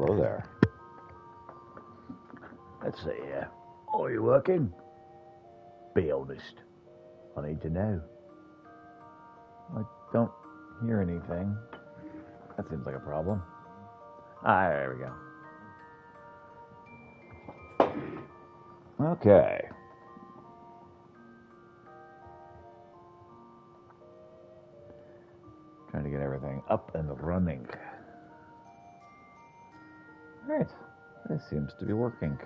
hello there. Let's see here. Are you working? Be honest. I need to know. I don't hear anything. That seems like a problem. Ah, there we go. Okay. Trying to get everything up and running. Alright. This seems to be working.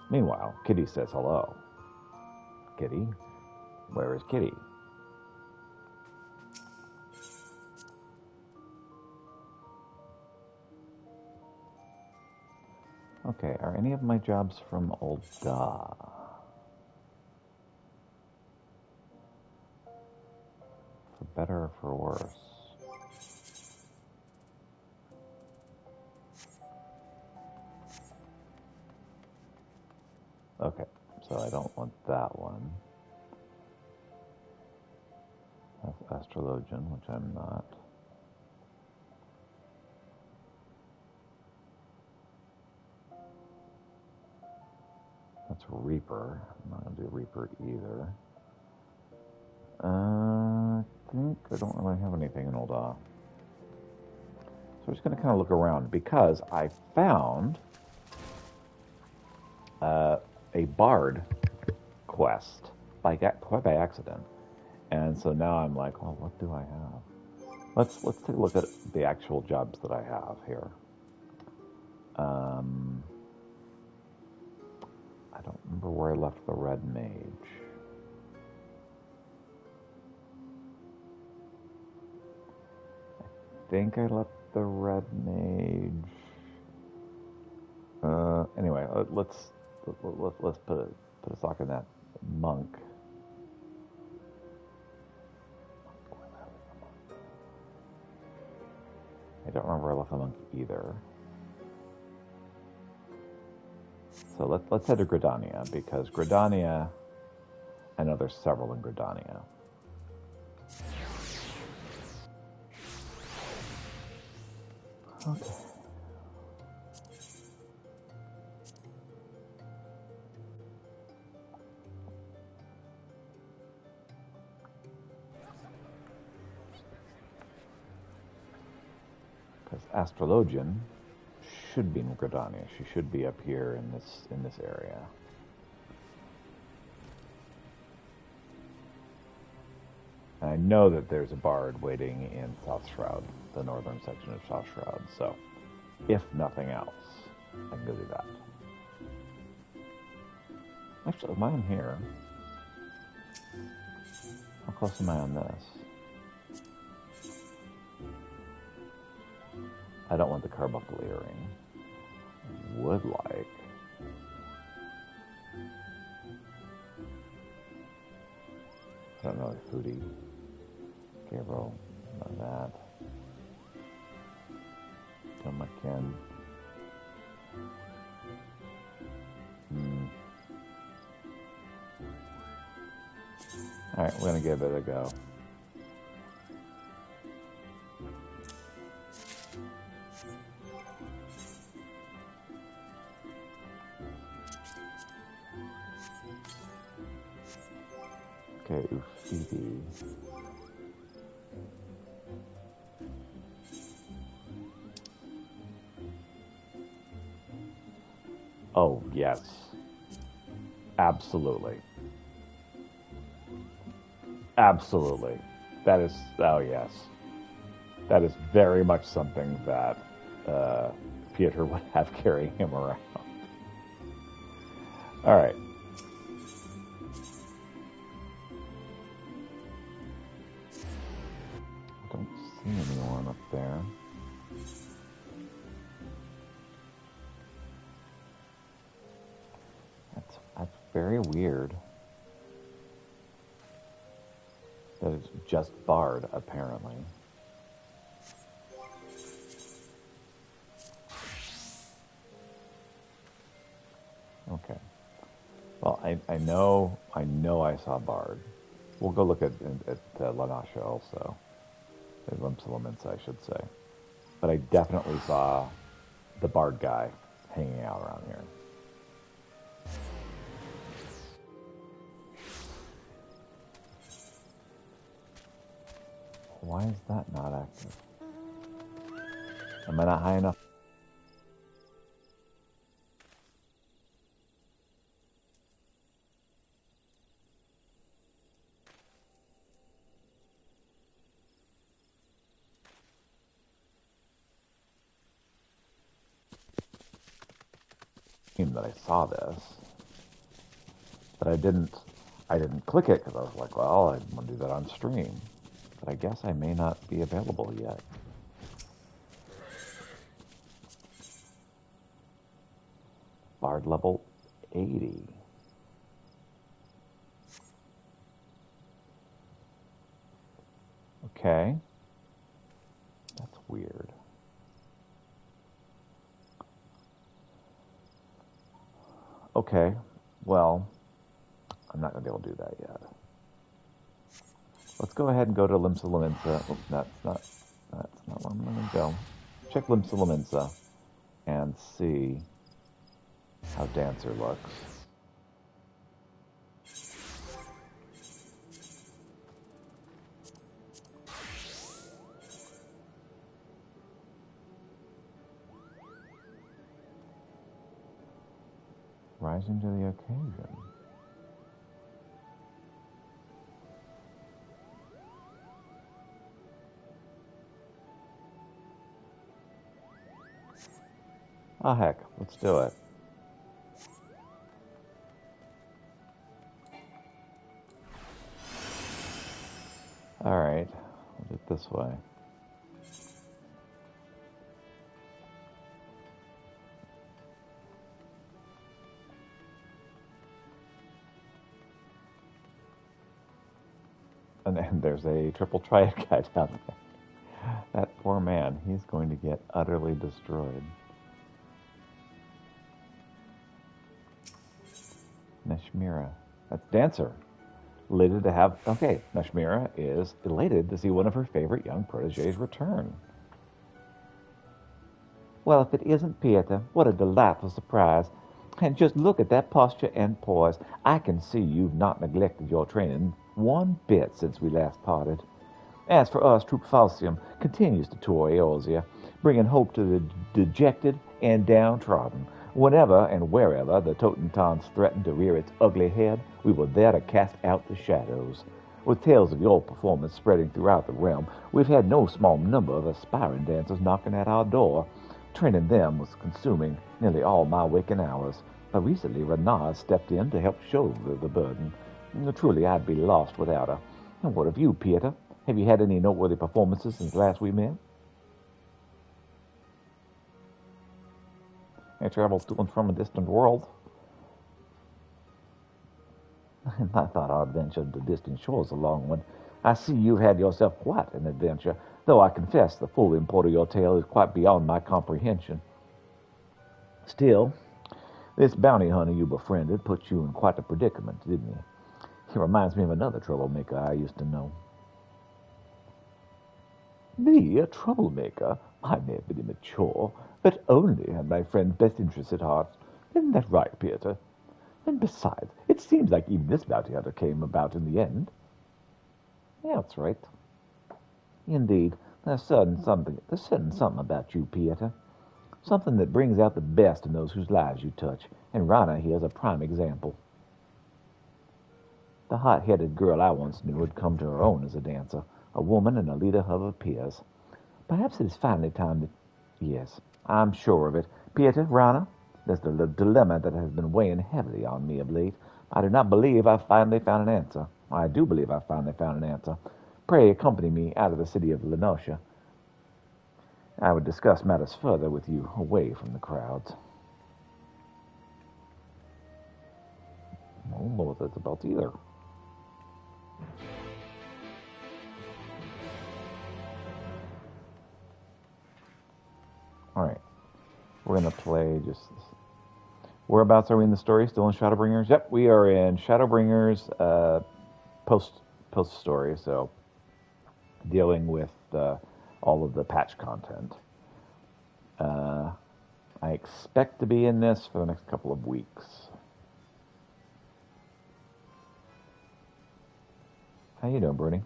Meanwhile, Kitty says hello. Kitty? Where is Kitty? Okay, are any of my jobs from Old Da? For better or for worse? Okay, so I don't want that one. That's Astrologian, which I'm not. That's Reaper. I'm not going to do Reaper either. I think I don't really have anything in Old Da. So I'm just going to kind of look around because I found a Bard quest quite by accident. And so now I'm like, well, what do I have? Let's take a look at the actual jobs that I have here. I don't remember where I left the Red Mage. I think I left the Red Mage. Anyway, let's put a sock in that monk. I don't remember where I left the monk either. So let's head to Gridania, because Gridania, I know there's several in Gridania. Okay. Because Astrologian should be in Gridania. She should be up here in this area. And I know that there's a bard waiting in South Shroud, the northern section of South Shroud. So, if nothing else, I can go do that. Actually, am I in here? How close am I on this? I don't want the carbuncle earring. Would like. I don't know if Hootie. Gabriel, none of that. Tomakin. Alright, we're gonna give it a go. Okay, XIV. Oh, yes. Absolutely. Absolutely. That is, oh yes. That is very much something that Peter would have carrying him around. All right. I don't see anyone up there. That's very weird. That it's just Bard, apparently. Okay. Well, I know I saw Bard. We'll go look at Lanasha also. Limps Elements, I should say. But I definitely saw the bard guy hanging out around here. Why is that not active? Am I not high enough? That I saw this, but I didn't click it because I was like, well, I want to do that on stream, but I guess I may not be available yet. Bard level 80. Okay, that's weird. Okay, well, I'm not going to be able to do that yet. Let's go ahead and go to Limsa Lominsa. Oh, that's not where I'm going to go. Check Limsa Lominsa and see how Dancer looks. Rising to the occasion. Oh, heck, let's do it. All right, we'll do it this way. And then there's a triple triad guy down there. That poor man, he's going to get utterly destroyed. Neshmira. That's Dancer. Elated to have... Okay, Neshmira is elated to see one of her favorite young protégés return. Well, if it isn't Pieter, what a delightful surprise. And just look at that posture and poise. I can see you've not neglected your training one bit since we last parted. As for us, Troop Falcium continues to tour Eorzea, bringing hope to the dejected and downtrodden. Whenever and wherever the Totentons threaten to rear its ugly head, we were there to cast out the shadows. With tales of your performance spreading throughout the realm, we've had no small number of aspiring dancers knocking at our door. Training them was consuming nearly all my waking hours, but recently Renard stepped in to help shoulder the burden. Truly, I'd be lost without her. And what of you, Pieter? Have you had any noteworthy performances since last we met? I traveled to and from a distant world. I thought our adventure to distant shores a long one. I see you've had yourself quite an adventure, though I confess the full import of your tale is quite beyond my comprehension. Still, this bounty hunter you befriended put you in quite a predicament, didn't he? He reminds me of another troublemaker I used to know. Me, a troublemaker? I may have been immature, but only had my friend's best interests at heart. Isn't that right, Pieter? And besides, it seems like even this bounty hunter came about in the end. Yeah, that's right. Indeed, there's certain something about you, Pieter. Something that brings out the best in those whose lives you touch, and Rana here's a prime example. The hot-headed girl I once knew had come to her own as a dancer, a woman and a leader of her peers. Perhaps it is finally time to... Yes, I'm sure of it. Pieter, Rana, there's the dilemma that has been weighing heavily on me of late. I do not believe I've finally found an answer. I do believe I've finally found an answer. Pray accompany me out of the city of Lenosha. I would discuss matters further with you away from the crowds. I don't know what that's about either. Alright. We're going to play just... Whereabouts are we in the story? Still in Shadowbringers? Yep, we are in Shadowbringers post story, so dealing with all of the patch content. I expect to be in this for the next couple of weeks. How you doing, Bruni?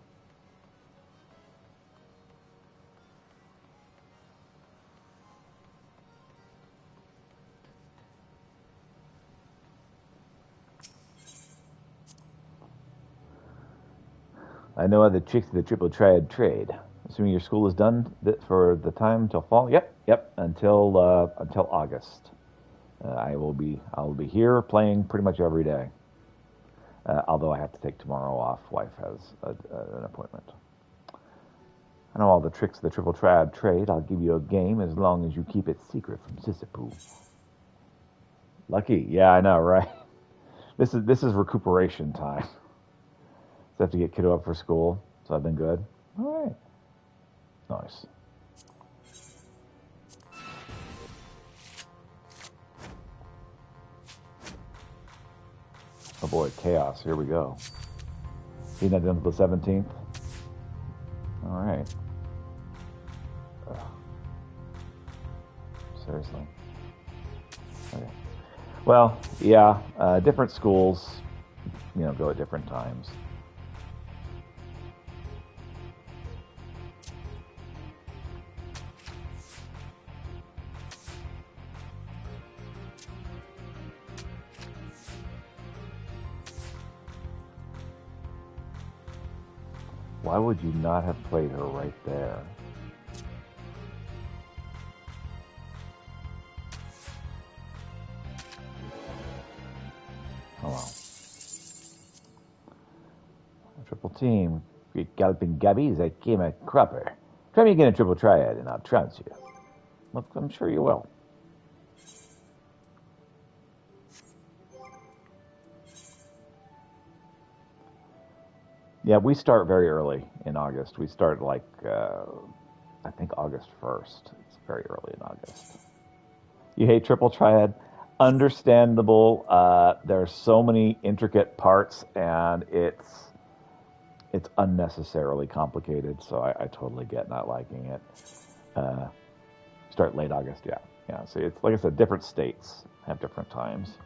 I know other chicks in the triple triad trade. Assuming your school is done for the time until fall. Yep. Until August. I'll be here playing pretty much every day. Although I have to take tomorrow off. Wife has an appointment. I know all the tricks of the triple triad trade. I'll give you a game as long as you keep it secret from Sisyphus. Lucky, yeah, I know, right? This is recuperation time. So I have to get kiddo up for school, so I've been good. All right. Nice. Oh boy, chaos. Here we go. Being that done until the 17th. All right. Ugh. Seriously. Okay. Well, yeah. Different schools, go at different times. Why would you not have played her right there? Oh well. Triple team. Great galloping gabbies, I came a cropper. Try me again a triple triad and I'll trounce you. Well, I'm sure you will. Yeah, we start very early in August. We start like, I think August 1st. It's very early in August. You hate triple triad? Understandable. There are so many intricate parts, and it's unnecessarily complicated. So I totally get not liking it. Start late August, yeah. So it's like I said, different states have different times.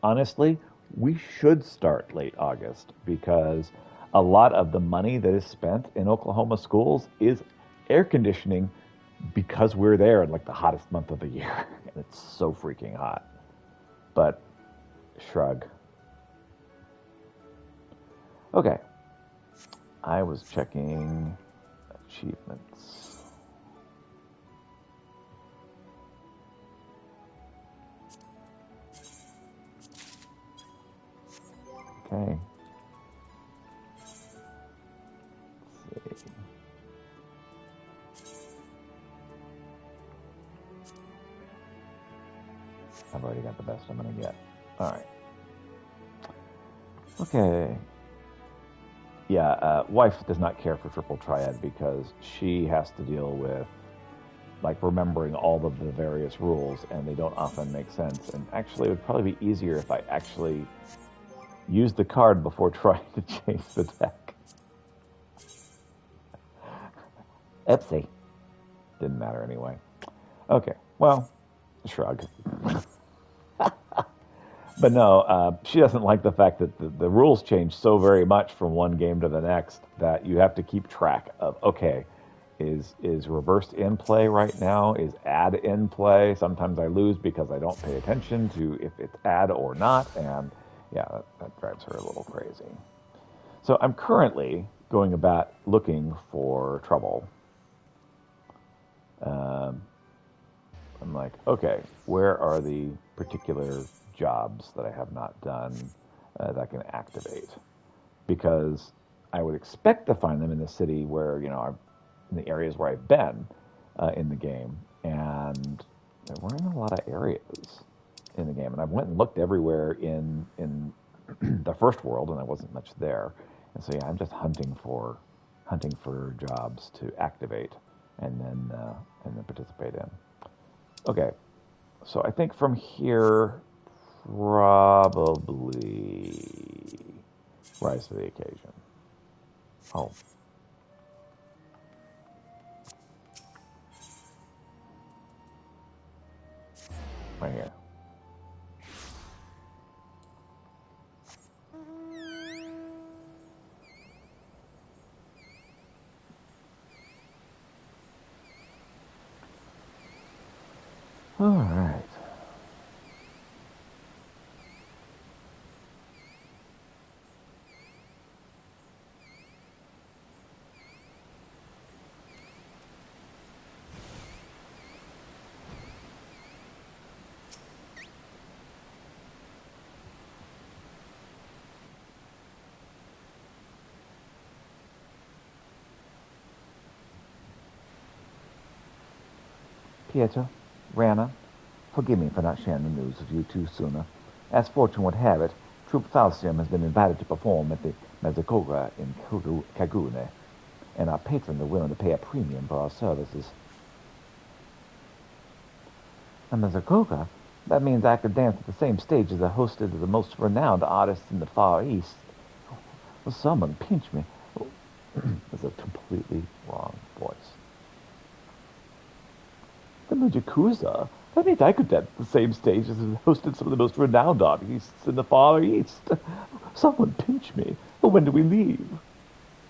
Honestly, we should start late August because a lot of the money that is spent in Oklahoma schools is air conditioning because we're there in like the hottest month of the year. And it's so freaking hot. But shrug. Okay. I was checking achievements. Okay. Let's see. I've already got the best I'm going to get. All right. Okay. Yeah, wife does not care for triple triad because she has to deal with like remembering all of the various rules, and they don't often make sense. And actually, it would probably be easier if I actually used the card before trying to change the deck. Oopsie. Didn't matter anyway. Okay, well, shrug. But no, she doesn't like the fact that the rules change so very much from one game to the next that you have to keep track of, okay, is reversed in play right now? Is add in play? Sometimes I lose because I don't pay attention to if it's add or not, and yeah, that drives her a little crazy. So I'm currently going about looking for trouble. I'm like, okay, where are the particular jobs that I have not done that I can activate? Because I would expect to find them in the city where, in the areas where I've been in the game. And there weren't a lot of areas in the game. And I went and looked everywhere in the first world, and I wasn't much there. And so, yeah, I'm just hunting for jobs to activate and then participate in. Okay, so I think from here, probably rise to the occasion. Oh. Right here. All right. Pietro, Rana, forgive me for not sharing the news with you two sooner. As fortune would have it, Troop Falcium has been invited to perform at the Mezzacoga in Cagune, and our patrons are willing to pay a premium for our services. A Mezzacoga? That means I could dance at the same stage as the hosted of the most renowned artists in the Far East. Well, someone pinch me. That's a completely wrong voice. The Mujakuza? That means I could dance at the same stage as hosted some of the most renowned artists in the Far East. Someone pinch me. Well, when do we leave?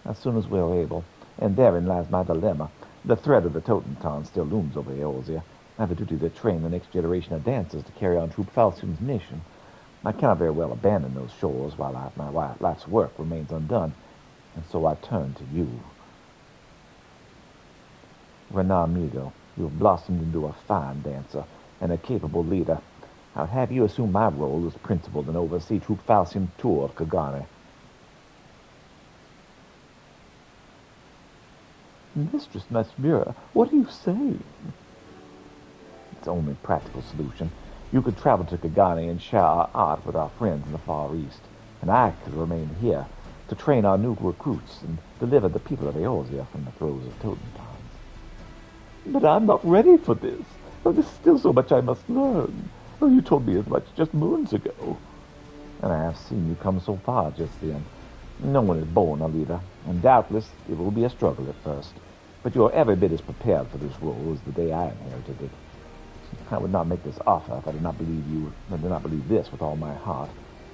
As soon as we're able. And therein lies my dilemma. The threat of the Totentan still looms over Eorzea. I have a duty to train the next generation of dancers to carry on Troop Falcium's mission. I cannot very well abandon those shores while my life's work remains undone, and so I turn to you. Renan Migo, you have blossomed into a fine dancer and a capable leader. I'll have you assume my role as principal and oversee Troop Falcium's tour of Kagane. Mistress Masmira, what are you saying? It's the only practical solution. You could travel to Kagane and share our art with our friends in the Far East, and I could remain here to train our new recruits and deliver the people of Eorzea from the throes of Totentans. But I'm not ready for this. Oh, there's still so much I must learn. Oh, you told me as much just moons ago. And I have seen you come so far just then. No one is born a leader, and doubtless it will be a struggle at first. But you are every bit as prepared for this role as the day I inherited it. I would not make this offer if I did not believe this with all my heart.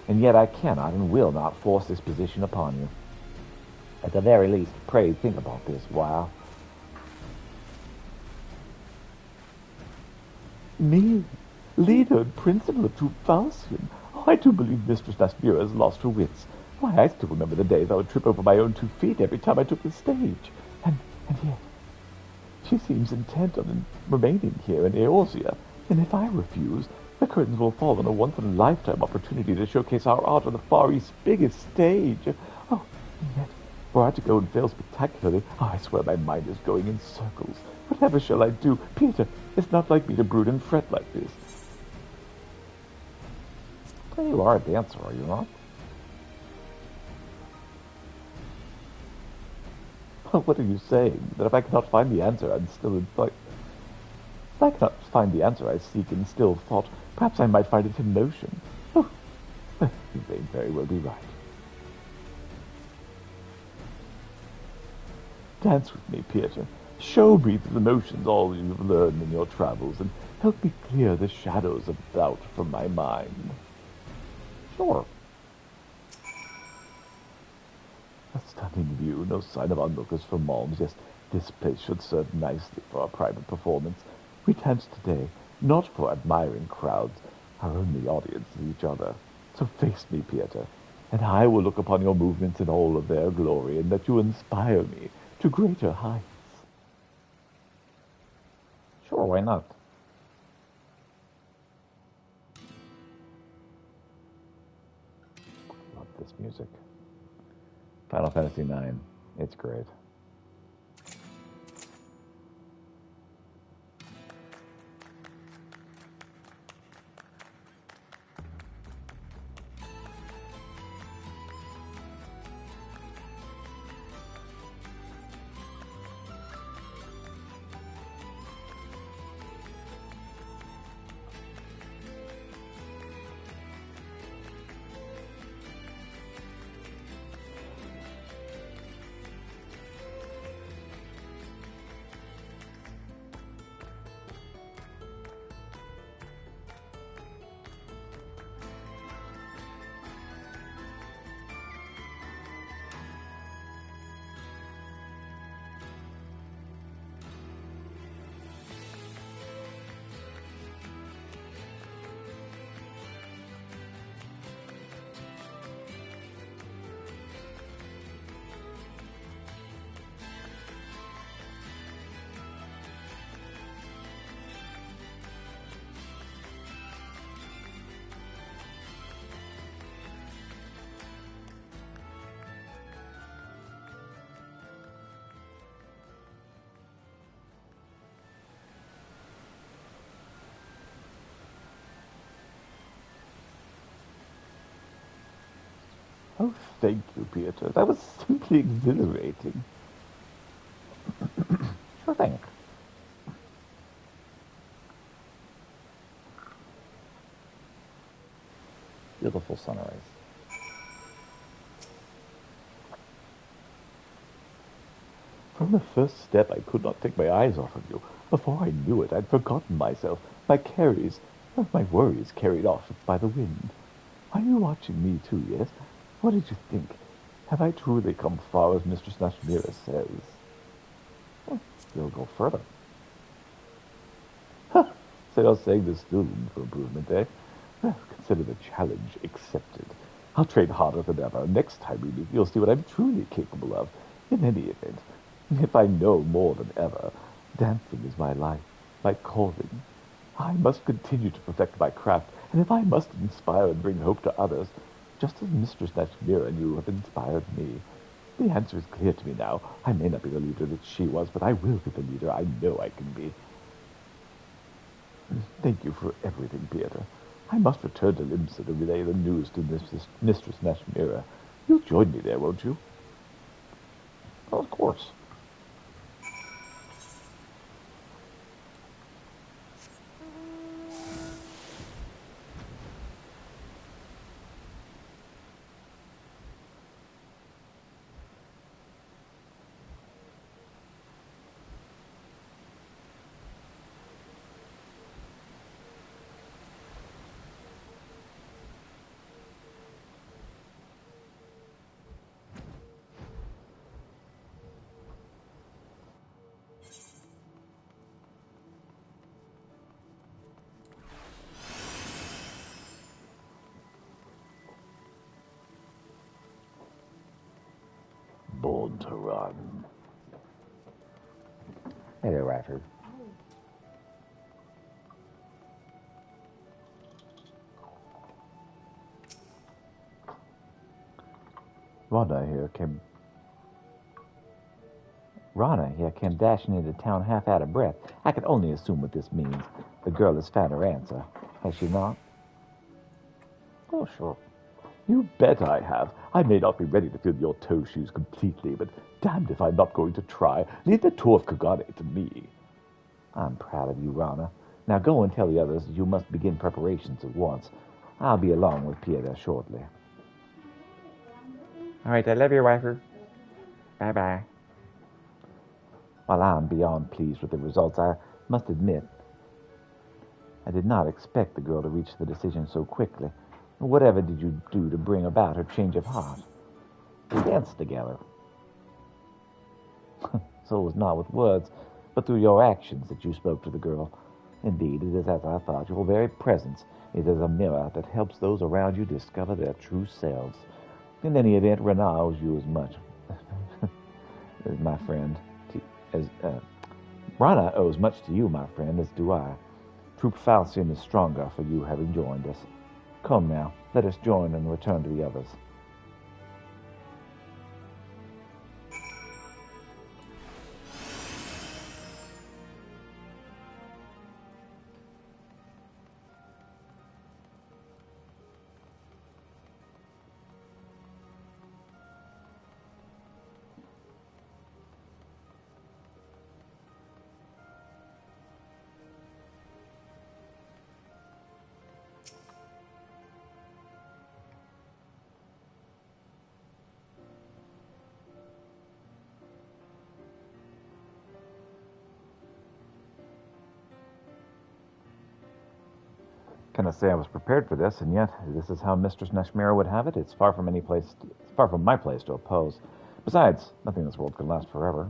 And yet I cannot and will not force this position upon you. At the very least, pray think about this while. Me, leader and principal of Troop Falcium. Oh, I do believe Mistress Masmira has lost her wits. Why, I still remember the days I would trip over my own 2 feet every time I took the stage. And yet, she seems intent on remaining here in Eorzea, and if I refuse, the curtains will fall on a once-in-a-lifetime opportunity to showcase our art on the Far East's biggest stage. Oh, and yet, were I to go and fail spectacularly, I swear my mind is going in circles. Whatever shall I do? Peter, it's not like me to brood and fret like this. Well, you are a dancer, are you not? What are you saying? That if I cannot find the answer, I'm still in thought. If I cannot find the answer I seek in still thought, perhaps I might find it in motion. Oh, you may very well be right. Dance with me, Peter. Show me the emotions all you've learned in your travels, and help me clear the shadows of doubt from my mind. Sure. A stunning view, no sign of onlookers from Malms. Yes, this place should serve nicely for our private performance. We dance today, not for admiring crowds. Our only audience is each other. So face me, Pieter, and I will look upon your movements in all of their glory, and let you inspire me to greater heights. Sure, why not? Love this music. Final Fantasy IX. It's great. Oh, thank you, Peter. That was simply exhilarating. Sure thing. Beautiful sunrise. From the first step, I could not take my eyes off of you. Before I knew it, I'd forgotten myself, my worries carried off by the wind. Are you watching me too, yes? What did you think? Have I truly come far as Mistress Nashmira says? We'll go further. So you're saying there's still room for improvement, eh? Well, consider the challenge accepted. I'll train harder than ever. Next time we meet, you'll see what I'm truly capable of. In any event, if I know more than ever, dancing is my life, my calling. I must continue to perfect my craft, and if I must inspire and bring hope to others, just as Mistress Nashmira and you have inspired me. The answer is clear to me now. I may not be the leader that she was, but I will be the leader I know I can be. Thank you for everything, Peter. I must return to Limsa to relay the news to Mistress Nashmira. You'll join me there, won't you? Well, of course. Born to run. Hey there, Radford. Rana here came dashing into town half out of breath. I can only assume what this means. The girl has found her answer. Has she not? Oh, sure. You bet I have. I may not be ready to fill your toe shoes completely, but damned if I'm not going to try. Leave the tour of Kagane to me. I'm proud of you, Rana. Now go and tell the others you must begin preparations at once. I'll be along with Pierre shortly. All right, I love you, wifer. Bye-bye. While I'm beyond pleased with the results, I must admit I did not expect the girl to reach the decision so quickly. Whatever did you do to bring about her change of heart? We danced together. So it was not with words, but through your actions that you spoke to the girl. Indeed, it is as I thought. Your very presence is as a mirror that helps those around you discover their true selves. In any event, Rana owes you as much as my friend. Rana owes much to you, my friend, as do I. Troop Falcion is stronger for you having joined us. Come now, let us join and return to the others. Cannot say I was prepared for this, and yet this is how Mistress Nashmira would have it. It's far from my place to oppose. Besides, nothing in this world can last forever.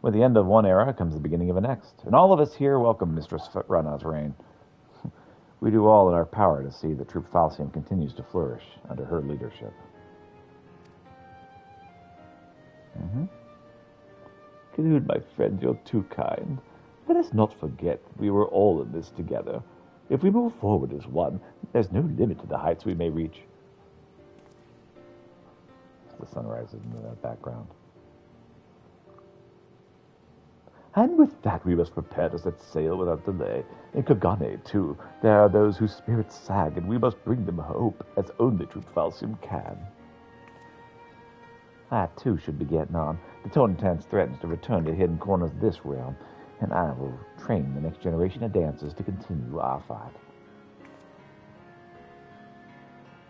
With the end of one era comes the beginning of a next, and all of us here welcome Mistress Rana's reign. We do all in our power to see that Troop Falcium continues to flourish under her leadership. Good, my friend, you're too kind. Let us not forget we were all in this together. If we move forward as one, there's no limit to the heights we may reach. The sun rises in the background. And with that we must prepare to set sail without delay. In Kagane, too, there are those whose spirits sag, and we must bring them hope, as only true Falsium can. I, too, should be getting on. The Tornitans threatens to return to hidden corners of this realm, and I will train the next generation of dancers to continue our fight.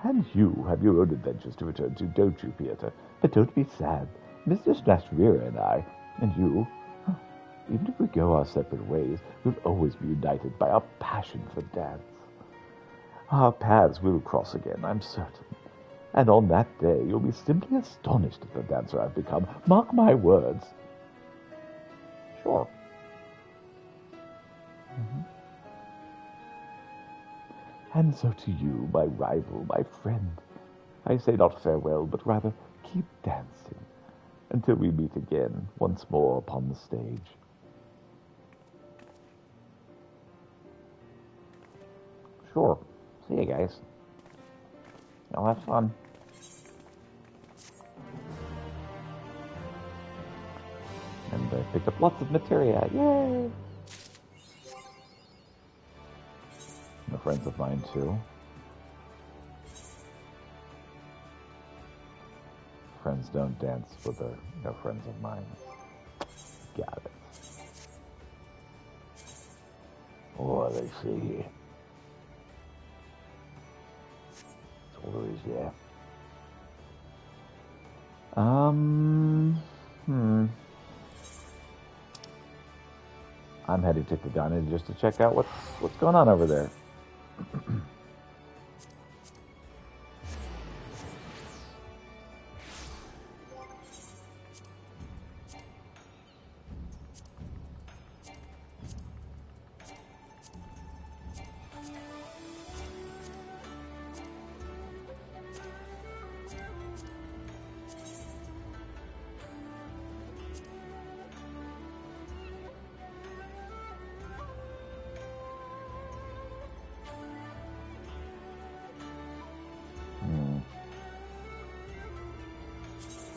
And you have your own adventures to return to, don't you, Peter? But don't be sad. Mr. Snashvira and I, and you, even if we go our separate ways, we'll always be united by our passion for dance. Our paths will cross again, I'm certain. And on that day, you'll be simply astonished at the dancer I've become. Mark my words. Sure. And so to you, my rival, my friend, I say not farewell, but rather keep dancing until we meet again once more upon the stage. Sure. See you guys. Y'all have fun. And I picked up lots of materia. Yay! The friends of mine too. Friends don't dance with their friends of mine. Got it. Oh, they see. Totally, yeah. I'm heading to Kagane just to check out what's going on over there.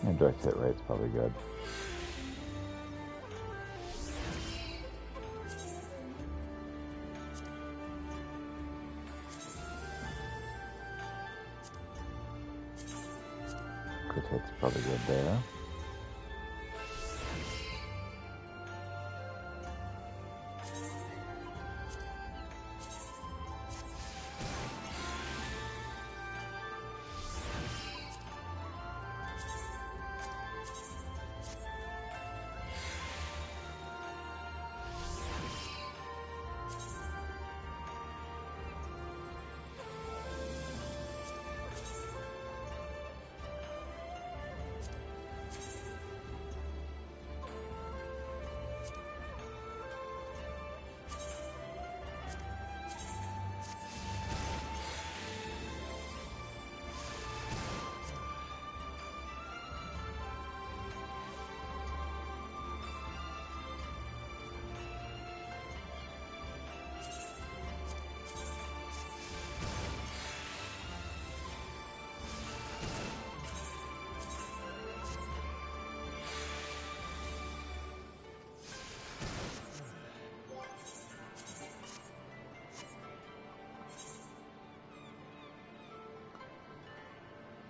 And direct hit rate's probably good. Crit hit's probably good there.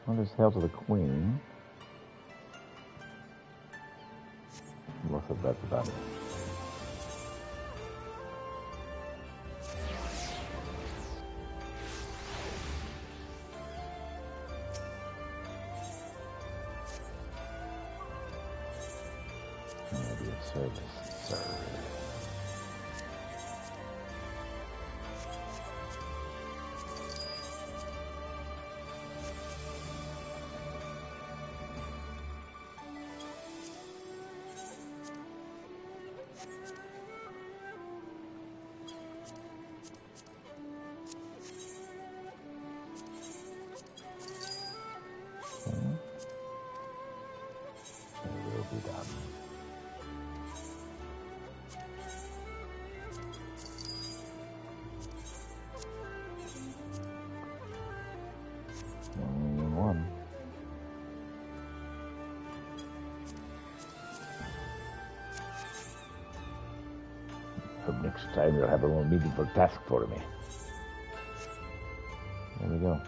I'll just hail to the queen. What's the bet about it? Maybe a service, sir. Hope next time you'll have a more meaningful task for me. There we go.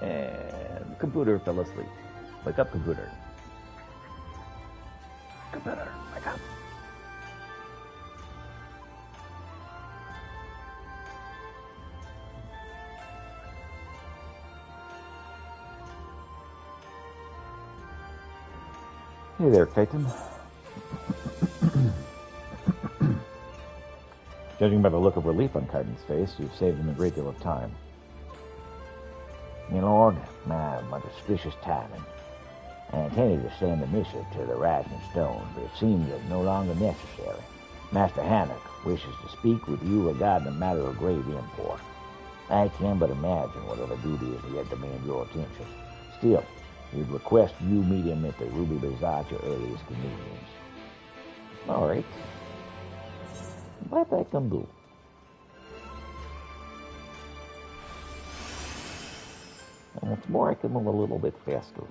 And the computer fell asleep. Wake up, computer. Computer, wake up. Hey there, Clayton. Judging by the look of relief on Clayton's face, you've saved him a great deal of time. My lord, my auspicious timing. I intended to send a missive to the Rising Stone, but it seems it's no longer necessary. Master Hannock wishes to speak with you regarding a matter of grave import. I can but imagine what other duties yet demand your attention. Still, we'd request you meet him at the Ruby Bazaar at your earliest convenience. All right. What I can do? And what's more, I can move a little bit faster.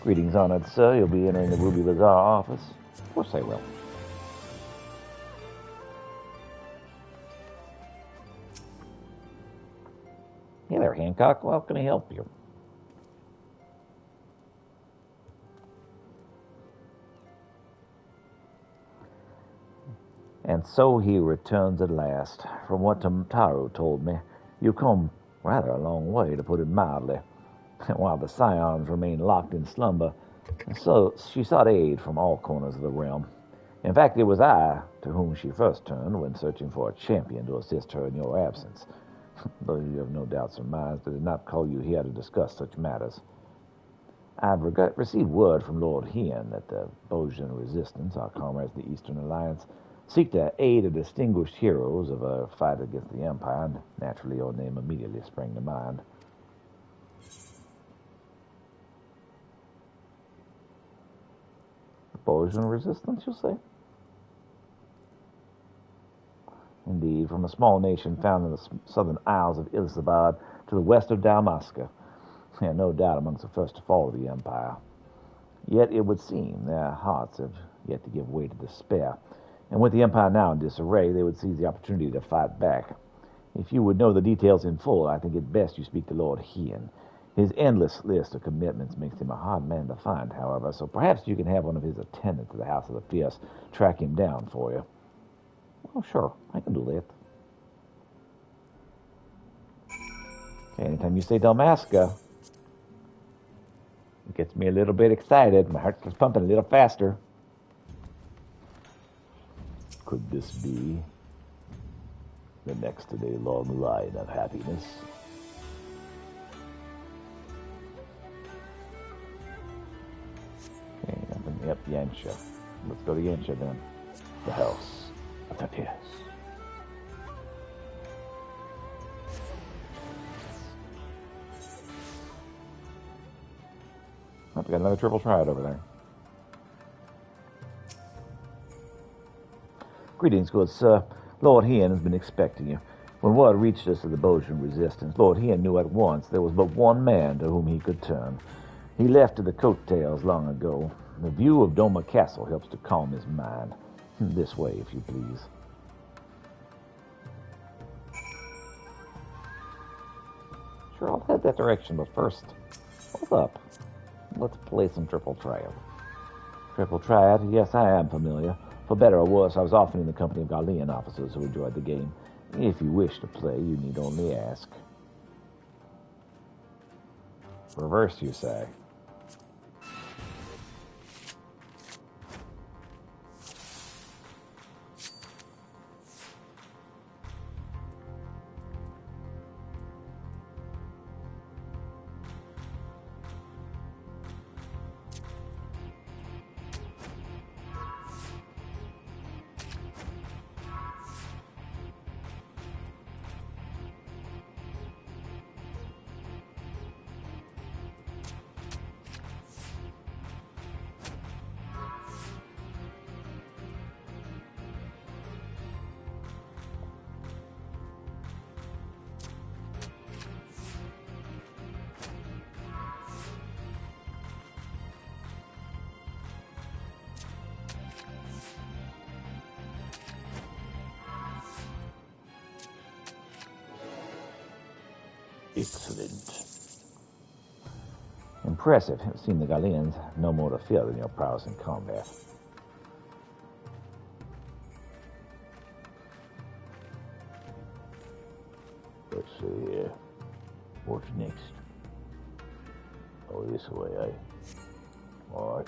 Greetings, honored sir. You'll be entering the Ruby Bazaar office. Of course I will. Hey there, Hancock. Well, how can I help you? And so he returns at last. From what Tamaru told me, you've come rather a long way, to put it mildly. While the scions remained locked in slumber, so she sought aid from all corners of the realm. In fact, it was I to whom she first turned when searching for a champion to assist her in your absence. Though you have no doubt surmised, I did not call you here to discuss such matters. I've received word from Lord Hien that the Bojan Resistance, our comrades of the Eastern Alliance, seek to aid the distinguished heroes of a fight against the Empire, and naturally your name immediately sprang to mind. The Bojan Resistance, you say? Indeed, from a small nation found in the southern isles of Ilsabad to the west of Dalmasca, and no doubt amongst the first to fall of the Empire. Yet it would seem their hearts have yet to give way to despair, and with the Empire now in disarray, they would seize the opportunity to fight back. If you would know the details in full, I think it best you speak to Lord Hien. His endless list of commitments makes him a hard man to find, however, so perhaps you can have one of his attendants to the House of the Fierce track him down for you. Oh, sure, I can do that. Okay, anytime you say Dalmasca, it gets me a little bit excited. My heart's just pumping a little faster. Could this be the next in a long line of happiness? Okay, yep, Yansha. Let's go to Yansha then. The House of the Fierce. Oh, we got another triple triad over there. Greetings, good sir. Lord Hien has been expecting you. When word reached us of the Bojan Resistance, Lord Hien knew at once there was but one man to whom he could turn. He left to the coattails long ago. The view of Doma Castle helps to calm his mind. This way, if you please. Sure, I'll head that direction, but first, hold up. Let's play some Triple Triad. Triple Triad, yes, I am familiar. For better or worse, I was often in the company of Garlean officers who enjoyed the game. If you wish to play, you need only ask. Reverse, you say? Excellent. Impressive. It seems the Galileans have no more to fear than your prowess in combat. Let's see here. What's next? Oh, this way, eh? All right.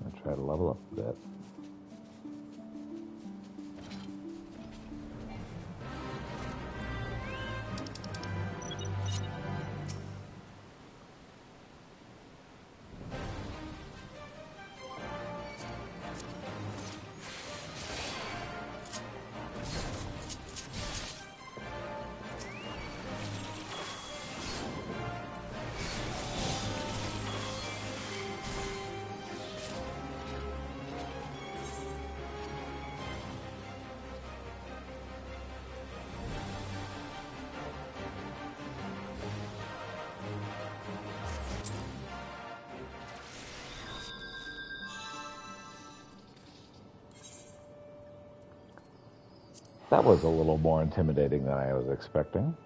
I'll try to level up a bit. That was a little more intimidating than I was expecting.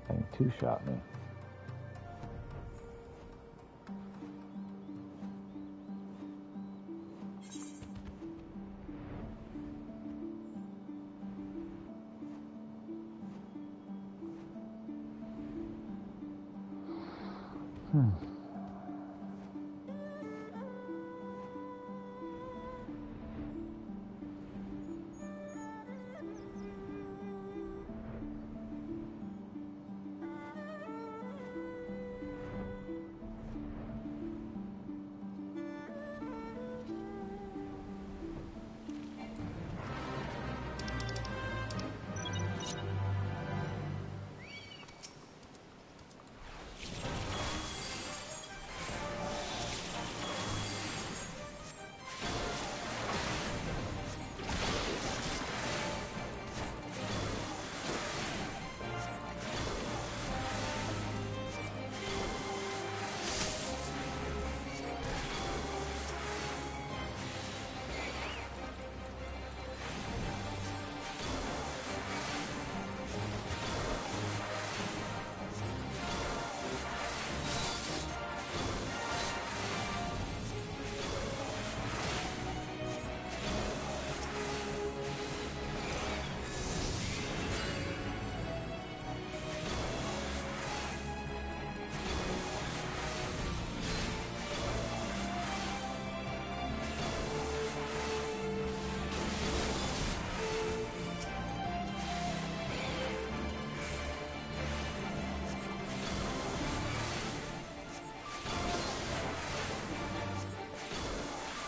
Thing two-shot me.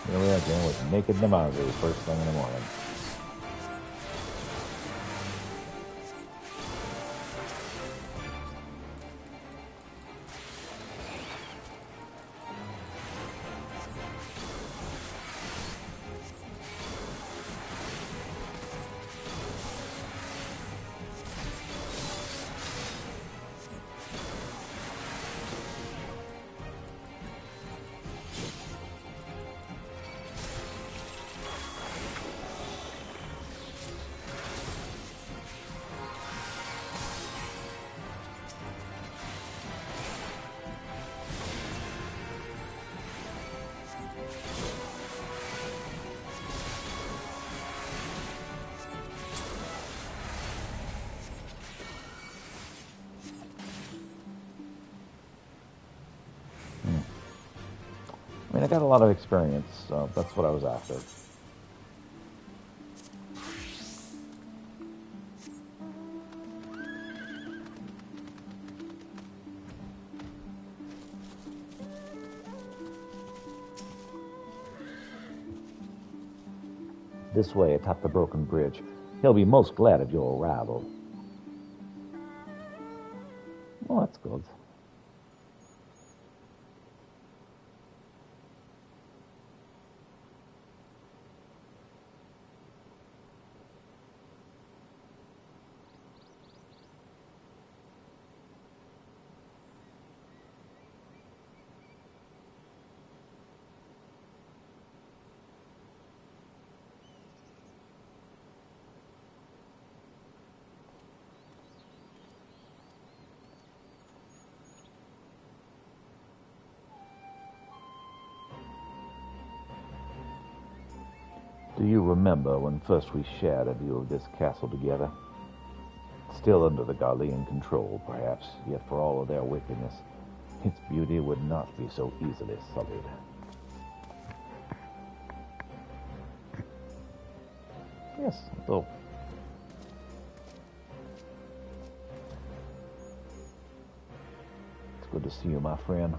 Here we are dealing with naked Namazu first thing in the morning. I got a lot of experience, so that's what I was after. This way, atop the broken bridge. He'll be most glad of your arrival. Oh, that's good. Do you remember when first we shared a view of this castle together? Still under the Garlean control, perhaps, yet for all of their wickedness, its beauty would not be so easily sullied. Yes, though. It's good to see you, my friend.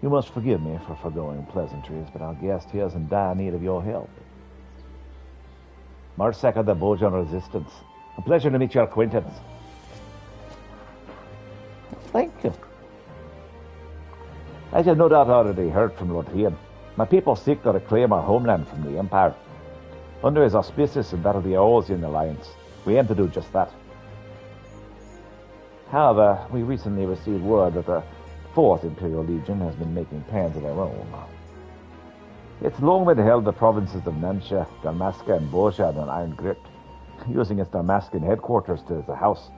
You must forgive me for foregoing pleasantries, but our guest here is in dire need of your help. Marsec of the Bojan Resistance. A pleasure to meet your acquaintance. Thank you. As you've no doubt already heard from Lord Ian, my people seek to reclaim our homeland from the Empire. Under his auspices and that of the Eosian Alliance, we aim to do just that. However, we recently received word that the 4th Imperial Legion has been making plans of their own. It's long been held the provinces of Nansha, Dalmasca, and Boja in an iron grip, using its Damascan headquarters as a house,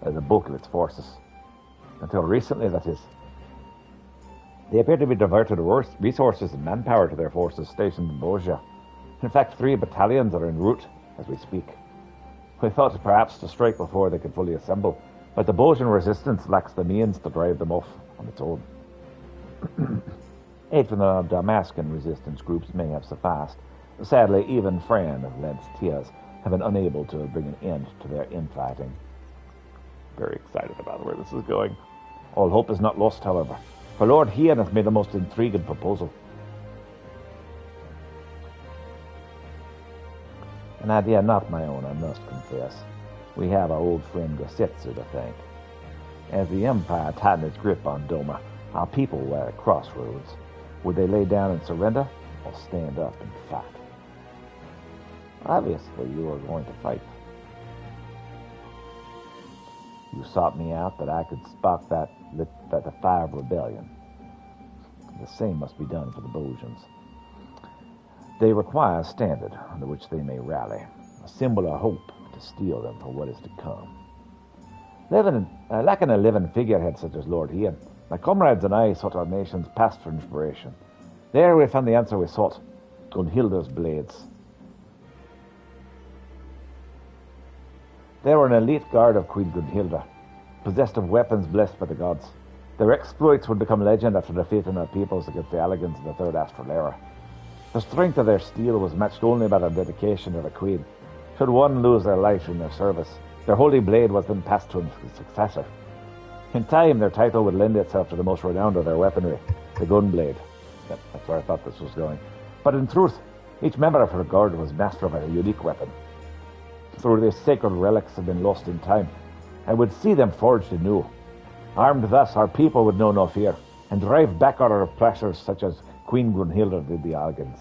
as a bulk of its forces. Until recently, that is. They appear to be diverted resources and manpower to their forces stationed in Boja. In fact, 3 battalions are en route as we speak. We thought perhaps to strike before they could fully assemble, but the Bojan resistance lacks the means to drive them off on its own. Aid from the Damascan resistance groups may have sufficed. Sadly, even Fran of Lentz Tias have been unable to bring an end to their infighting. Very excited about where this is going. All hope is not lost, however, for Lord Ian has made a most intriguing proposal. An idea not my own, I must confess. We have our old friend Gosetsu to thank. As the Empire tightened its grip on Doma, our people were at a crossroads. Would they lay down and surrender, or stand up and fight? Obviously, you are going to fight. You sought me out that I could spark the fire of rebellion. The same must be done for the Bojans. They require a standard under which they may rally, a symbol of hope to steel them for what is to come. Lacking a living figurehead such as Lord Ian, my comrades and I sought our nation's past for inspiration. There we found the answer we sought, Gunhilda's blades. They were an elite guard of Queen Gunhilda, possessed of weapons blessed by the gods. Their exploits would become legend after defeating their peoples against the Alligans in the Third Astral Era. The strength of their steel was matched only by their dedication to the Queen. Should one lose their life in their service, their holy blade was then passed to a successor. In time, their title would lend itself to the most renowned of their weaponry, the gunblade. Yep, that's where I thought this was going. But in truth, each member of her guard was master of a unique weapon. For their sacred relics have been lost in time, and would see them forged anew. Armed thus, our people would know no fear, and drive back our oppressors such as Queen Gunhilda did the Algans.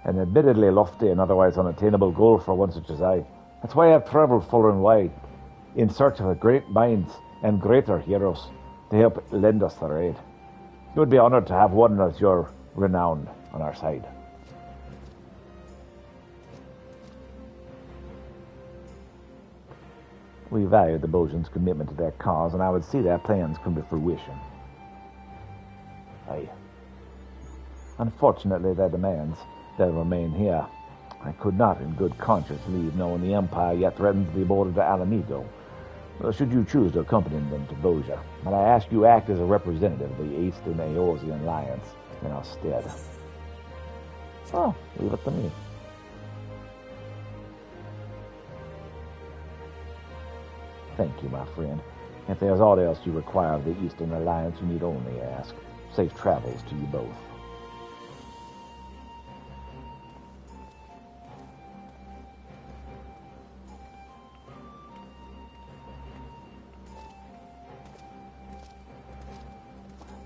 An admittedly lofty and otherwise unattainable goal for one such as I. That's why I've travelled far and wide, in search of great minds and greater heroes to help lend us their aid. You would be honoured to have one as your renown on our side. We valued the Bojans' commitment to their cause, and I would see their plans come to fruition. Aye. Unfortunately, their demands, they'll remain here. I could not in good conscience leave knowing the Empire yet threatens the border to Alamigo. Should you choose to accompany them to Boja, and I ask you act as a representative of the East and Eosian Alliance, instead. Oh, leave it to me. Thank you, my friend. If there's aught else you require of the Eastern Alliance, you need only ask. Safe travels to you both.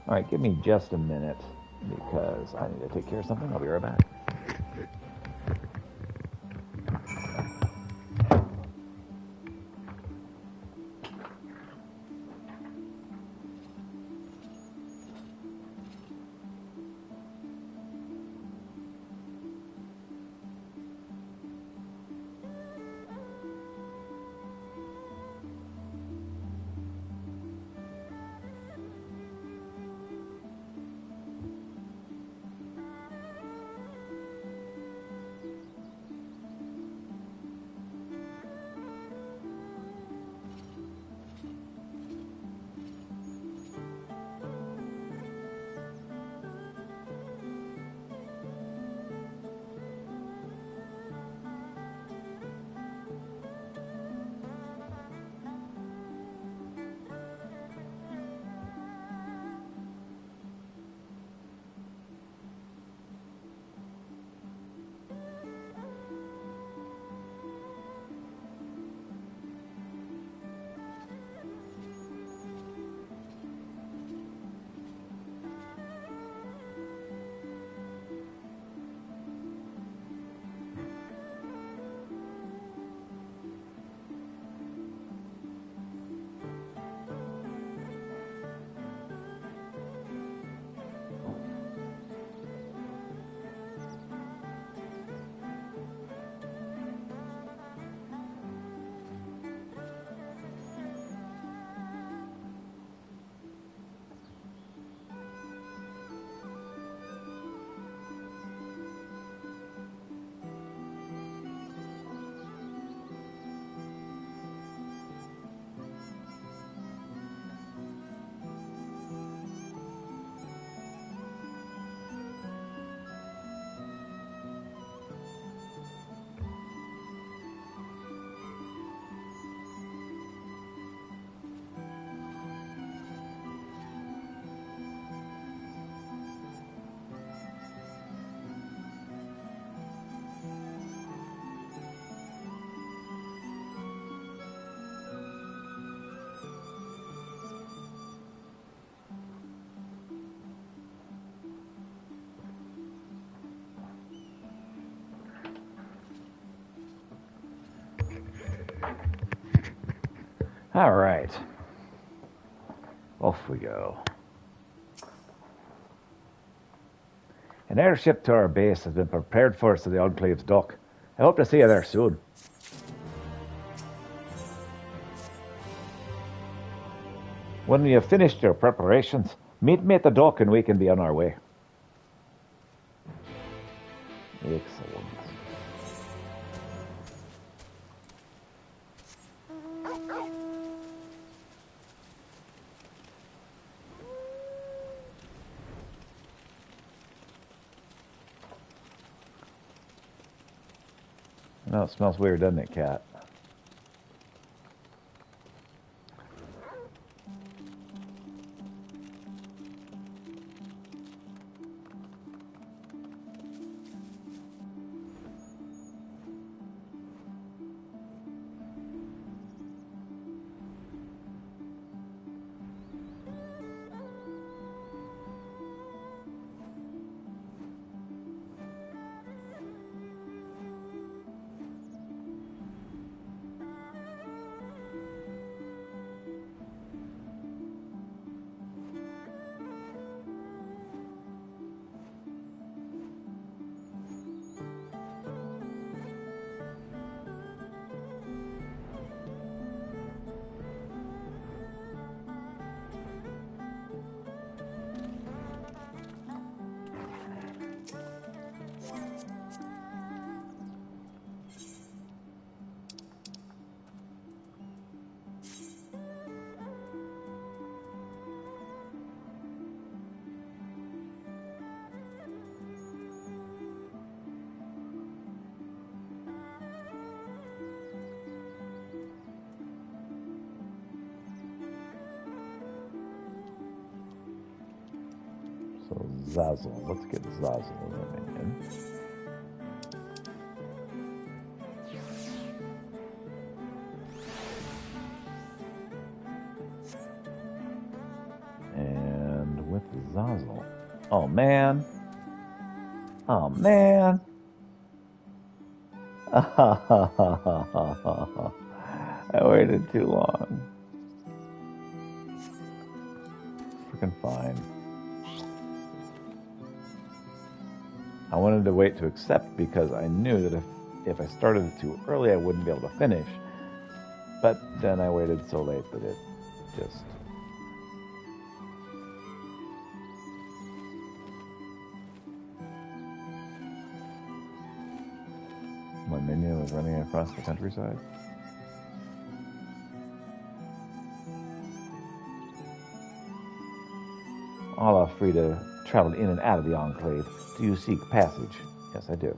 Alright, give me just a minute, because I need to take care of something. I'll be right back. All right. Off we go. An airship to our base has been prepared for us at the Enclave's dock. I hope to see you there soon. When you have finished your preparations, meet me at the dock and we can be on our way. Excellent. No, it smells weird, doesn't it, cat? Zazzle. Let's get Zazzle as a minion. And with Zazzle. Oh man. Oh man. I waited too long. Freaking fine. I wanted to wait to accept because I knew that if I started too early, I wouldn't be able to finish. But then I waited so late that it just... My minion was running across the countryside. All are free to travel in and out of the Enclave. Do you seek passage? Yes, I do.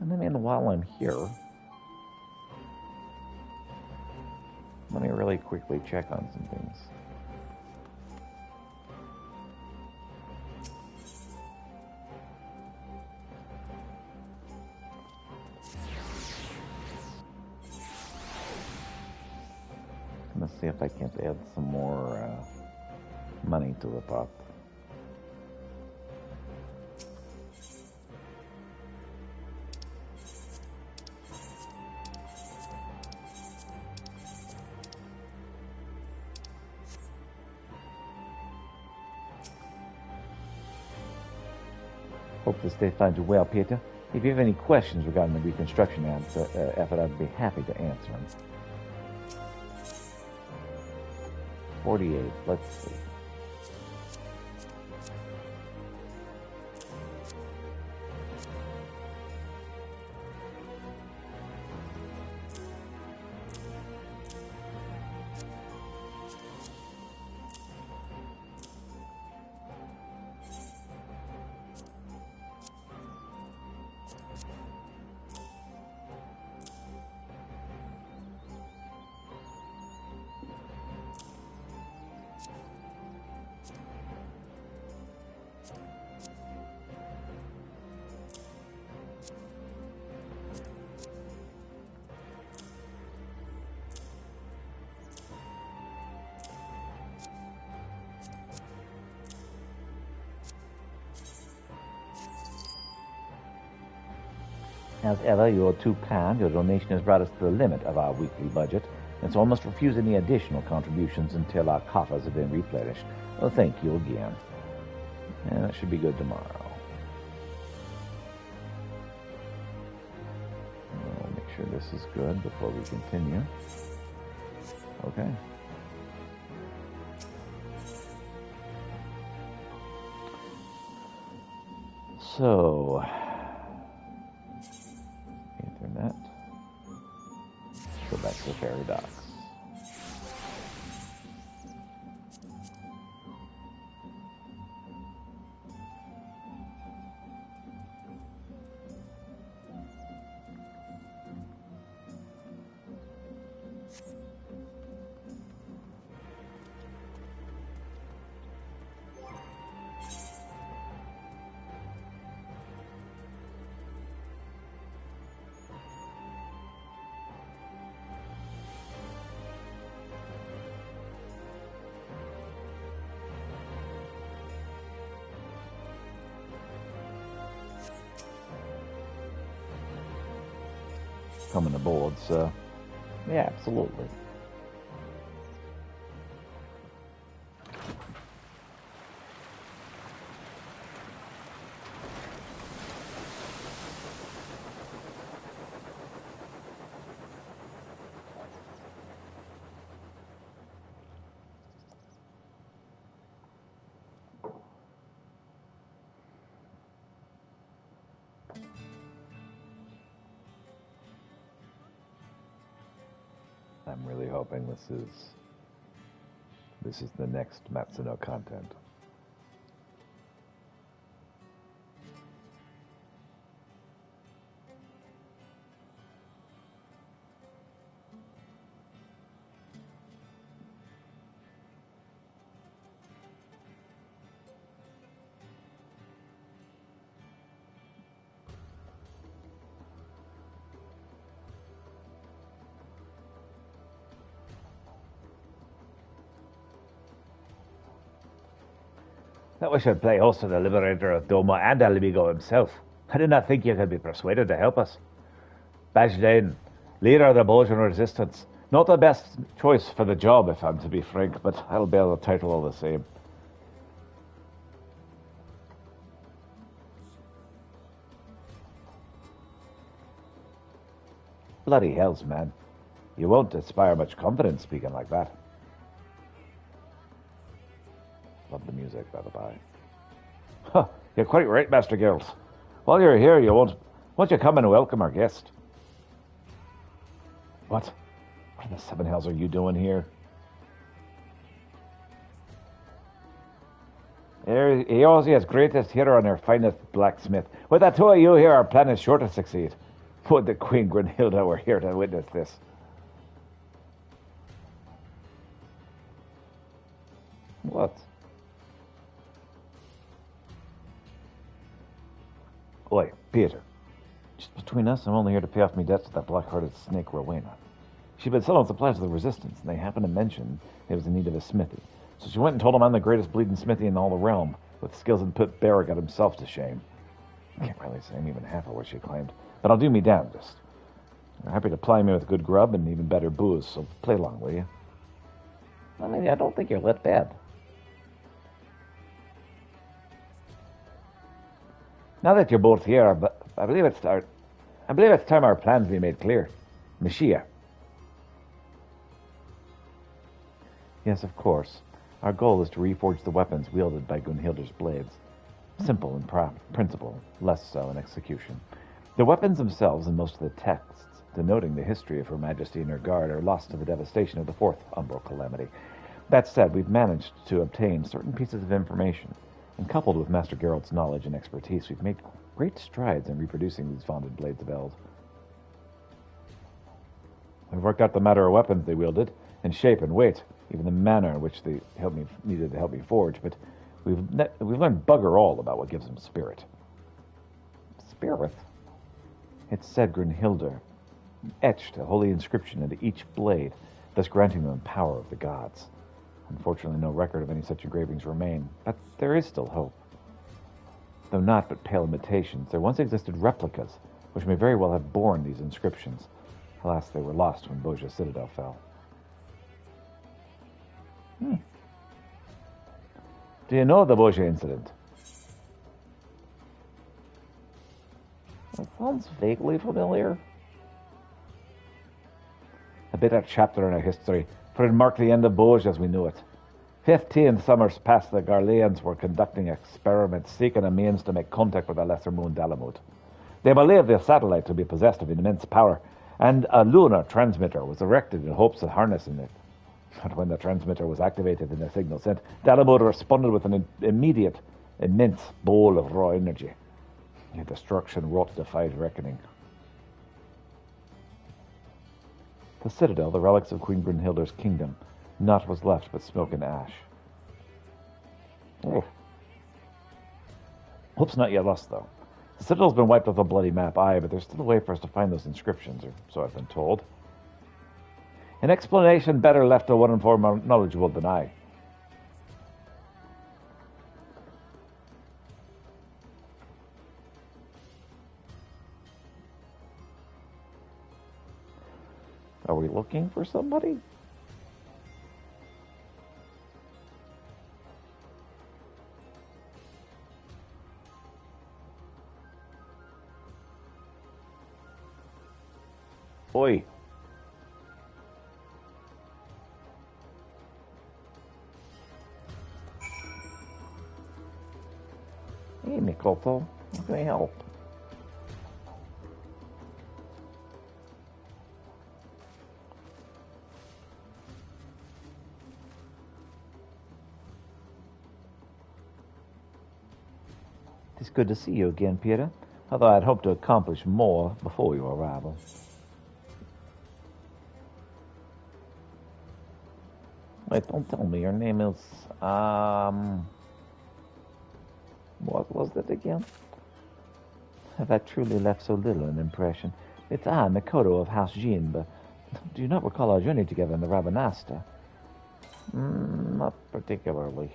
And then while I'm here, let me really quickly check on some things. Let's see if I can't add some more money to the pot. Hope this day finds you well, Peter. If you have any questions regarding the reconstruction effort, I'd be happy to answer them. 48, let's see. As ever, you're too kind. Your donation has brought us to the limit of our weekly budget, and so I must refuse any additional contributions until our coffers have been replenished. Well, thank you again. And that should be good tomorrow. I'll make sure this is good before we continue. Okay. So... Ethernet. Go back to the ferry docks. Coming aboard, so yeah, absolutely. I'm really hoping this is the next Matsuno content. that we should play host to the liberator of Doma and Alibigo himself. I do not think you could be persuaded to help us. Bajdane, leader of the Bojan resistance. Not the best choice for the job, if I'm to be frank, but I'll bear the title all the same. Bloody hells, man. You won't inspire much confidence speaking like that. Love the music, by the by. Huh, you're quite right, Master Gills. While you're here, won't you come and welcome our guest? What? What in the seven hells are you doing here? Eosia's greatest hero and her finest blacksmith. With the two of you here, our plan is sure to succeed. Would the Queen Brunhilde were here to witness this. What? Oi, Peter. Just between us, I'm only here to pay off my debts to that black-hearted snake, Rowena. She'd been selling supplies to the Resistance, and they happened to mention it was in need of a smithy. So she went and told him I'm the greatest bleeding smithy in all the realm, with skills that put Barragat himself to shame. I can't really say I'm even half of what she claimed, but I'll do me damnedest. You're happy to ply me with good grub and even better booze, so play along, will you? I mean, I don't think you're that bad. Now that you're both here, but I believe it's time our plans be made clear. Mashiach. Yes, of course. Our goal is to reforge the weapons wielded by Gunhilder's blades. Simple in principle, less so in execution. The weapons themselves and most of the texts denoting the history of Her Majesty and her guard are lost to the devastation of the Fourth Umbral Calamity. That said, we've managed to obtain certain pieces of information, and coupled with Master Geralt's knowledge and expertise, we've made great strides in reproducing these vaunted blades of Eld. We've worked out the matter of weapons they wielded, in shape and weight, even the manner in which they needed to help me forge, but we've learned bugger all about what gives them spirit. Spirit? It said Grunhilder etched a holy inscription into each blade, thus granting them power of the gods. Unfortunately, no record of any such engravings remain, but there is still hope. Though not but pale imitations, there once existed replicas, which may very well have borne these inscriptions. Alas, they were lost when Boja Citadel fell. Do you know the Boja incident? That sounds vaguely familiar. A bitter chapter in our history, for it marked the end of Boja as we knew it. 15 summers past, the Garleans were conducting experiments, seeking a means to make contact with the lesser moon Dalamud. They believed the satellite to be possessed of immense power, and a lunar transmitter was erected in hopes of harnessing it. But when the transmitter was activated and the signal sent, Dalamud responded with an immediate, immense bowl of raw energy. The destruction wrought defied reckoning. The citadel, the relics of Queen Brunhilde's kingdom, naught was left but smoke and ash. Oh. Hope's not yet lost, though. The citadel's been wiped off the bloody map, aye, but there's still a way for us to find those inscriptions, or so I've been told. An explanation better left to one informed knowledgeable than I. Are we looking for somebody? Oi. Hey, Mikoto. How can I help? It's good to see you again, Peter. Although I'd hoped to accomplish more before your arrival. Wait, don't tell me. Your name is, what was that again? Have I truly left so little an impression? It's I, Mikoto of House Jin, but do you not recall our journey together in the Rabanasta? Not particularly.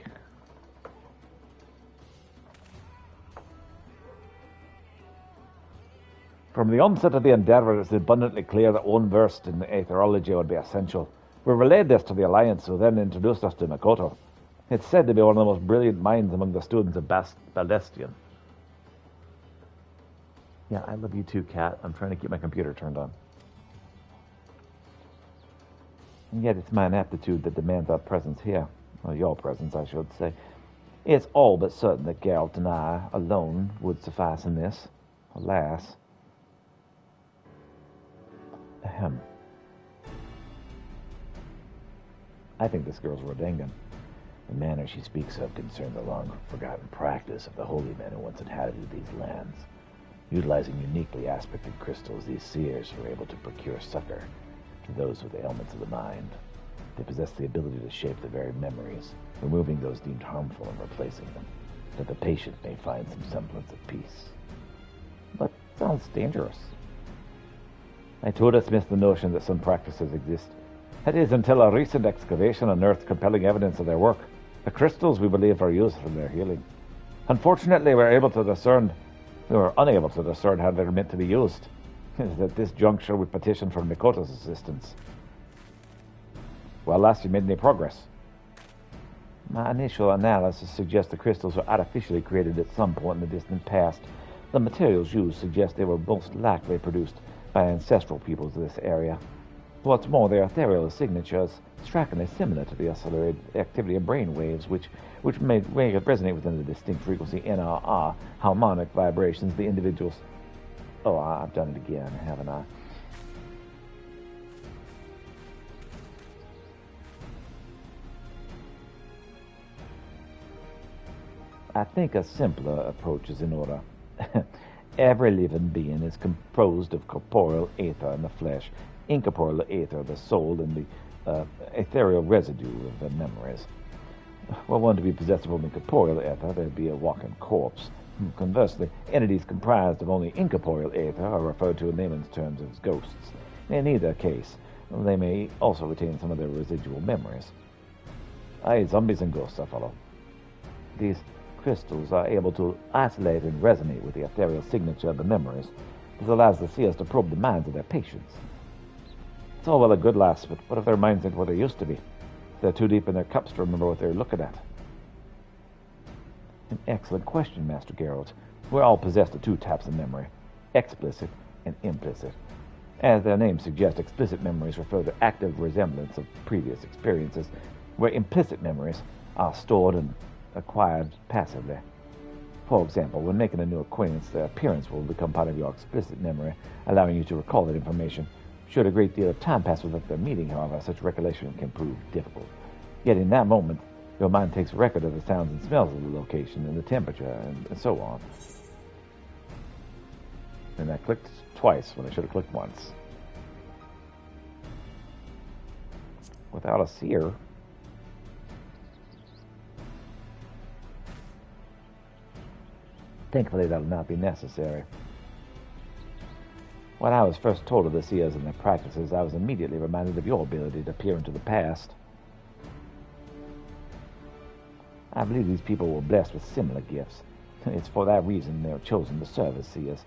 From the onset of the endeavor, it's abundantly clear that one versed in aetherology would be essential. We relayed this to the Alliance, who then introduced us to Mikoto. It's said to be one of the most brilliant minds among the students of Baldestian. Yeah, I love you too, Kat. I'm trying to keep my computer turned on. And yet it's my inaptitude that demands our presence here. Or your presence, I should say. It's all but certain that Geralt and I alone would suffice in this. Alas. Ahem. I think this girl's Rodangan. The manner she speaks of concerns a long-forgotten practice of the holy men who once inhabited these lands. Utilizing uniquely aspected crystals, these seers were able to procure succor to those with ailments of the mind. They possess the ability to shape the very memories, removing those deemed harmful and replacing them, that the patient may find some semblance of peace. But sounds dangerous. I too dismiss the notion that some practices exist. It is until a recent excavation unearthed compelling evidence of their work. The crystals, we believe, are used for their healing. Unfortunately, we were unable to discern how they're meant to be used. It is at this juncture we petition for Mikoto's assistance. Well, last you made any progress? My initial analysis suggests the crystals were artificially created at some point in the distant past. The materials used suggest they were most likely produced by ancestral peoples of this area. What's more, their ethereal signatures strikingly similar to the oscillatory activity of brain waves, which may resonate within the distinct frequency NRR harmonic vibrations the individuals. Oh, I've done it again, haven't I? I think a simpler approach is in order. Every living being is composed of corporeal ether in the flesh, incorporeal ether, the soul, and the ethereal residue of the memories. Were one to be possessed of only corporeal ether, there'd be a walking corpse. Conversely, entities comprised of only incorporeal ether are referred to in layman's terms as ghosts. In either case, they may also retain some of their residual memories. Aye, zombies and ghosts, I follow. These crystals are able to isolate and resonate with the ethereal signature of the memories. This allows the seers to probe the minds of their patients. It's all well and good, lass, but what if their minds ain't what they used to be? If they're too deep in their cups to remember what they're looking at? An excellent question, Master Geralt. We're all possessed of two types of memory, explicit and implicit. As their names suggest, explicit memories refer to active resemblance of previous experiences, where implicit memories are stored and acquired passively. For example, when making a new acquaintance, their appearance will become part of your explicit memory, allowing you to recall that information. Should a great deal of time pass without their meeting, however, such recollection can prove difficult. Yet in that moment, your mind takes record of the sounds and smells of the location and the temperature and so on. And I clicked twice when I should have clicked once. Without a seer. Thankfully, that will not be necessary. When I was first told of the seers and their practices, I was immediately reminded of your ability to peer into the past. I believe these people were blessed with similar gifts. It's for that reason they are chosen to serve as seers.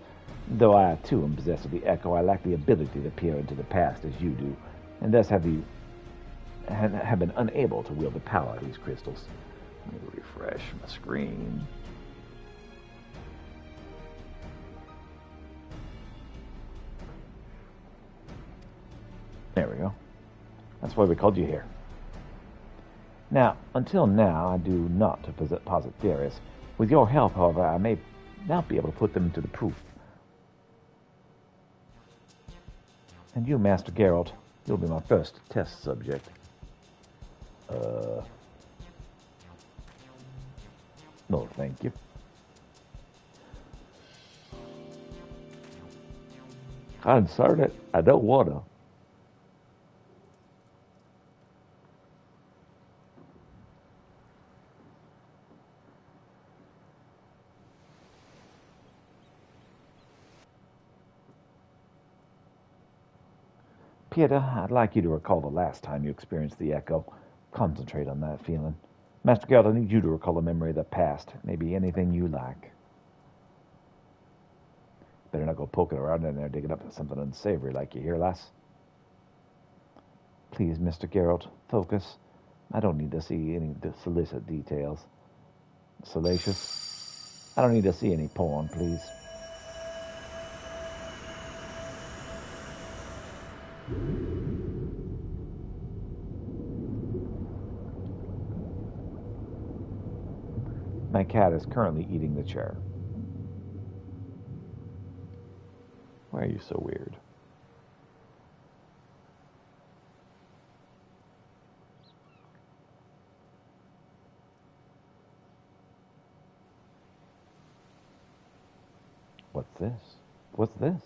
Though I, too, am possessed of the echo, I lack the ability to peer into the past as you do, and thus have been unable to wield the power of these crystals. Let me refresh my screen. There we go. That's why we called you here. Now, until now, I do not posit theories. With your help, however, I may now be able to put them into the proof. And you, Master Geralt, you'll be my first test subject. No, thank you. Concern it, I don't wanna. Peter, I'd like you to recall the last time you experienced the echo. Concentrate on that feeling. Master Geralt, I need you to recall a memory of the past. Maybe anything you like. Better not go poking around in there digging up something unsavory like you hear, lass. Please, Mr. Geralt, focus. I don't need to see any solicit details. Salacious? I don't need to see any porn, please. My cat is currently eating the chair. Why are you so weird? What's this? What's this?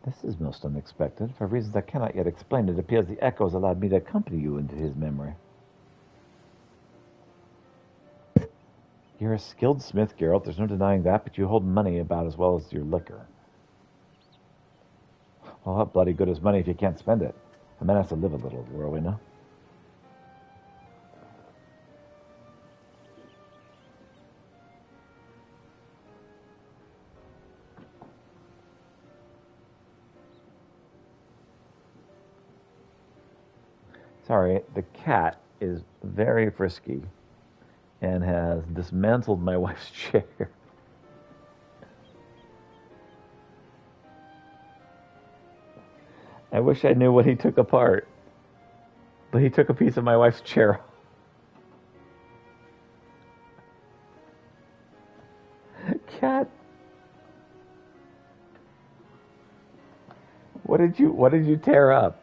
This is most unexpected. For reasons I cannot yet explain, it appears the echoes allowed me to accompany you into his memory. You're a skilled smith, Geralt. There's no denying that, but you hold money about as well as your liquor. Well, what bloody good is money if you can't spend it? A man has to live a little, Rowena. Sorry, the cat is very frisky and has dismantled my wife's chair. I wish I knew what he took apart, but he took a piece of my wife's chair. Cat, what did you tear up?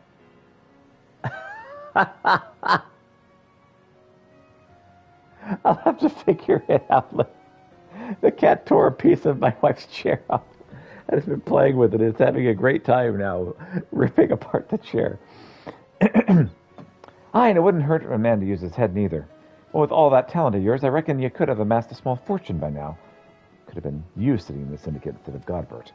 I'll have to figure it out later. The cat tore a piece of my wife's chair off. And it's been playing with it. It's having a great time now, ripping apart the chair. And it wouldn't hurt a man to use his head neither. Well, with all that talent of yours, I reckon you could have amassed a small fortune by now. Could have been you sitting in the syndicate instead of Godbert.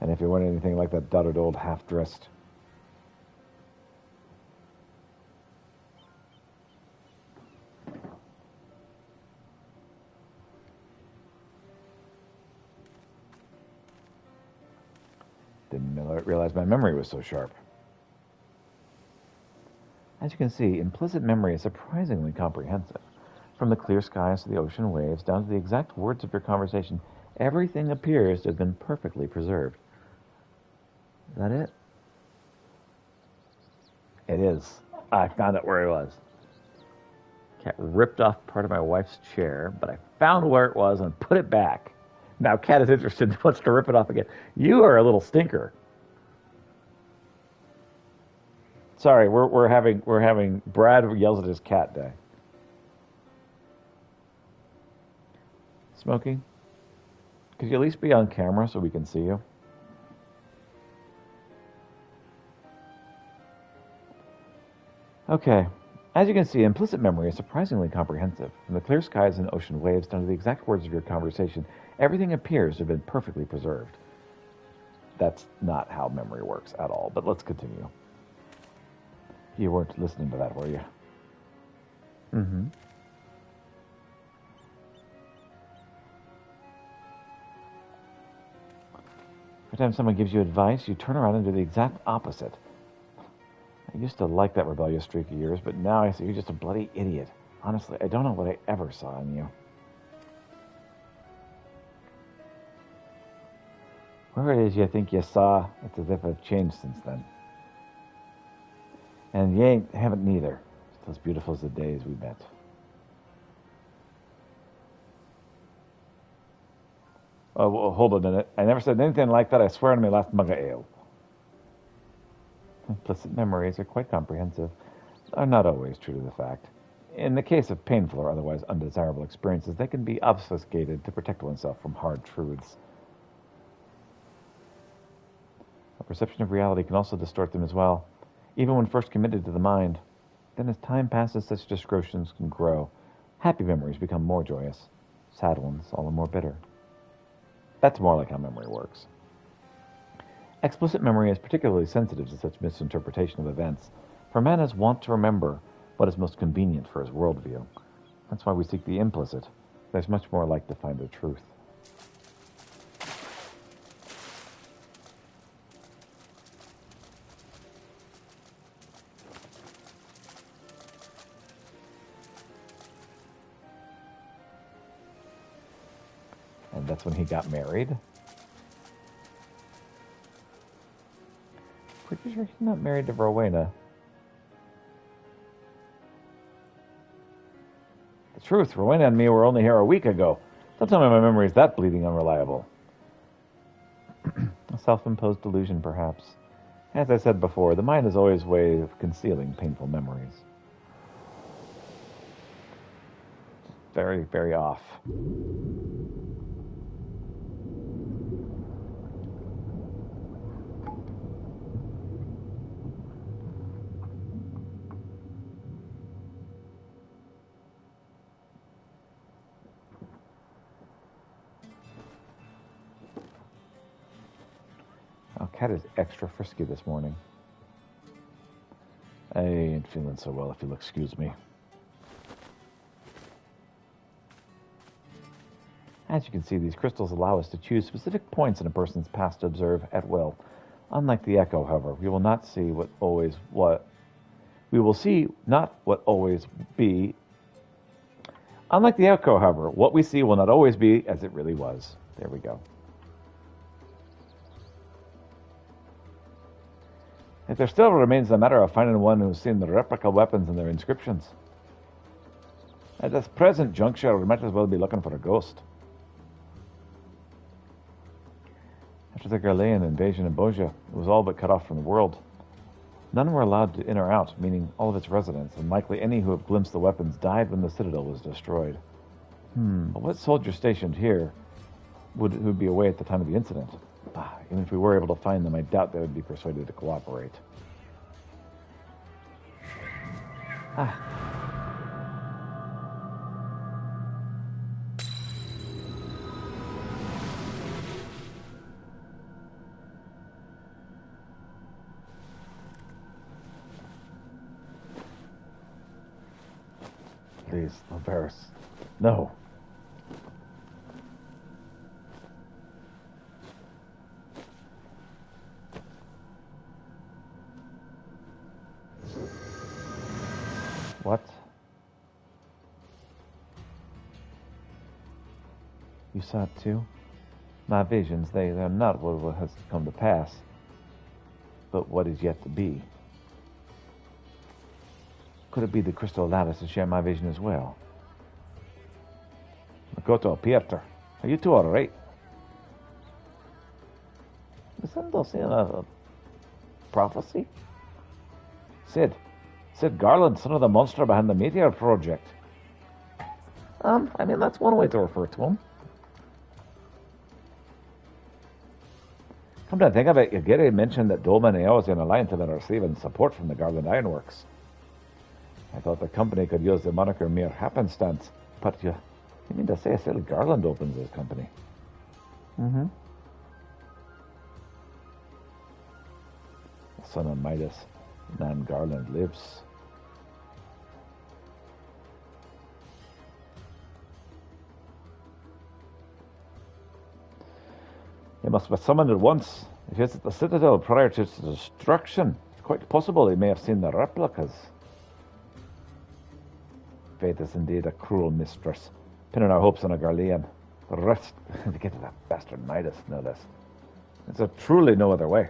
And if you weren't anything like that dotted old half-dressed... Didn't realize my memory was so sharp. As you can see, implicit memory is surprisingly comprehensive. From the clear skies to the ocean waves, down to the exact words of your conversation, everything appears to have been perfectly preserved. Is that it? It is. I found out where it was. Cat ripped off part of my wife's chair, but I found where it was and put it back. Now Cat is interested and wants to rip it off again. You are a little stinker. Sorry, we're having Brad yells at his cat day. Smokey, could you at least be on camera so we can see you? Okay. As you can see, implicit memory is surprisingly comprehensive. From the clear skies and ocean waves down to the exact words of your conversation, everything appears to have been perfectly preserved. That's not how memory works at all, but let's continue. You weren't listening to that, were you? Mm-hmm. Every time someone gives you advice, you turn around and do the exact opposite. I used to like that rebellious streak of yours, but now I see you're just a bloody idiot. Honestly, I don't know what I ever saw in you. Whatever it is you think you saw, it's as if I've changed since then. And you haven't neither. Still as beautiful as the days we met. Oh, well, hold on a minute. I never said anything like that. I swear on my last mug of ale. Implicit memories are quite comprehensive, are not always true to the fact. In the case of painful or otherwise undesirable experiences, they can be obfuscated to protect oneself from hard truths. A perception of reality can also distort them as well, even when first committed to the mind. Then as time passes, such distortions can grow. Happy memories become more joyous. Sad ones all the more bitter. That's more like how memory works. Explicit memory is particularly sensitive to such misinterpretation of events, for man is wont to remember what is most convenient for his worldview. That's why we seek the implicit. There's much more like to find the truth. And that's when he got married. Pretty sure he's not married to Rowena. The truth, Rowena and me were only here a week ago. Don't tell me my memory is that bleeding unreliable. A self-imposed delusion, perhaps. As I said before, the mind is always a way of concealing painful memories. Very, very off. Oh, Cat is extra frisky this morning. I ain't feeling so well, if you'll excuse me. As you can see, these crystals allow us to choose specific points in a person's past to observe at will. Unlike the echo, however, we will not see we will see not what always be. Unlike the echo, however, what we see will not always be as it really was. There we go. If there still remains the matter of finding one who's seen the replica weapons and their inscriptions. At this present juncture, we might as well be looking for a ghost. After the Garlean invasion of Boja, it was all but cut off from the world. None were allowed to in or out, meaning all of its residents, and likely any who have glimpsed the weapons died when the citadel was destroyed. But what soldier stationed here would be away at the time of the incident? Even if we were able to find them, I doubt they would be persuaded to cooperate. Please, Laverius. No. What? You saw it too? My visions, they're not what has come to pass, but what is yet to be. Could it be the crystal lattice to share my vision as well? Makoto, Pieter, are you two all right? Is that saying a prophecy? Sid Garland, son of the monster behind the Meteor Project. I mean, that's one way to refer to him. Come to think of it, Yagiri mentioned that Dolman and Eos in Alliance have been receiving support from the Garland Ironworks. I thought the company could use the moniker mere happenstance, but you mean to say Sid Garland opens his company? Mm-hmm. The son of Midas, Nan Garland lives. He must be summoned at once. If he's at the Citadel prior to its destruction, it's quite possible he may have seen the replicas. Fate is indeed a cruel mistress, pinning our hopes on a Garlean. The rest, to get to that bastard Midas, no less. It's a truly no other way.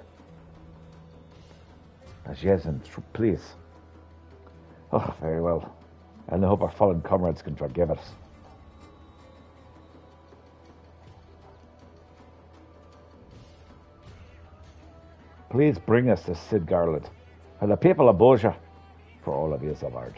As yes, and please. Oh, very well. I only hope our fallen comrades can forgive us. Please bring us to Sid Garland, and the people of Boja, for all of his award.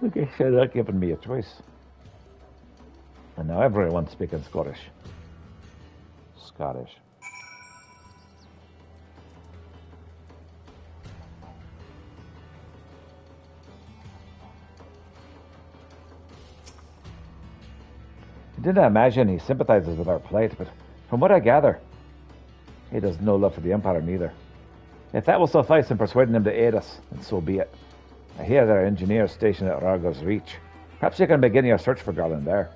Okay, so they're not giving me a choice. And now everyone's speaking Scottish. Scottish. I didn't imagine he sympathizes with our plight, but from what I gather, he has no love for the Empire neither. If that will suffice in persuading him to aid us, then so be it. I hear there are engineers stationed at Rargo's Reach. Perhaps you can begin your search for Garland there.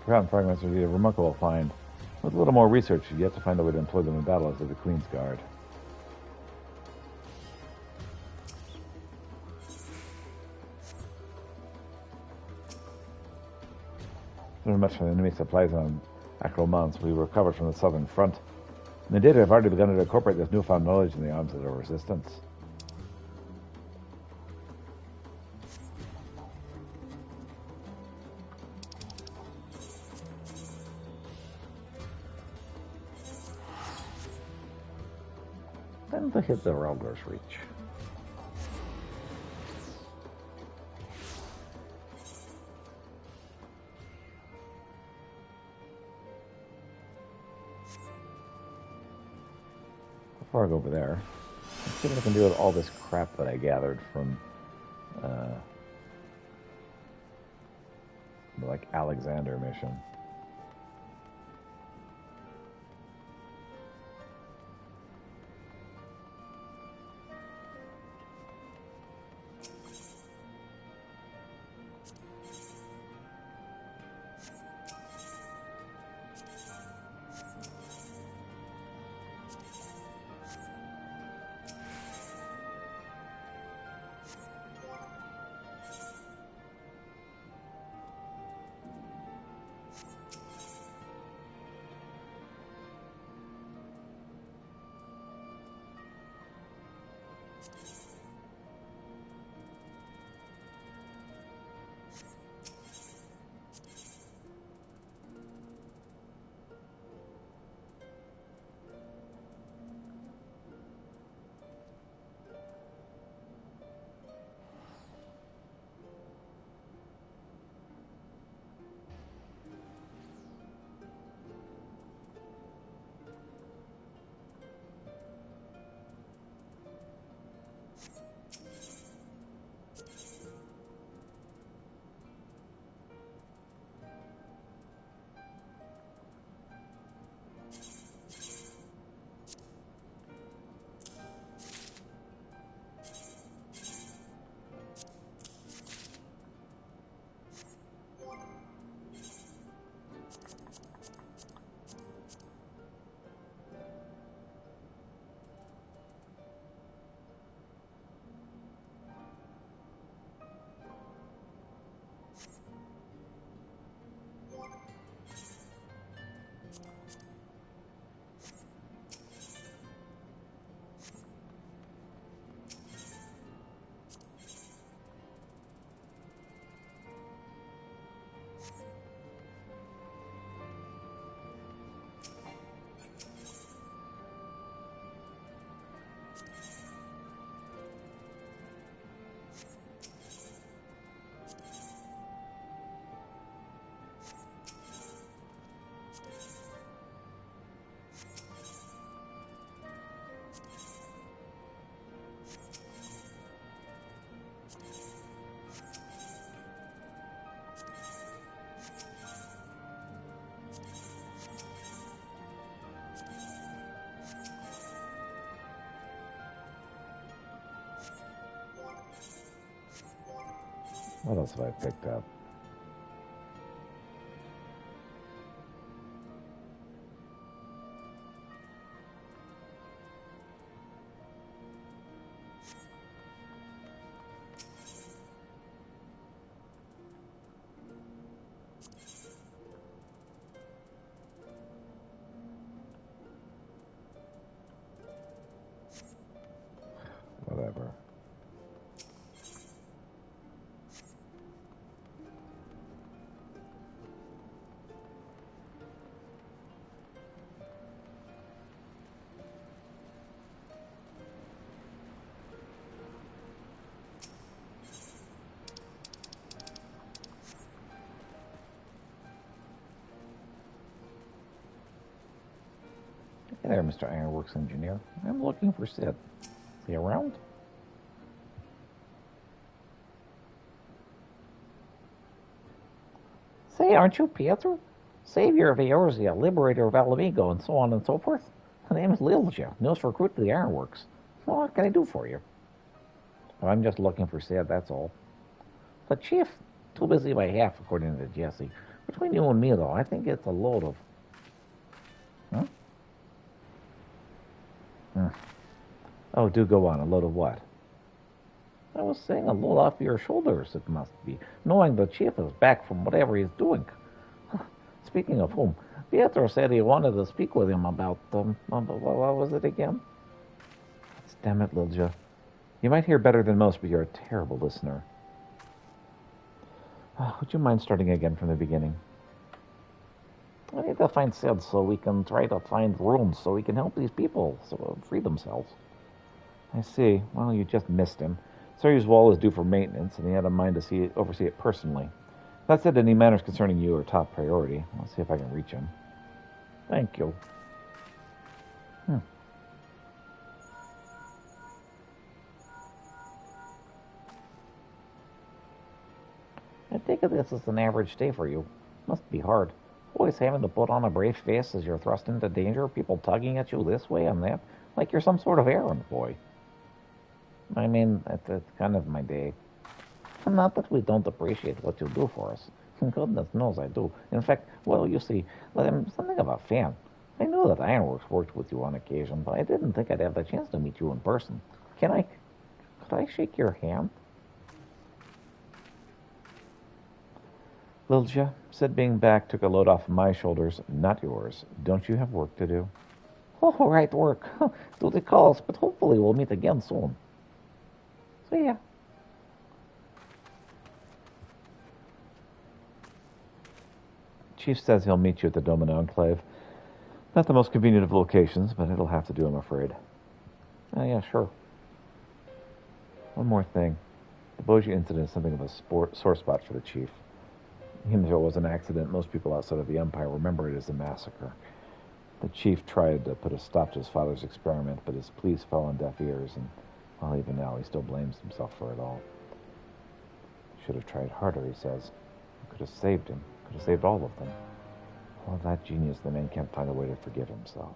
Forgotten fragments would be a remarkable find. With a little more research, you'd yet to find a way to employ them in battle as the Queen's Guard. Not much from enemy supplies on Acromance we recovered from the southern front. And the data have already begun to incorporate this newfound knowledge in the arms of the resistance. Then to hit the Ralger's Reach. Before I go over there, let's see what I can do with all this crap that I gathered from the like Alexander mission. What else have I picked up? Hey there, Mr. Ironworks Engineer. I'm looking for Sid. Is he around? Say, aren't you Pietro? Savior of Eorzea, liberator of Alamigo, and so on and so forth? My name is Lilja, newest recruit to the Ironworks. Well, what can I do for you? Oh, I'm just looking for Sid, that's all. The chief, too busy by half, according to Jesse. Between you and me, though, I think it's a load of... Huh? Oh, do go on. A load of what? I was saying a load off your shoulders, it must be, knowing the chief is back from whatever he's doing. Speaking of whom, Pietro said he wanted to speak with him about, what was it again? Damn it, Lilja. You might hear better than most, but you're a terrible listener. Would you mind starting again from the beginning? I need to find Sid so we can try to find rooms so we can help these people free themselves. I see. Well, you just missed him. Sawyer's Wall is due for maintenance, and he had a mind to oversee it personally. That said, any matters concerning you are top priority. I'll see if I can reach him. Thank you. I take it this is an average day for you. Must be hard. Always having to put on a brave face as you're thrust into danger, people tugging at you this way and that, like you're some sort of errand boy. I mean, that's kind of my day. Not that we don't appreciate what you do for us. Goodness knows I do. In fact, well, you see, I'm something of a fan. I knew that Ironworks worked with you on occasion, but I didn't think I'd have the chance to meet you in person. Could I shake your hand? Lilja, Sid being back took a load off my shoulders, not yours. Don't you have work to do? Oh, right, work. Do the calls, but hopefully we'll meet again soon. See ya. Chief says he'll meet you at the Domino Enclave. Not the most convenient of locations, but it'll have to do, I'm afraid. Oh, yeah, sure. One more thing. The Boji incident is something of a sore spot for the chief. Even if it was an accident, most people outside of the Empire remember it as a massacre. The chief tried to put a stop to his father's experiment, but his pleas fell on deaf ears, and, well, even now he still blames himself for it all. Should have tried harder, he says. Could have saved him. Could have saved all of them. All that genius, the man can't find a way to forgive himself.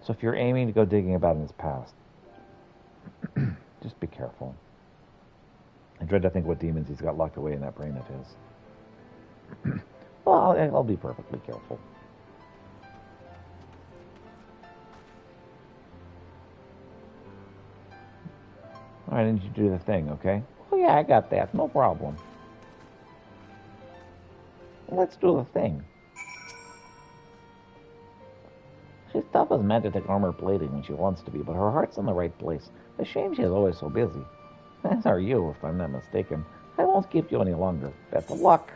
So if you're aiming to go digging about in his past, just be careful. I dread to think what demons he's got locked away in that brain of his. Well, I'll be perfectly careful. All right, I need you to do the thing, okay? Oh, yeah, I got that. No problem. Let's do the thing. She's tough as magic armor plating when she wants to be, but her heart's in the right place. A shame she's always so busy. As are you, if I'm not mistaken. I won't keep you any longer. Best of luck.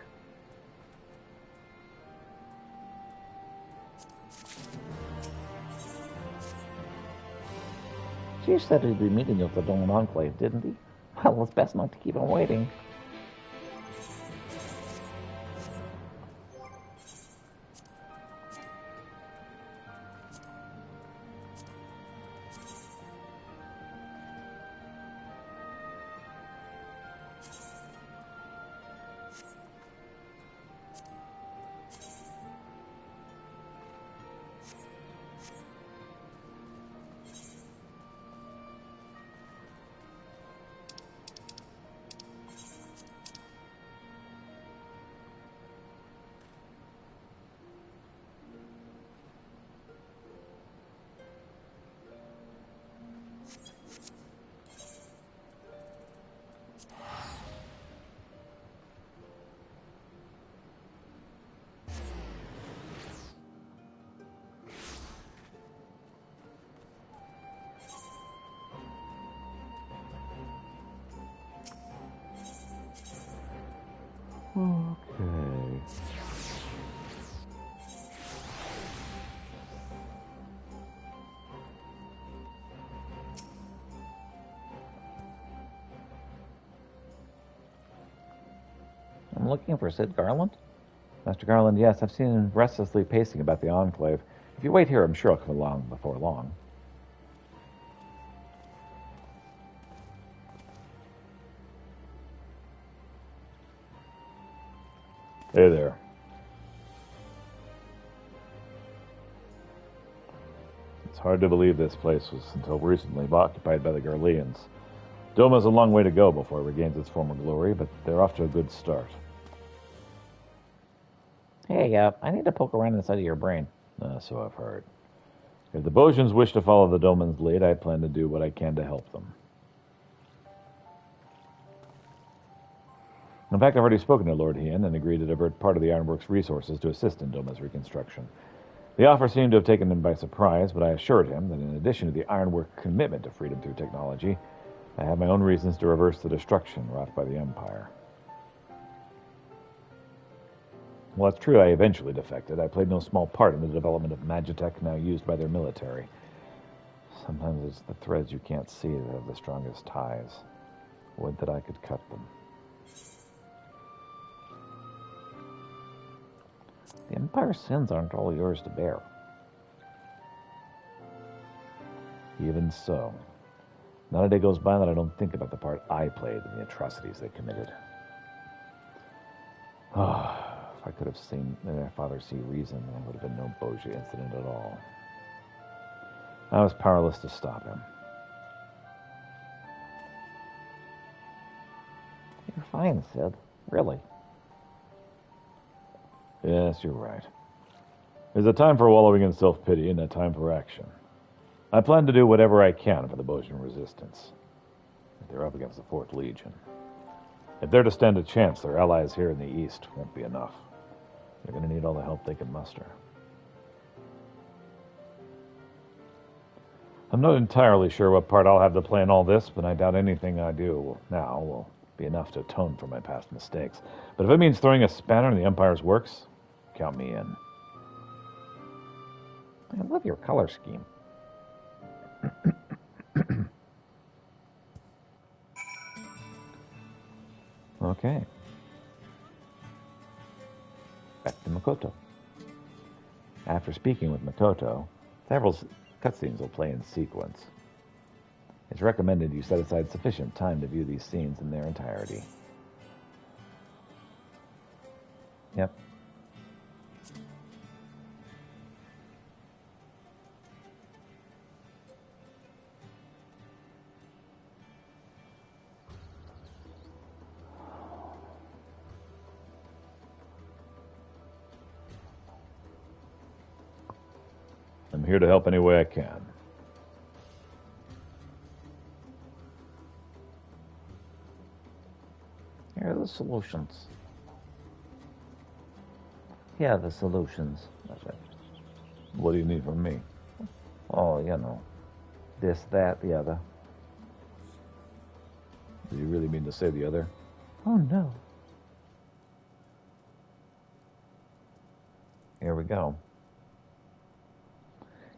Chief said he'd be meeting you at the Dolan Enclave, didn't he? Well, it's best not to keep him waiting. Okay. I'm looking for Sid Garland. Master Garland, yes, I've seen him restlessly pacing about the Enclave. If you wait here, I'm sure I'll come along before long. Hey there. It's hard to believe this place was until recently occupied by the Garleans. Doma's a long way to go before it regains its former glory, but they're off to a good start. Hey, I need to poke around inside of your brain. So I've heard. If the Bojans wish to follow the Doman's lead, I plan to do what I can to help them. In fact, I've already spoken to Lord Hien and agreed to divert part of the Ironworks resources to assist in Doma's reconstruction. The offer seemed to have taken him by surprise, but I assured him that in addition to the Ironwork commitment to freedom through technology, I have my own reasons to reverse the destruction wrought by the Empire. While it's true I eventually defected, I played no small part in the development of magitech now used by their military. Sometimes it's the threads you can't see that have the strongest ties. Would that I could cut them. The Empire's sins aren't all yours to bear. Even so, not a day goes by that I don't think about the part I played in the atrocities they committed. If I could have seen my father see reason, there would have been no Boja incident at all. I was powerless to stop him. You're fine, Sid. Really. Yes, you're right. There's a time for wallowing in self-pity and a time for action. I plan to do whatever I can for the Bojan resistance. If they're up against the Fourth Legion. If they're to stand a chance, their allies here in the East won't be enough. They're going to need all the help they can muster. I'm not entirely sure what part I'll have to play in all this, but I doubt anything I do now will be enough to atone for my past mistakes. But if it means throwing a spanner in the Empire's works, count me in. I love your color scheme. Okay. Back to Makoto. After speaking with Makoto, several cutscenes will play in sequence. It's recommended you set aside sufficient time to view these scenes in their entirety. Yep. I'm here to help any way I can. Here are the solutions. Here are the solutions. That's it. What do you need from me? Oh, you know. This, that, the other. Do you really mean to say the other? Oh, no. Here we go.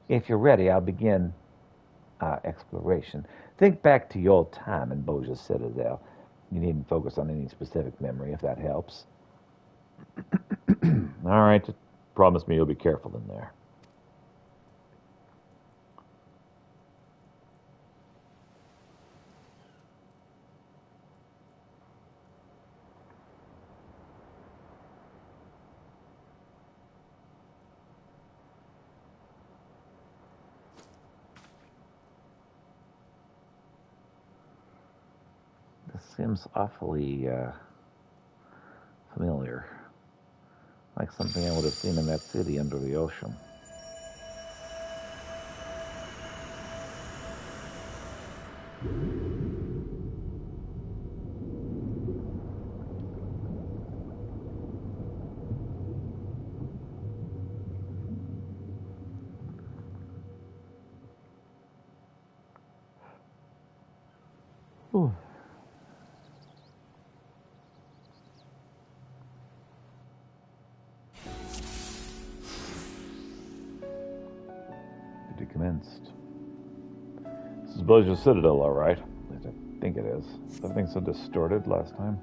If you're ready, I'll begin our exploration. Think back to your time in Boja's Citadel. You needn't focus on any specific memory, if that helps. All right, just promise me you'll be careful in there. This seems awfully familiar. Like something I would have seen in that city under the ocean. Ooh. Duty commenced. This is Boja's Citadel, all right. At least I think it is. Everything's so distorted last time.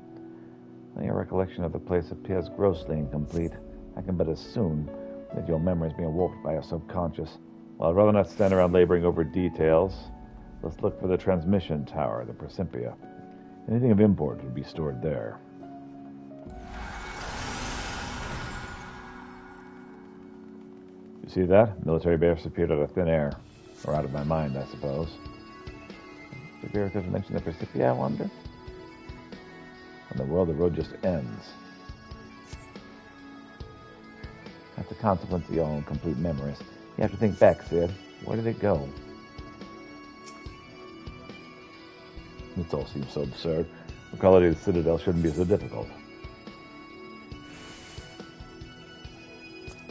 My recollection of the place appears grossly incomplete. I can but assume that your memory is being warped by your subconscious. Well, I'd rather not stand around laboring over details. Let's look for the transmission tower, the Principia. Anything of import would be stored there. You see that? Military base appeared out of thin air. Or out of my mind, I suppose. Did Vera ever mention the Principia, I wonder? In the world, the road just ends. That's the consequence of your own complete memories. You have to think back, Sid. Where did it go? This all seems so absurd. Locality of the Citadel shouldn't be so difficult.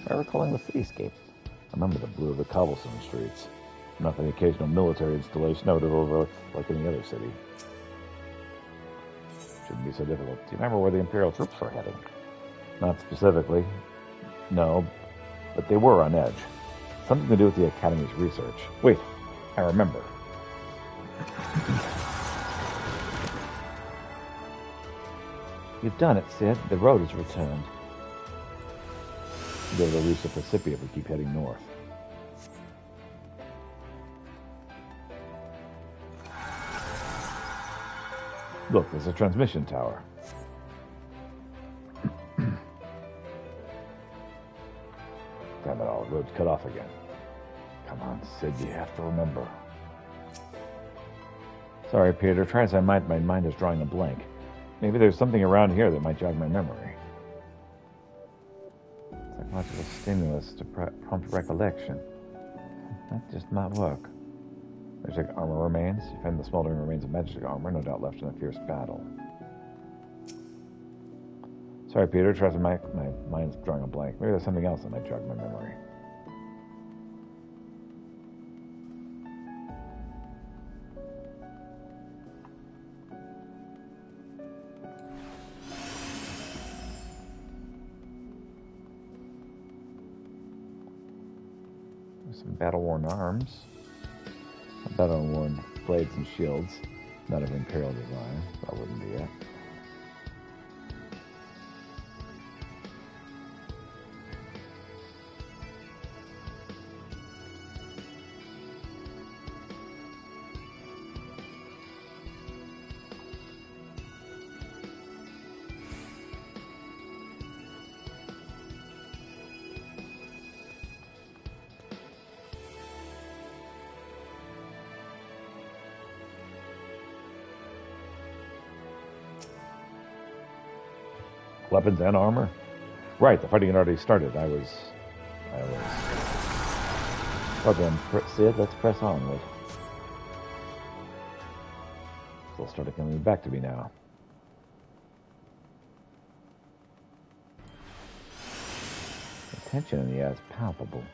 By recalling the cityscape. I remember the blue of the cobblestone streets. Not for the occasional military installation that would have overlooked like any other city. Shouldn't be so difficult. Do you remember where the Imperial troops were heading? Not specifically. No, but they were on edge. Something to do with the Academy's research. Wait, I remember. You've done it, Sid. The road is returned. We'll be able to reach the Principia if we keep heading north. Look, there's a transmission tower. Damn it all, the road's cut off again. Come on, Sid, you have to remember. Sorry, Peter, try as I might, my mind is drawing a blank. Maybe there's something around here that might jog my memory. Psychological stimulus to prompt recollection. That just might work. Magic armor remains. You find the smoldering remains of magic armor, no doubt left in a fierce battle. Sorry, Peter, try as I might, my mind's drawing a blank. Maybe there's something else that might jog my memory. Some battle-worn arms. Battle-worn blades and shields. Not of Imperial design. That wouldn't be it. Weapons and armor? Right, the fighting had already started. I was... Well then, Sid, let's press onward. It's all started coming back to me now. The tension in the air is palpable.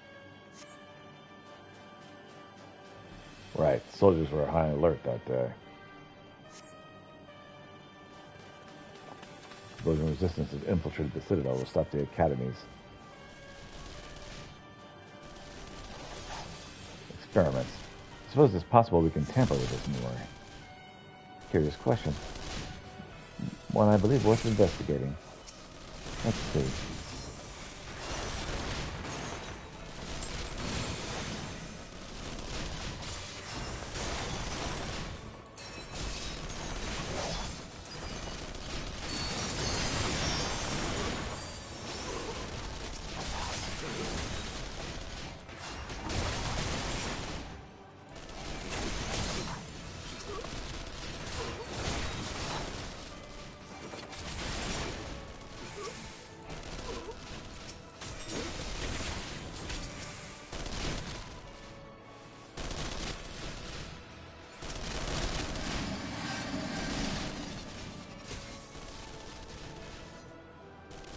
Right, soldiers were high alert that day. Explosion resistance has infiltrated the Citadel will stop the Academy's experiments. I suppose it's possible we can tamper with this anyway. Curious question. One I believe worth investigating. Let's see.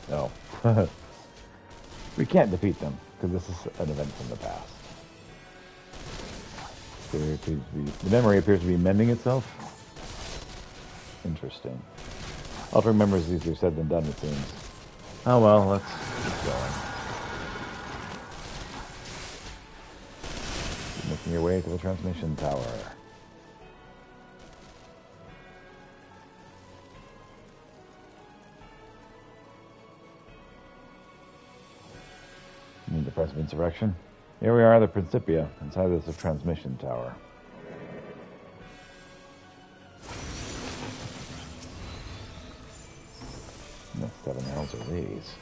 No. We can't defeat them, because this is an event from the past. The memory appears to be mending itself. Interesting. Altering memories is easier said than done, it seems. Oh well, let's keep going. Keep making your way to the transmission tower. surprise of insurrection. Here we are at the Principia. Inside there's a transmission tower. What 7 hells are these?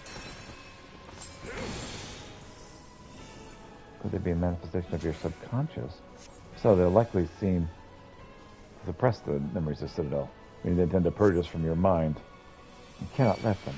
Could they be a manifestation of your subconscious? So they'll likely seem to suppress the memories of Citadel. I mean, they intend to purge us from your mind. You cannot let them.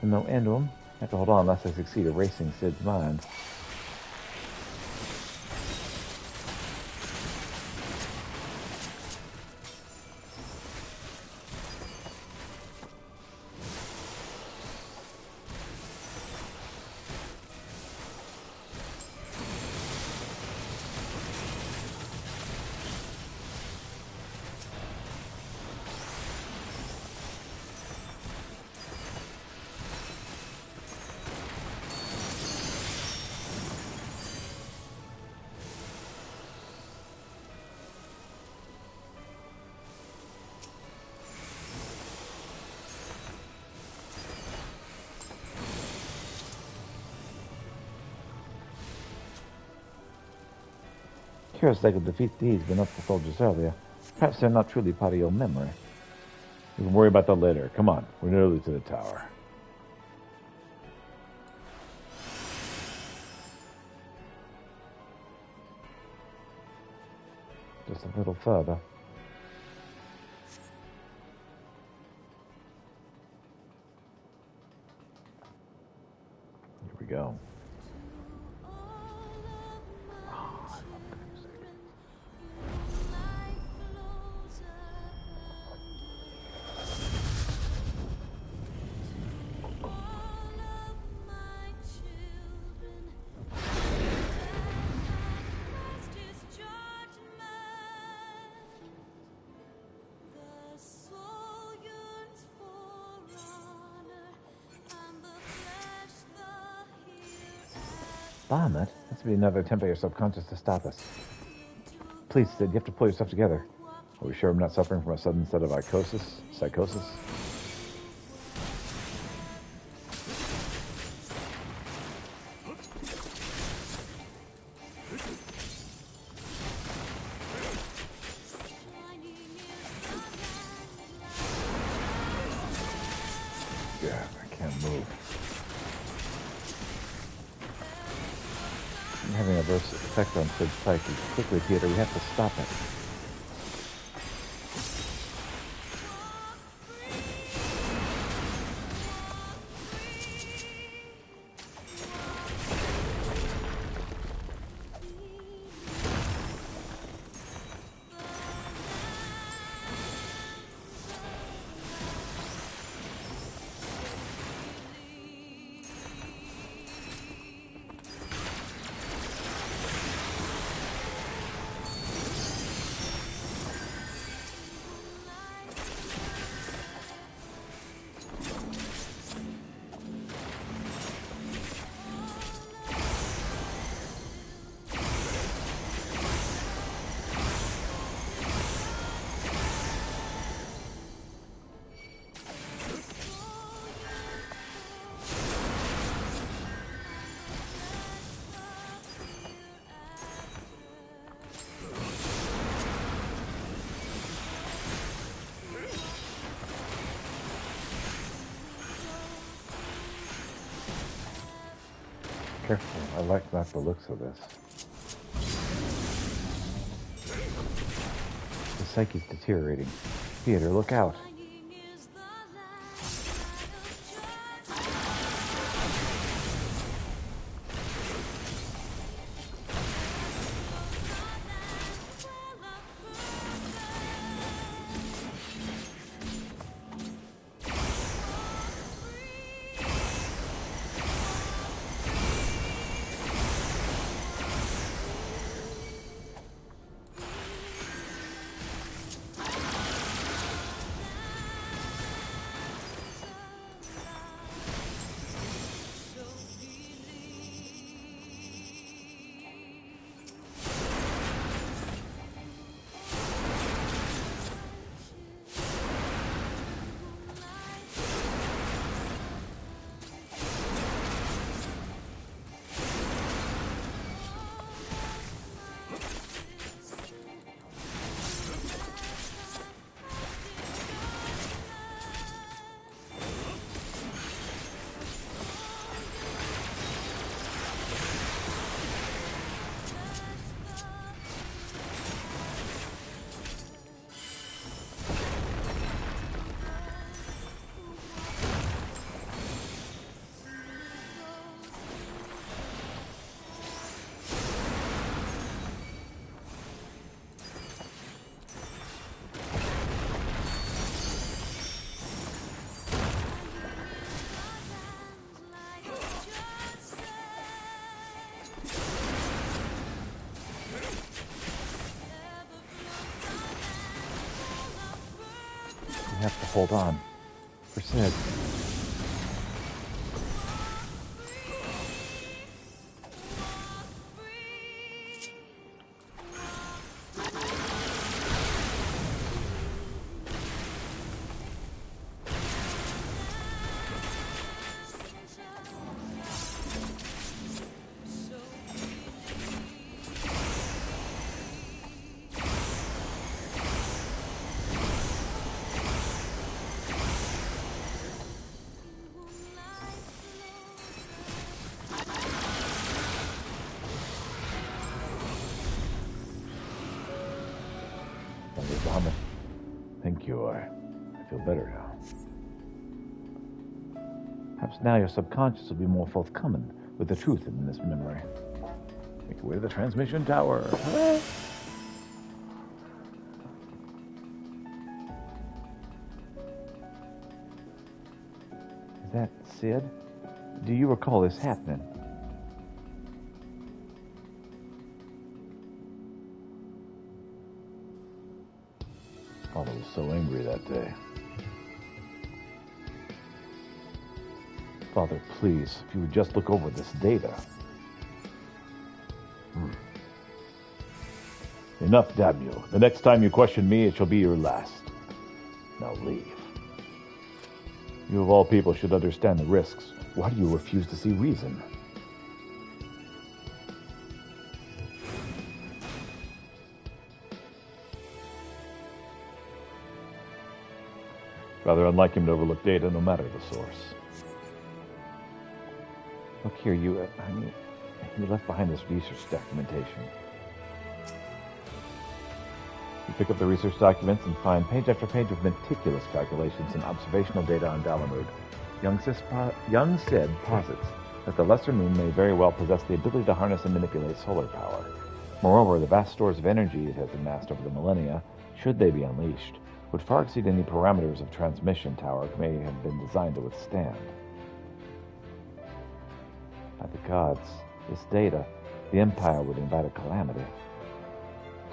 And no end to them. I have to hold on unless I succeed erasing Sid's mind. Curious they could defeat these, but not the soldiers earlier. Perhaps they're not truly part of your memory. We can worry about that later. Come on, we're nearly to the tower. Just a little further. Here we go. Vomit? That's to be another attempt by your subconscious to stop us. Please, Sid, you have to pull yourself together. Are we sure I'm not suffering from a sudden set of psychosis? Yeah, I can't move. I'm having a adverse effect on Sid's psyche. Quickly, Peter, we have to stop it. Careful, I like not the looks of this. The psyche's deteriorating. Theater, look out. have to hold on. For Sid. Thank you. I feel better now. Perhaps now your subconscious will be more forthcoming with the truth in this memory. Make your way to the transmission tower. Is that Sid? Do you recall this happening? Father was so angry that day. Father, please, if you would just look over this data. Enough, damn you. The next time you question me, it shall be your last. Now leave. You of all people should understand the risks. Why do you refuse to see reason? Rather unlike him to overlook data, no matter the source. Look here, you left behind this research documentation. You pick up the research documents and find page after page of meticulous calculations and observational data on Dalamud. Young Sid posits that the Lesser Moon may very well possess the ability to harness and manipulate solar power. Moreover, the vast stores of energy it has amassed over the millennia, should they be unleashed, would far exceed any parameters of transmission tower may have been designed to withstand. By the gods, this data, the Empire would invite a calamity.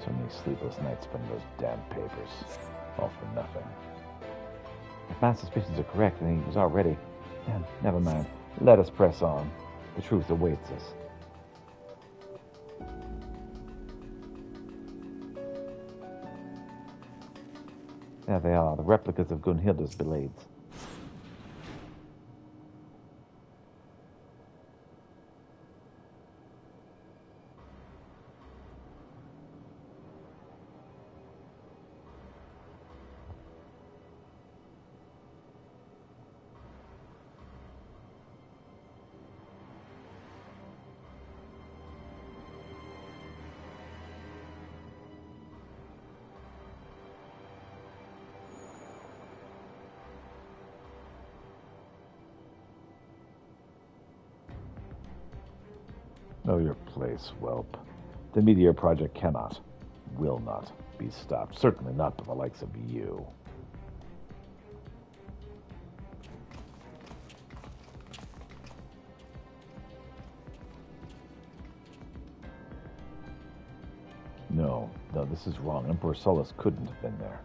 So many sleepless nights spent in those damn papers, all for nothing. If my suspicions are correct, then he was already... Never mind. Let us press on. The truth awaits us. There they are, the replicas of Gunhilda's blades. Know your place, whelp. The Meteor Project cannot, will not, be stopped. Certainly not by the likes of you. No, this is wrong. Emperor Sullus couldn't have been there.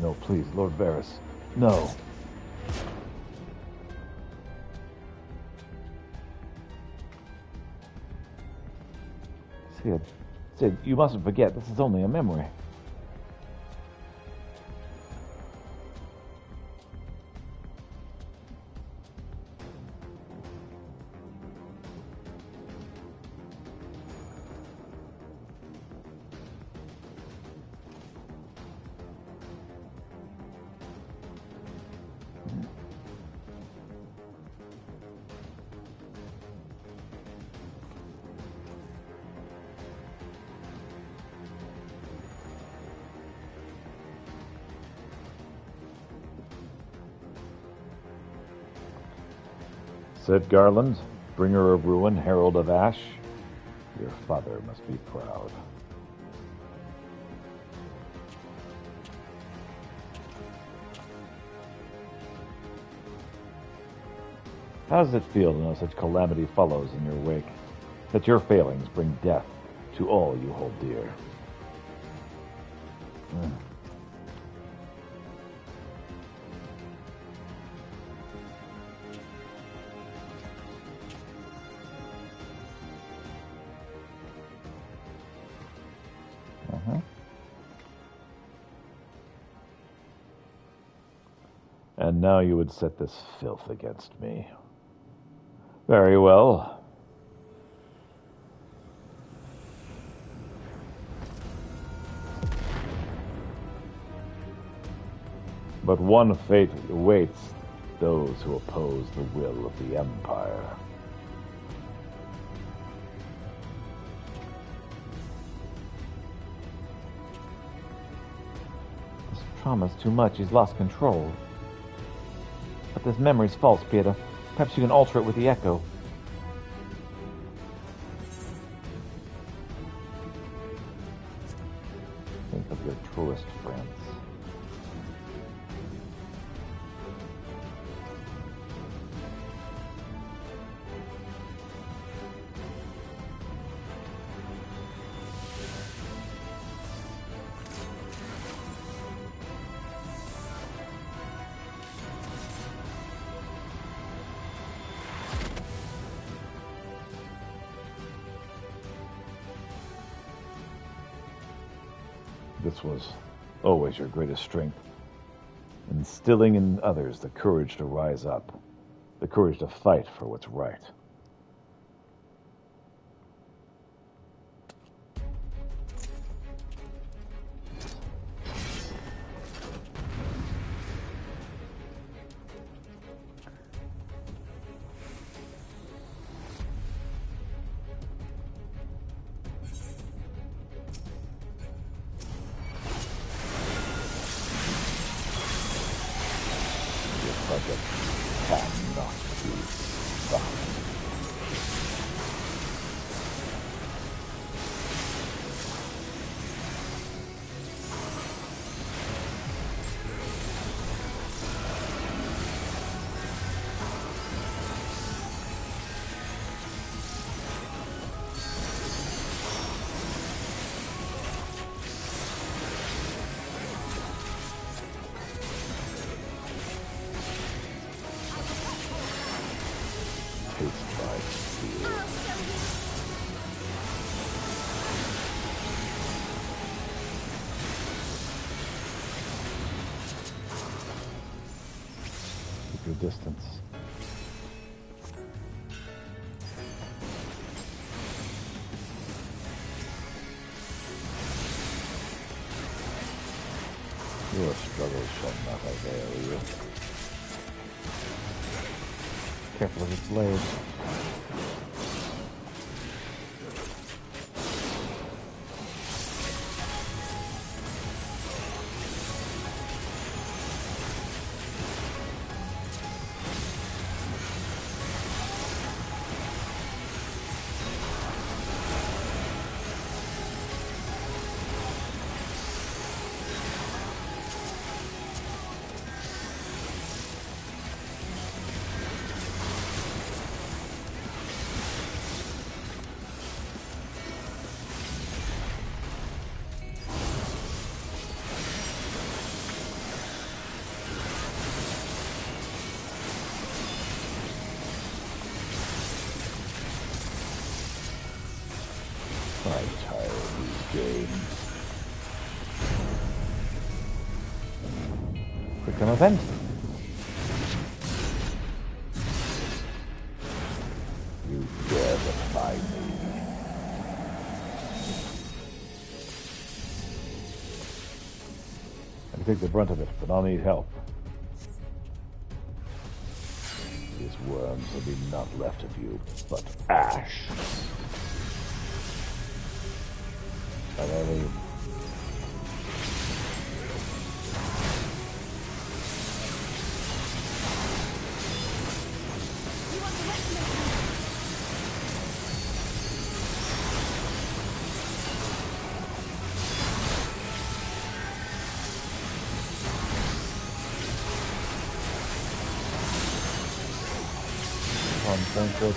No, please, Lord Varys. No. Sid, you mustn't forget, this is only a memory. it, Garland? Bringer of ruin, herald of ash? Your father must be proud. How does it feel to know such calamity follows in your wake? That your failings bring death to all you hold dear? And now you would set this filth against me. Very well. But one fate awaits those who oppose the will of the Empire. This trauma's too much. He's lost control. But this memory's false, Pieta. Perhaps you can alter it with the echo. Think of your truest friends. This was always your greatest strength, instilling in others the courage to rise up, the courage to fight for what's right. Project cannot be stopped. Keep your distance. Your struggles shall not avail you. Careful of his blade. I'm tired of these games. Quick time event. You dare defy me. I can take the brunt of it, but I'll need help. These worms will be not left of you, but ash. And only You want to wet point foot.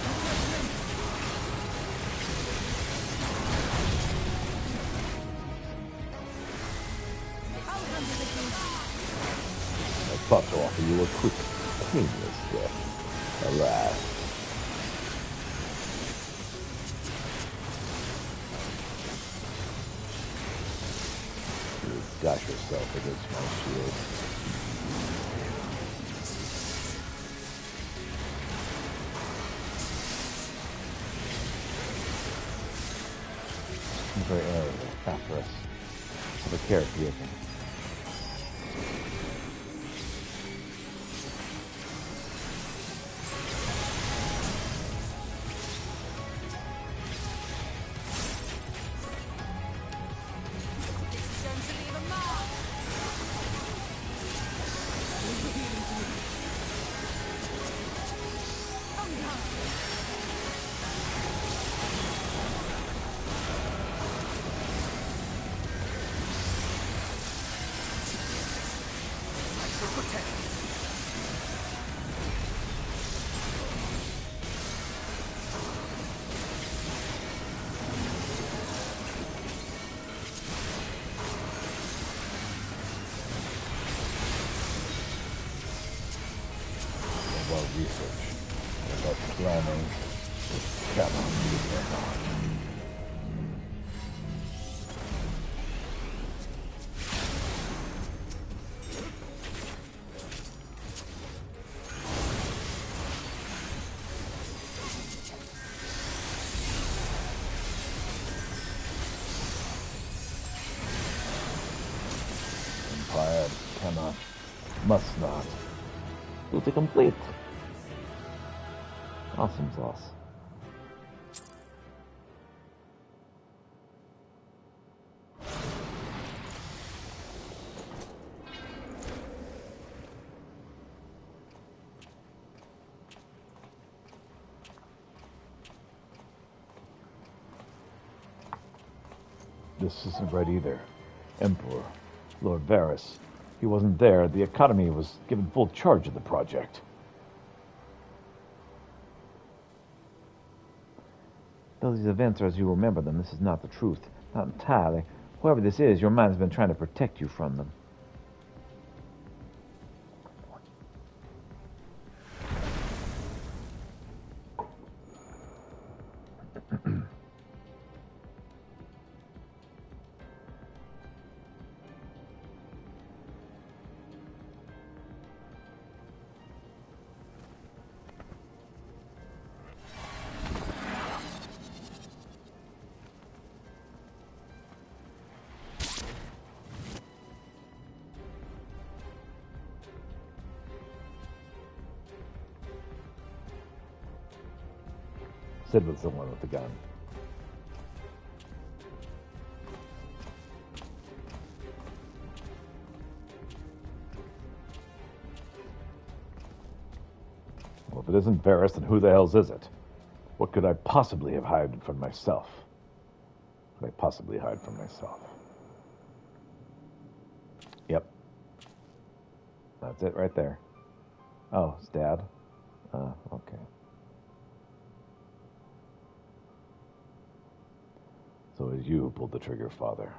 I thought to offer you a quick, painless death. Alas. You dash yourself against my shield. Very area after us. Have a carrot vehicle. Well research. About planning. It cannot be done. Empire cannot, must not. Duty complete. Awesome sauce. This isn't right either. Emperor, Lord Varys, he wasn't there. The Academy was given full charge of the project. Though these events are as you remember them, this is not the truth. Not entirely. Whoever this is, your mind's been trying to protect you from them. Sid was the one with the gun. Well, if it isn't Varys, then who the hell's is it? What could I possibly have hidden from myself? Could I possibly hide from myself? Yep. That's it right there. Oh, it's Dad? Okay. So it was you who pulled the trigger, Father.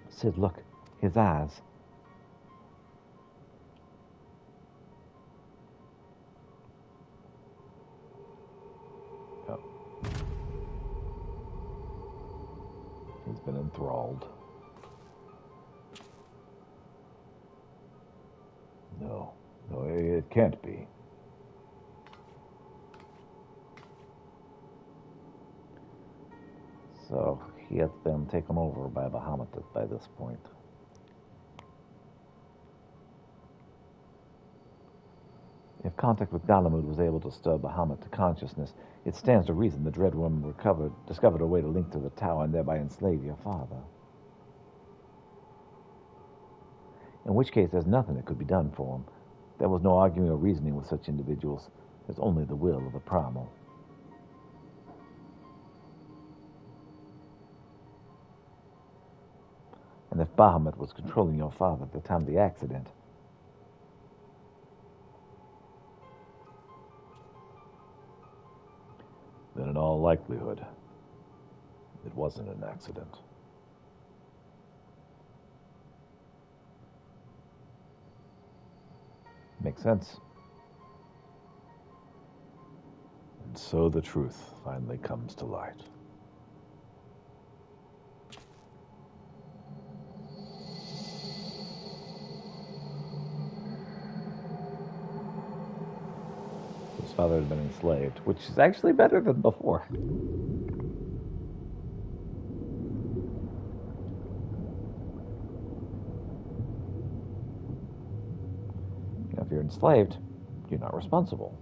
Sid, look. His eyes. Yep. He's been enthralled. No, it can't be. So he had been taken over by Bahamut by this point. If contact with Dalamud was able to stir Bahamut to consciousness, it stands to reason the Dread Woman discovered a way to link to the tower and thereby enslave your father. In which case, there's nothing that could be done for him. There was no arguing or reasoning with such individuals. There's only the will of the primal. And if Bahamut was controlling your father at the time of the accident, all likelihood, it wasn't an accident. Makes sense. And so the truth finally comes to light. His father had been enslaved, which is actually better than before. Now, if you're enslaved, you're not responsible.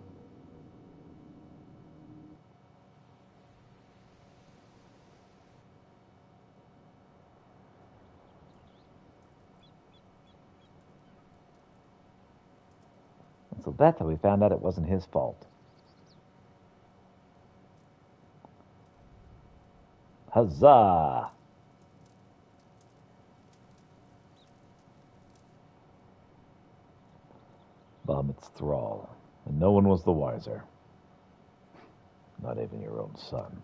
And so that's how we found out it wasn't his fault. Huzzah! Bahamut's thrall, and no one was the wiser. Not even your own son.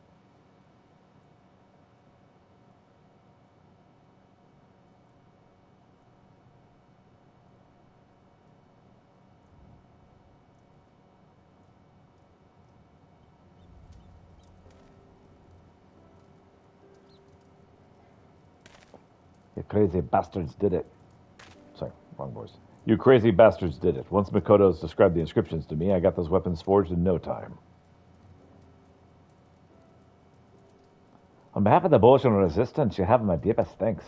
You crazy bastards did it. Sorry, wrong voice. You crazy bastards did it. Once Mikoto's described the inscriptions to me, I got those weapons forged in no time. On behalf of the Bolshevik resistance, you have my deepest thanks.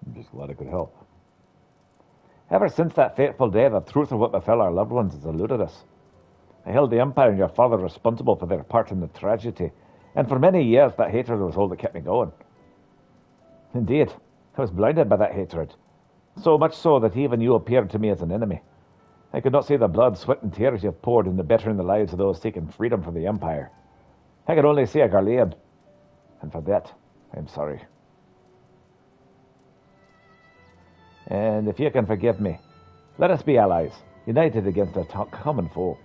I'm just glad I could help. Ever since that fateful day, the truth of what befell our loved ones has eluded us. I held the Empire and your father responsible for their part in the tragedy, and for many years that hatred was all that kept me going. Indeed, I was blinded by that hatred, so much so that even you appeared to me as an enemy. I could not see the blood, sweat, and tears you have poured into bettering the lives of those seeking freedom from the Empire. I could only see a Garlean, and for that, I am sorry. And if you can forgive me, let us be allies, united against a common foe.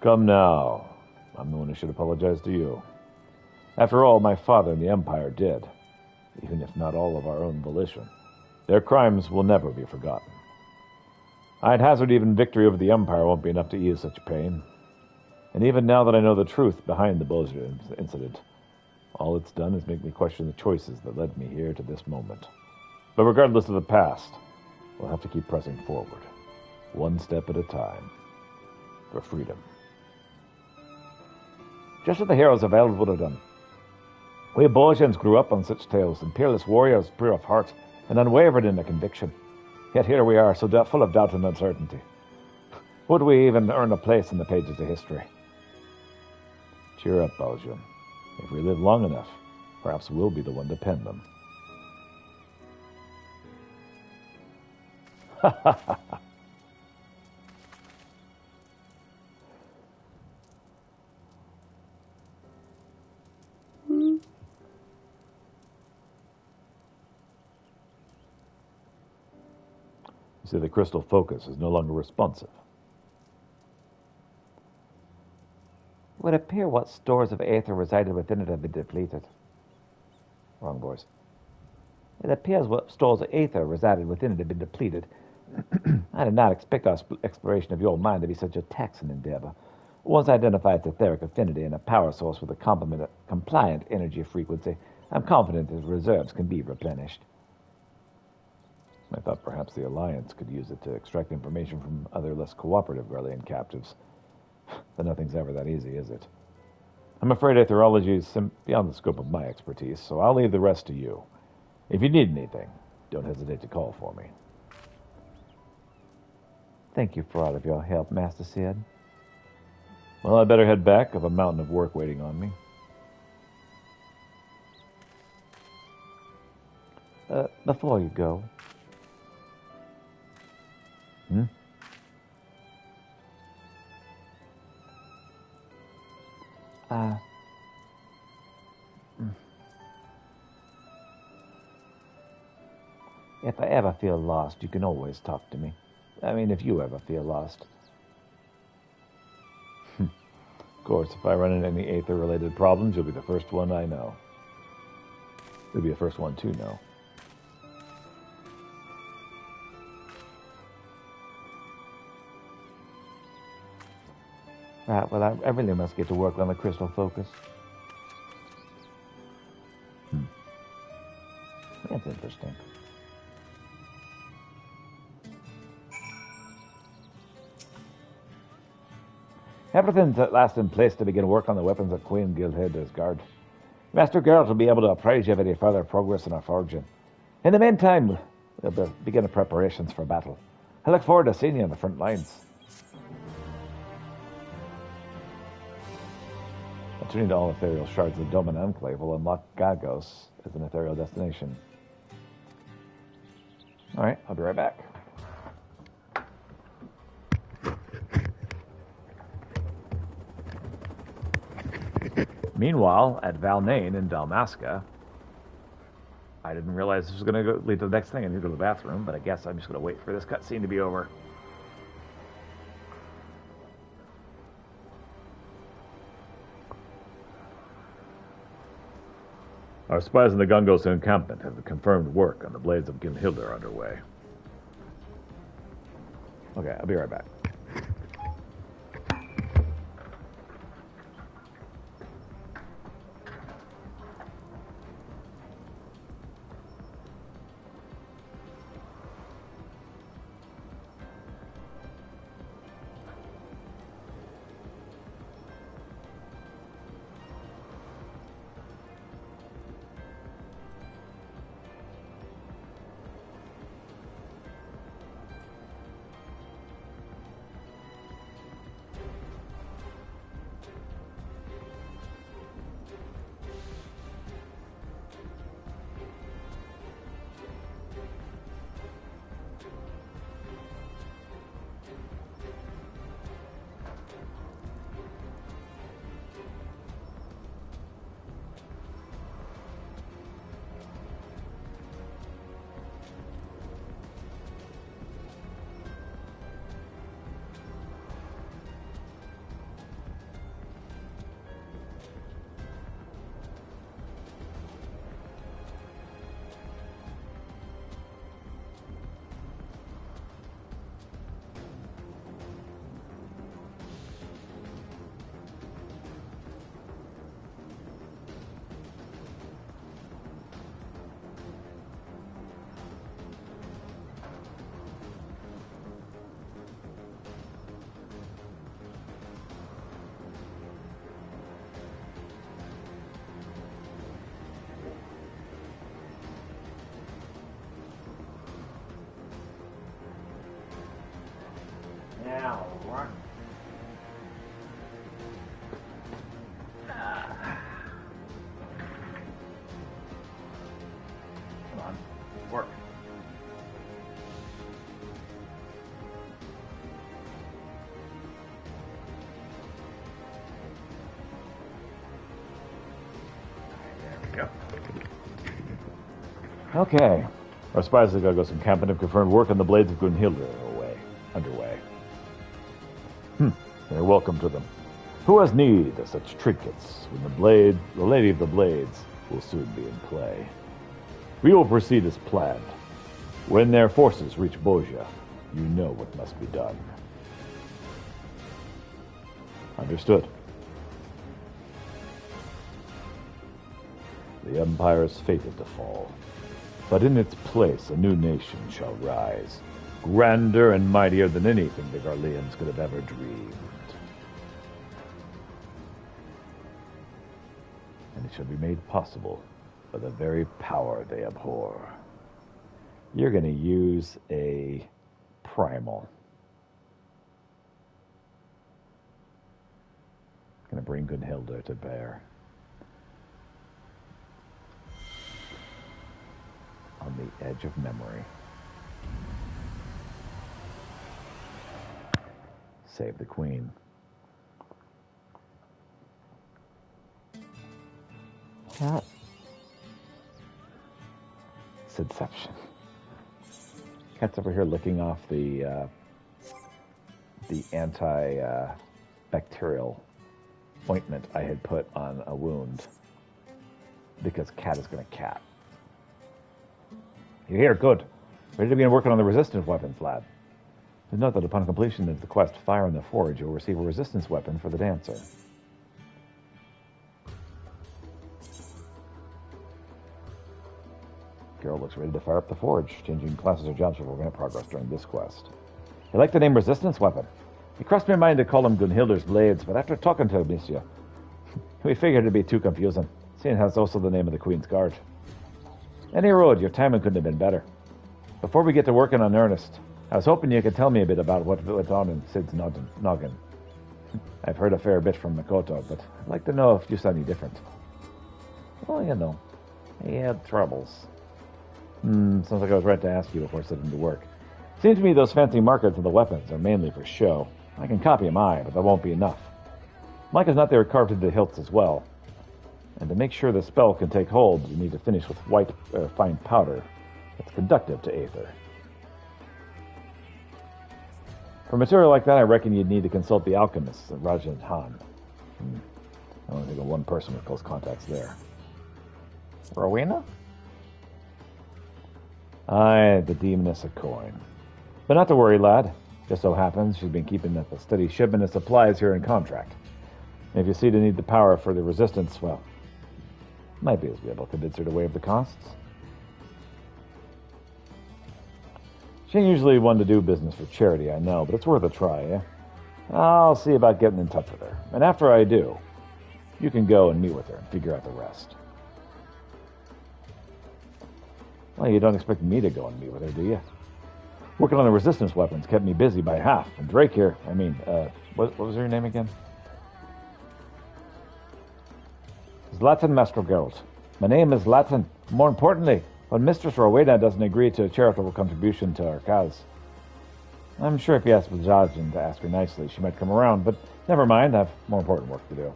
Come now. I'm the one who should apologize to you. After all, my father and the Empire did, even if not all of our own volition. Their crimes will never be forgotten. I'd hazard even victory over the Empire won't be enough to ease such pain. And even now that I know the truth behind the Bozier incident, all it's done is make me question the choices that led me here to this moment. But regardless of the past, we'll have to keep pressing forward, one step at a time, for freedom. Just as the heroes of Eld would have done. We Bojans grew up on such tales, and peerless warriors, pure of heart, and unwavered in their conviction. Yet here we are, so full of doubt and uncertainty. Would we even earn a place in the pages of history? Cheer up, Bojan. If we live long enough, perhaps we'll be the one to pen them. Ha ha ha ha. You see, the crystal focus is no longer responsive. It would appear what stores of aether resided within it have been depleted. Wrong voice. It appears what stores of aether resided within it have been depleted. I did not expect our exploration of your mind to be such a taxing endeavor. Once I identify its etheric affinity and a power source with a compliant energy frequency, I'm confident its reserves can be replenished. I thought perhaps the Alliance could use it to extract information from other less cooperative Garlean captives. But nothing's ever that easy, is it? I'm afraid aetherology is beyond the scope of my expertise, so I'll leave the rest to you. If you need anything, don't hesitate to call for me. Thank you for all of your help, Master Sid. Well, I better head back. I have a mountain of work waiting on me. Before you go. Hmm? If I ever feel lost, you can always talk to me. I mean, if you ever feel lost. Of course, if I run into any Aether-related problems, you'll be the first one I know. You'll be the first one to know. Right, well, I really must get to work on the crystal focus. That's interesting. Everything's at last in place to begin work on the weapons of Queen Gilhilda's guard. Master Geralt will be able to apprise you of any further progress in our forging. In the meantime, we'll begin the preparations for battle. I look forward to seeing you on the front lines. Returning to all ethereal shards of the Doman Enclave will unlock Gagos as an ethereal destination. Alright, I'll be right back. Meanwhile, at Valnain in Dalmasca, I didn't realize this was going to lead to the next thing. I need to go to the bathroom, but I guess I'm just going to wait for this cutscene to be over. Our spies in the Gungos encampment have confirmed work on the blades of Gilhilda underway. Okay, I'll be right back. Now, run. Come on, work. There we go. Okay. Our spies at the Gungos encampment have confirmed work on the blades of Gunhilda underway. They're welcome to them. Who has need of such trinkets when the Lady of the Blades will soon be in play? We will proceed as planned. When their forces reach Boja, you know what must be done. Understood. The Empire is fated to fall, but in its place a new nation shall rise, grander and mightier than anything the Garleans could have ever dreamed. And it shall be made possible by the very power they abhor. You're going to use a primal. Going to bring Gunhilda to bear on the edge of memory. Save the queen. What? It's Inception. Cat's over here licking off the anti-bacterial ointment I had put on a wound because Cat is going to cat. You're here, good. Ready to begin working on the resistance weapons, lad. Please note that upon completion of the quest Fire in the Forge, you'll receive a resistance weapon for the dancer. Girl looks ready to fire up the forge, changing classes or jobs for organic progress during this quest. You like the name Resistance Weapon? It crossed my mind to call them Gunhilder's Blades, but after talking to Monsieur, we figured it'd be too confusing, seeing as it's also the name of the Queen's Guard. Any road, your timing couldn't have been better. Before we get to working on earnest, I was hoping you could tell me a bit about what went on in Sid's noggin. I've heard a fair bit from Makoto, but I'd like to know if you saw any different. Well, you know, he had troubles. Sounds like I was right to ask you before setting to work. Seems to me those fancy markers of the weapons are mainly for show. I can copy them, but that won't be enough. Micah's not there carved into the hilts as well. And to make sure the spell can take hold, you need to finish with white, fine powder that's conductive to aether. For material like that, I reckon you'd need to consult the alchemists at Rajan Han. I only think of one person with close contacts there. Rowena? Aye, the demoness of coin. But not to worry, lad. Just so happens she's been keeping up a steady shipment of supplies here in contract. And if you see to need the power for the resistance, well, might be able to convince her to waive the costs. She ain't usually one to do business for charity, I know, but it's worth a try, eh? I'll see about getting in touch with her. And after I do, you can go and meet with her and figure out the rest. Well, you don't expect me to go and meet with her, do you? Working on the resistance weapons kept me busy by half. And Drake here, what was her name again? Zlatan Mastrogeld. My name is Zlatan. More importantly, when Mistress Rowena doesn't agree to a charitable contribution to our cause. I'm sure if you asked Zajan to ask her nicely, she might come around, but never mind, I have more important work to do.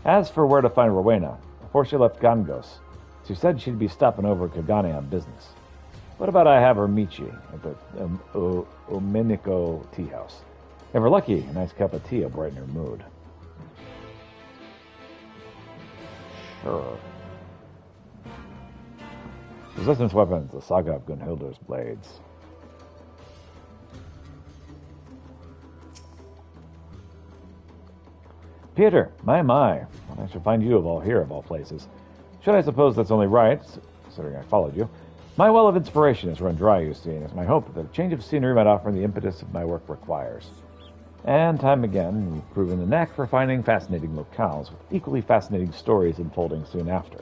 As for where to find Rowena, before she left Gangos, she said she'd be stopping over at Kagane on business. What about I have her meet you at the Omenico Tea House? If we're lucky, a nice cup of tea will brighten her mood. Sure. Resistance weapons, the saga of Gunhilder's Blades. Peter, my. Well, I should find you of all places. Should I suppose that's only right, considering I followed you? My well of inspiration has run dry, you see, and it's my hope that a change of scenery might offer the impetus of my work requires. And time again, you've proven the knack for finding fascinating locales with equally fascinating stories unfolding soon after.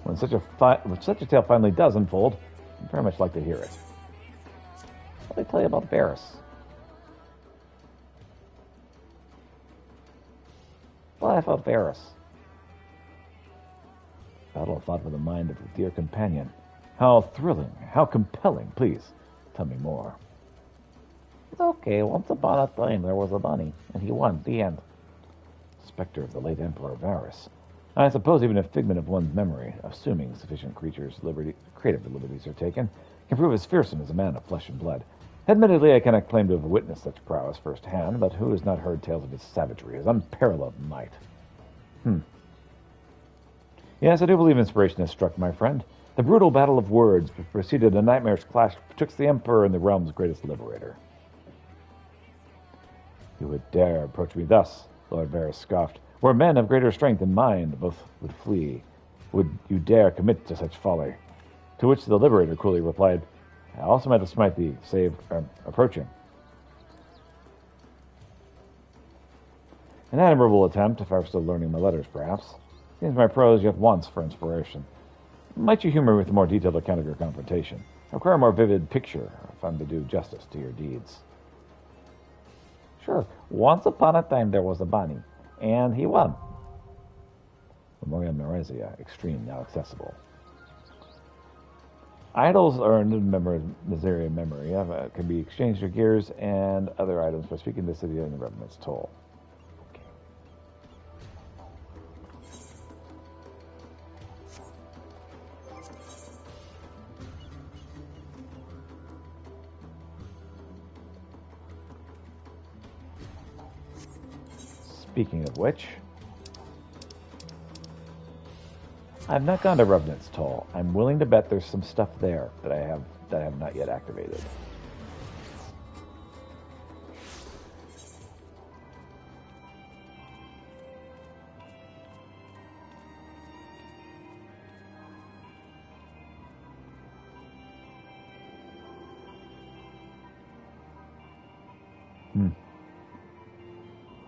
When such a tale finally does unfold, I'd very much like to hear it. Let me tell you about Varys. Life of Varys. Battle fought for the mind of a dear companion. How thrilling, how compelling. Please, tell me more. It's okay. Once upon a time, there was a bunny, and he won. The end. Spectre of the late Emperor Varys. I suppose even a figment of one's memory, assuming sufficient creative liberties are taken, can prove as fearsome as a man of flesh and blood. Admittedly, I cannot claim to have witnessed such prowess firsthand, but who has not heard tales of his savagery, his unparalleled might? Yes, I do believe inspiration has struck, my friend. The brutal battle of words preceded a nightmarish clash betwixt the Emperor and the realm's greatest liberator. You would dare approach me thus, Lord Varys scoffed. Were men of greater strength and mind, both would flee. Would you dare commit to such folly? To which the liberator coolly replied, I also meant to smite thee, save approaching. An admirable attempt, if I were still learning my letters, perhaps. Seems my prose yet wants for inspiration. Might you humor me with a more detailed account of your confrontation? I require a more vivid picture if I'm to do justice to your deeds. Sure. Once upon a time there was a bunny, and he won. Memoria Meresia, extreme, now accessible. Idols earned in Miseria Memoria can be exchanged for gears and other items by speaking to the city and the revenue's toll. Speaking of which, I've not gone to Revenant's Toll. I'm willing to bet there's some stuff there that I have not yet activated.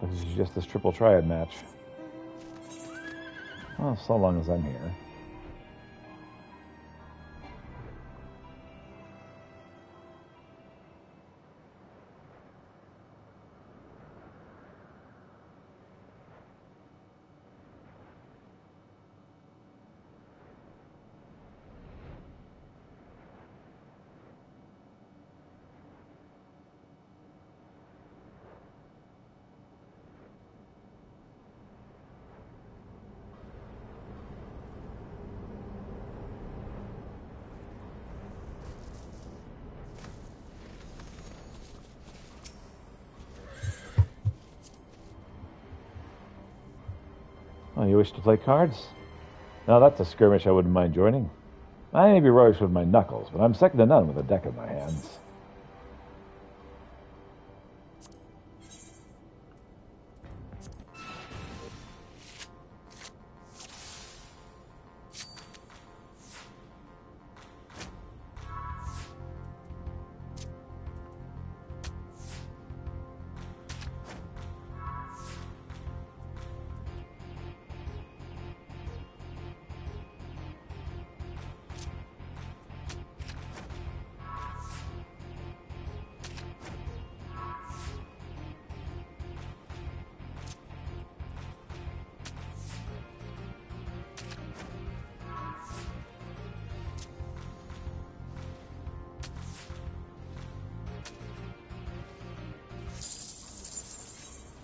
This is just this triple triad match. Well, so long as I'm here. Oh, you wish to play cards? Now that's a skirmish I wouldn't mind joining. I may be roguish with my knuckles, but I'm second to none with a deck in my hands.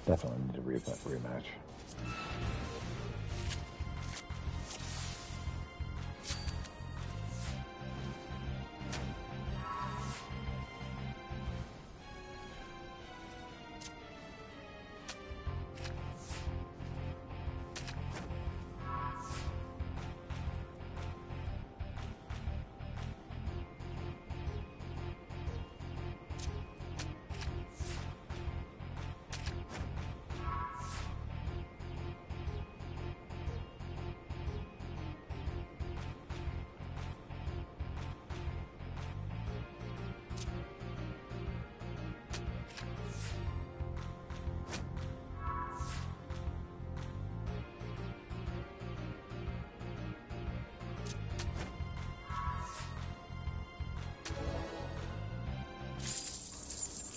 Definitely need to rematch.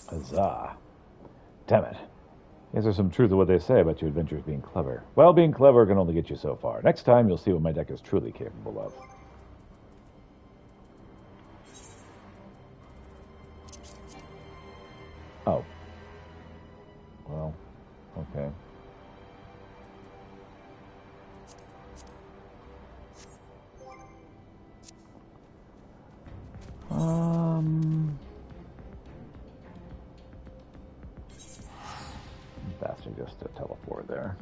Huzzah. Damn it. Guess there's some truth to what they say about your adventures being clever. Well, being clever can only get you so far. Next time, you'll see what my deck is truly capable of. Oh. Well, okay. Faster just to teleport there.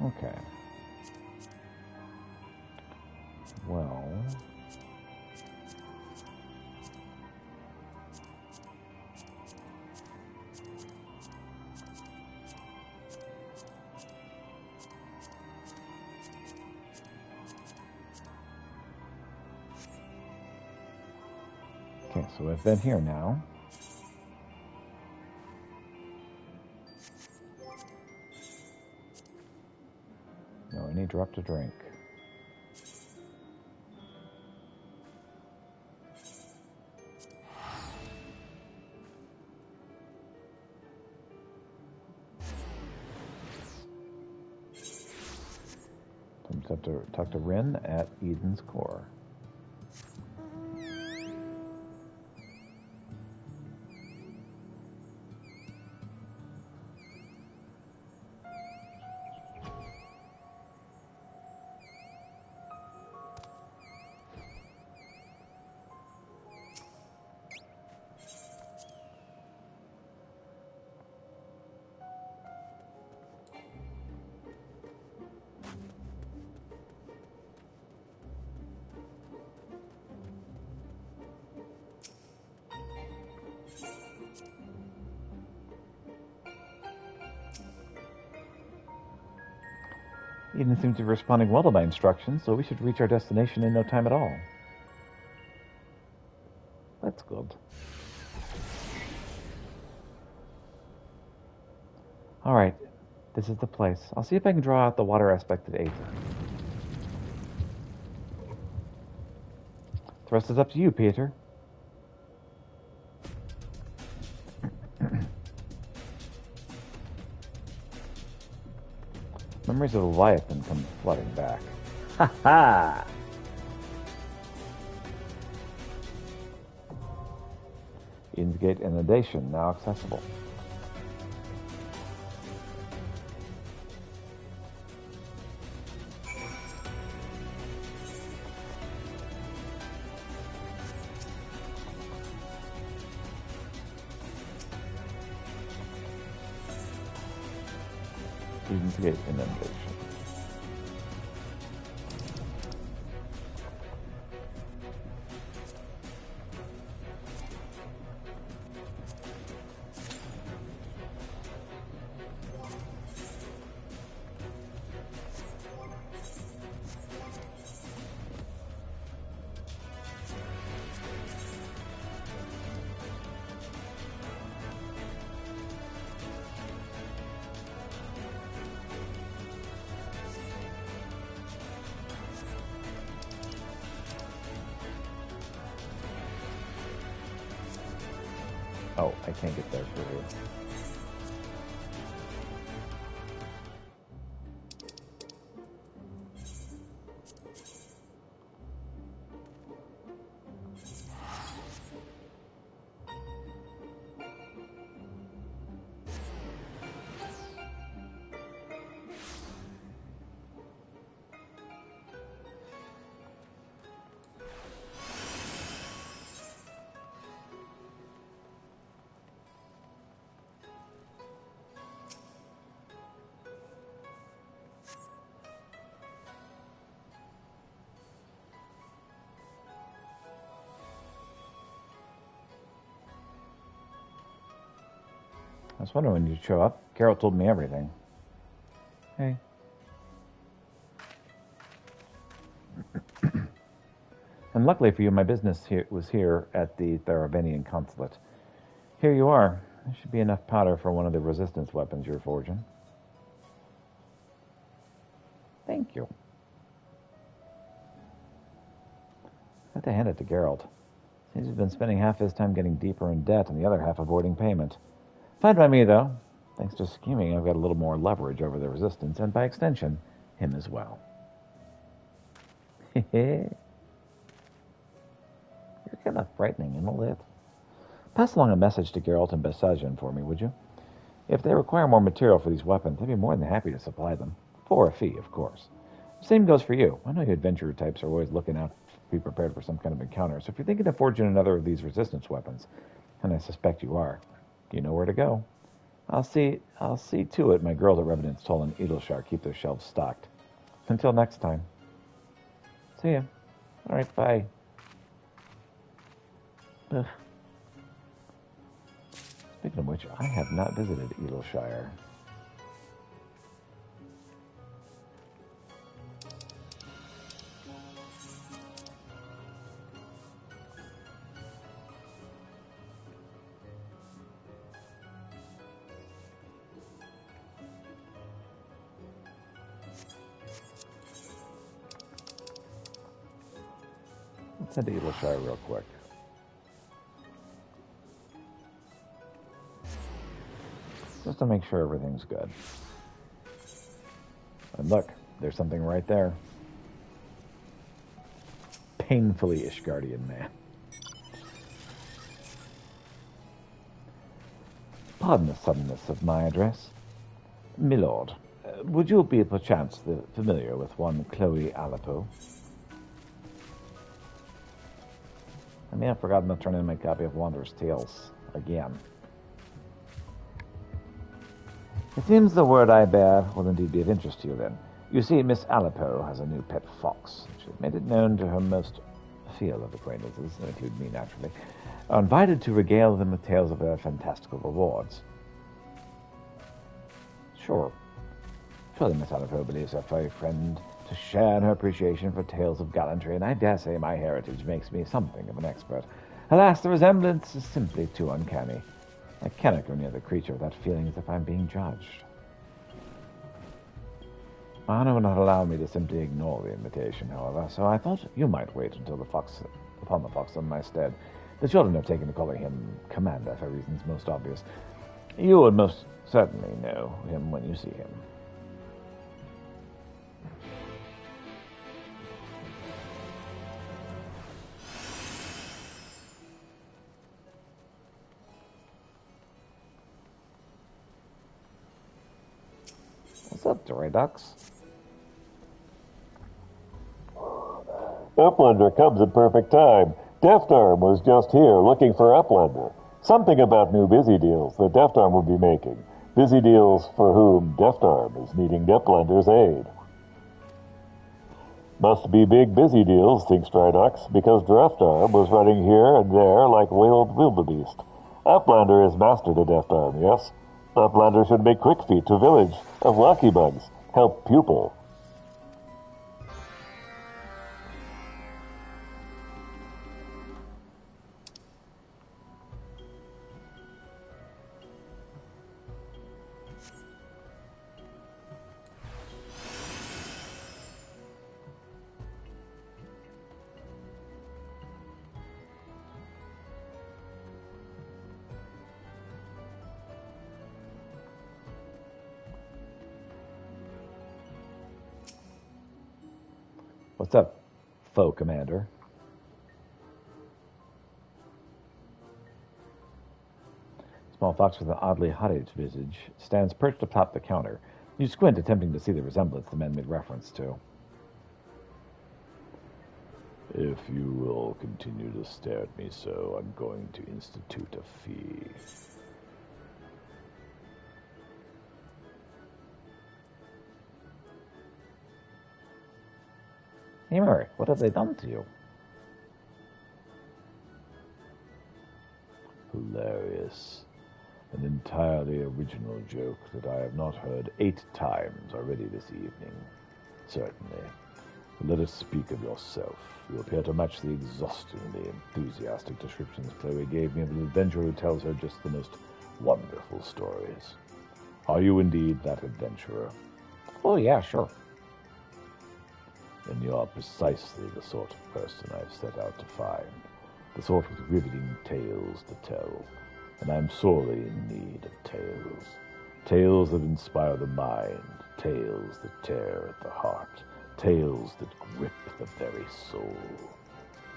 Okay. Well... Okay, so I've been here now. No, I need drop to drink. I'm going to talk to Rin at Eden's Core. Eden seems to be responding well to my instructions, so we should reach our destination in no time at all. That's good. Alright, this is the place. I'll see if I can draw out the water aspect at 8. The rest is up to you, Peter. Memories of Leviathan come flooding back. Ha ha! Eden's Gate inundation now accessible. Eden's Gate inundation. Oh, I can't get there through here. I was wondering when you'd show up. Carol told me everything. Hey. And luckily for you, my business was here at the Theravenian consulate. Here you are. There should be enough powder for one of the resistance weapons you're forging. Thank you. I have to hand it to Geralt. Seems he's been spending half his time getting deeper in debt and the other half avoiding payment. Fine by me, though. Thanks to scheming, I've got a little more leverage over the resistance, and by extension, him as well. You're kind of frightening, isn't it? Pass along a message to Geralt and Bessagian for me, would you? If they require more material for these weapons, I'd be more than happy to supply them. For a fee, of course. Same goes for you. I know you adventurer types are always looking out to be prepared for some kind of encounter, so if you're thinking of forging another of these resistance weapons, and I suspect you are, you know where to go. I'll see to it my girls at Revenant's Toll and Edelshire keep their shelves stocked. Until next time. See ya. All right, bye. Ugh. Speaking of which, I have not visited Edelshire. Let's head to Edelshire real quick. Just to make sure everything's good. And look, there's something right there. Painfully Ishgardian man. Pardon the suddenness of my address. Milord, would you be perchance familiar with one Chloe Alipo? I may have forgotten to turn in my copy of Wanderer's Tales again. It seems the word I bear will indeed be of interest to you then. You see, Miss Alipo has a new pet fox. She has made it known to her most field of acquaintances, that include me naturally, are invited to regale them with tales of their fantastical rewards. Surely Miss Alipo believes her furry friend to share in her appreciation for tales of gallantry, and I dare say my heritage makes me something of an expert. Alas, the resemblance is simply too uncanny. I cannot go near the creature without feeling as if I'm being judged. My honor will not allow me to simply ignore the invitation, however, so I thought you might wait until upon the fox in my stead. The children have taken to calling him Commander for reasons most obvious. You would most certainly know him when you see him. What's up, Doryducks? Uplander comes at perfect time. Deftarm was just here looking for Uplander. Something about new busy deals that Deftarm will be making. Busy deals for whom Deftarm is needing Uplander's aid. Must be big busy deals, thinks Drydox, because Deftarm was running here and there like wild wildebeest. Uplander is master to Deftarm, yes? Uplander should make quick feet to village of Lucky Bugs. Help pupil. What's up, foe commander? Small fox with an oddly hot-aged visage stands perched atop the counter. You squint, attempting to see the resemblance the men made reference to. If you will continue to stare at me so, I'm going to institute a fee. Hey, Mary, what have they done to you? Hilarious. An entirely original joke that I have not heard 8 times already this evening. Certainly. But let us speak of yourself. You appear to match the exhaustingly enthusiastic descriptions Chloe gave me of an adventurer who tells her just the most wonderful stories. Are you indeed that adventurer? Oh, yeah, sure. Then you are precisely the sort of person I've set out to find. The sort with riveting tales to tell. And I'm sorely in need of tales. Tales that inspire the mind. Tales that tear at the heart. Tales that grip the very soul.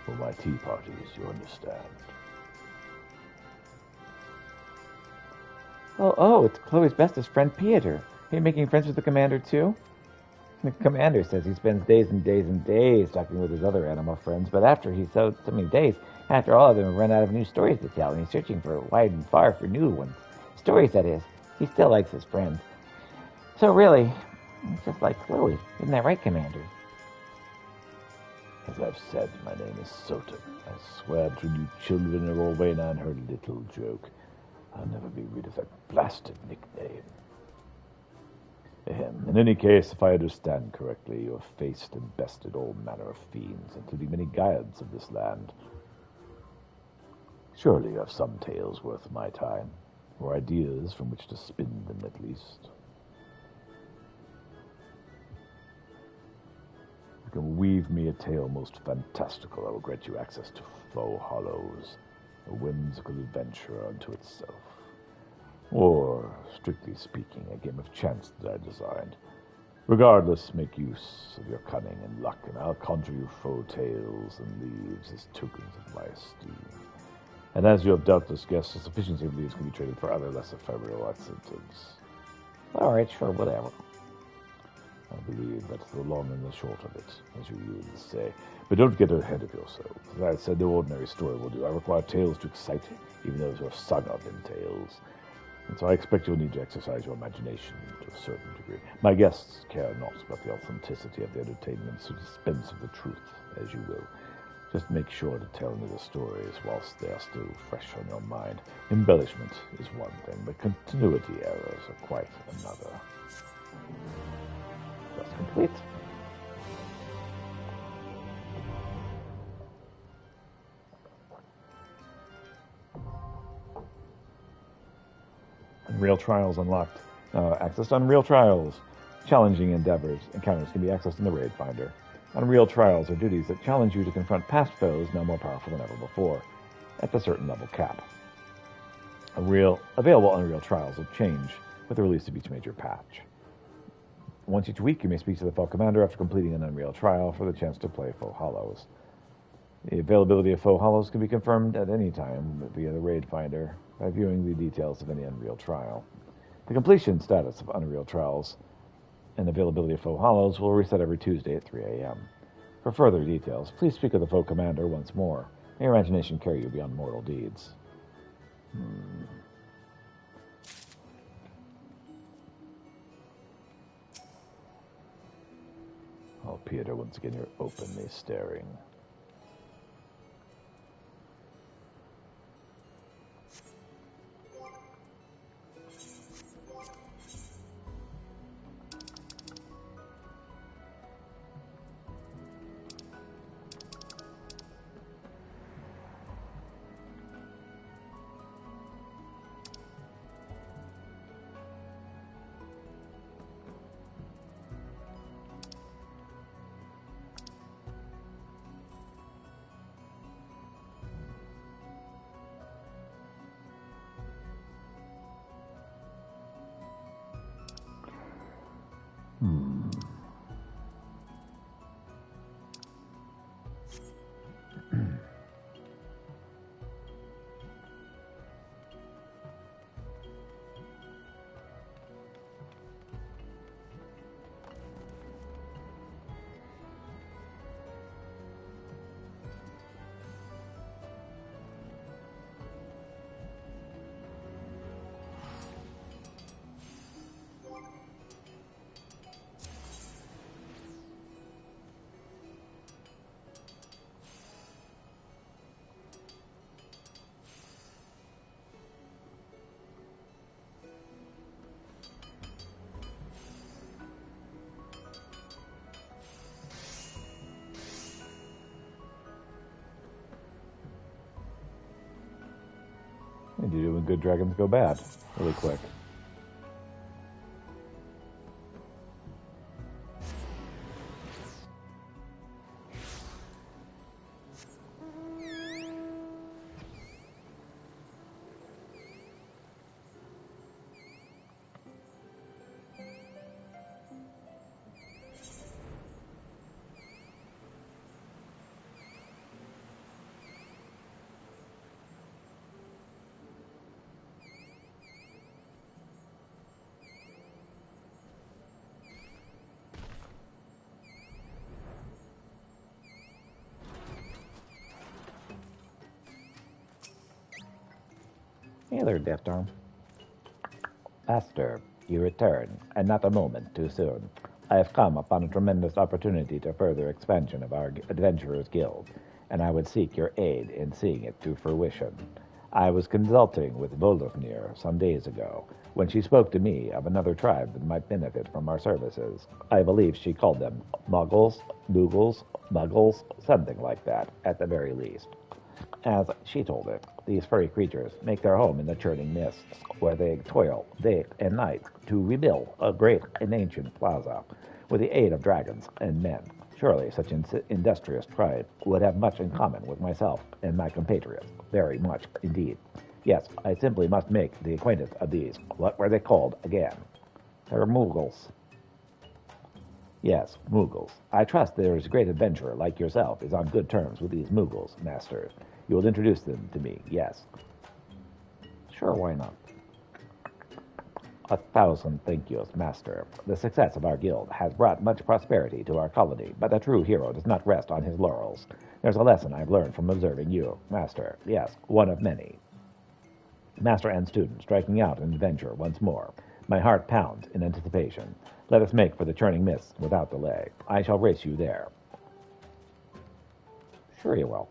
For my tea parties, you understand. Oh, it's Chloe's bestest friend, Pieter. Are you making friends with the commander, too? The commander says he spends days and days and days talking with his other animal friends, but after he's so many days, after all of them have run out of new stories to tell, and he's searching for wide and far for new ones. Stories, that is. He still likes his friend. So really, he's just like Louis. Isn't that right, Commander? As I've said, my name is Soten. I swear to you children of Orwena and her little joke, I'll never be rid of that blasted nickname. In any case, if I understand correctly, you have faced and bested all manner of fiends, including many Gaiads of this land. Surely you have some tales worth my time, or ideas from which to spin them at least. If you can weave me a tale most fantastical, I will grant you access to Faux Hollows, a whimsical adventure unto itself. Or, strictly speaking, a game of chance that I designed. Regardless, make use of your cunning and luck, and I'll conjure you faux tales and leaves as tokens of my esteem. And as you have doubtless guessed, the sufficiency of leaves can be traded for other less ephemeral incentives. All right, sure, whatever. I believe that's the long and the short of it, as you would say. But don't get ahead of yourselves. As I said, no ordinary story will do. I require tales to excite even those who are sung of in tales. And so I expect you'll need to exercise your imagination to a certain degree. My guests care not about the authenticity of the entertainment, so dispense of the truth, as you will. Just make sure to tell me the stories whilst they are still fresh on your mind. Embellishment is one thing, but continuity errors are quite another. Just complete. Unreal Trials unlocked. Access to Unreal Trials. Challenging encounters can be accessed in the Raid Finder. Unreal Trials are duties that challenge you to confront past foes now more powerful than ever before, at a certain level cap. Available Unreal Trials will change with the release of each major patch. Once each week, you may speak to the Faux Commander after completing an Unreal Trial for the chance to play Faux Hollows. The availability of Faux Hollows can be confirmed at any time via the Raid Finder by viewing the details of any Unreal Trial. The completion status of Unreal Trials and availability of Faux Hollows will reset every Tuesday at 3 a.m. For further details, please speak of the Faux Commander once more. May your imagination carry you beyond mortal deeds. Oh, Peter, once again, you're openly staring. And you're doing good dragons go bad really quick. Hey there, Death Arm. Master, you return, and not a moment too soon. I have come upon a tremendous opportunity to further expansion of our Adventurers Guild, and I would seek your aid in seeing it to fruition. I was consulting with Voldofnir some days ago, when she spoke to me of another tribe that might benefit from our services. I believe she called them Muggles, Moogles, Muggles, something like that, at the very least. As she told it, these furry creatures make their home in the churning mists, where they toil day and night to rebuild a great and ancient plaza, with the aid of dragons and men. Surely such an industrious tribe would have much in common with myself and my compatriots. Very much indeed. Yes, I simply must make the acquaintance of these. What were they called again? They're Moogles. Yes, Moogles. I trust there is a great adventurer like yourself is on good terms with these Moogles, Master. You will introduce them to me, yes. Sure, why not? 1,000 thank yous, Master. The success of our guild has brought much prosperity to our colony, but a true hero does not rest on his laurels. There's a lesson I've learned from observing you, Master. Yes, one of many. Master and student striking out in adventure once more. My heart pounds in anticipation. Let us make for the churning mists without delay. I shall race you there. Sure you will.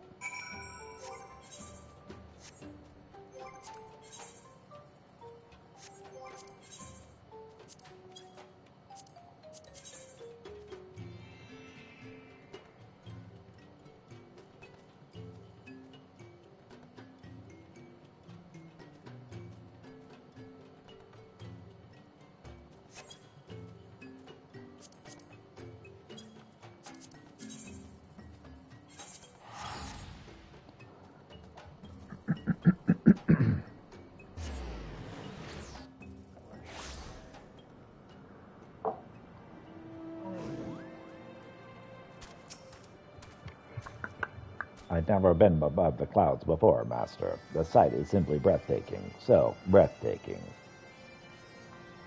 I've never been above the clouds before, Master. The sight is simply breathtaking. So breathtaking.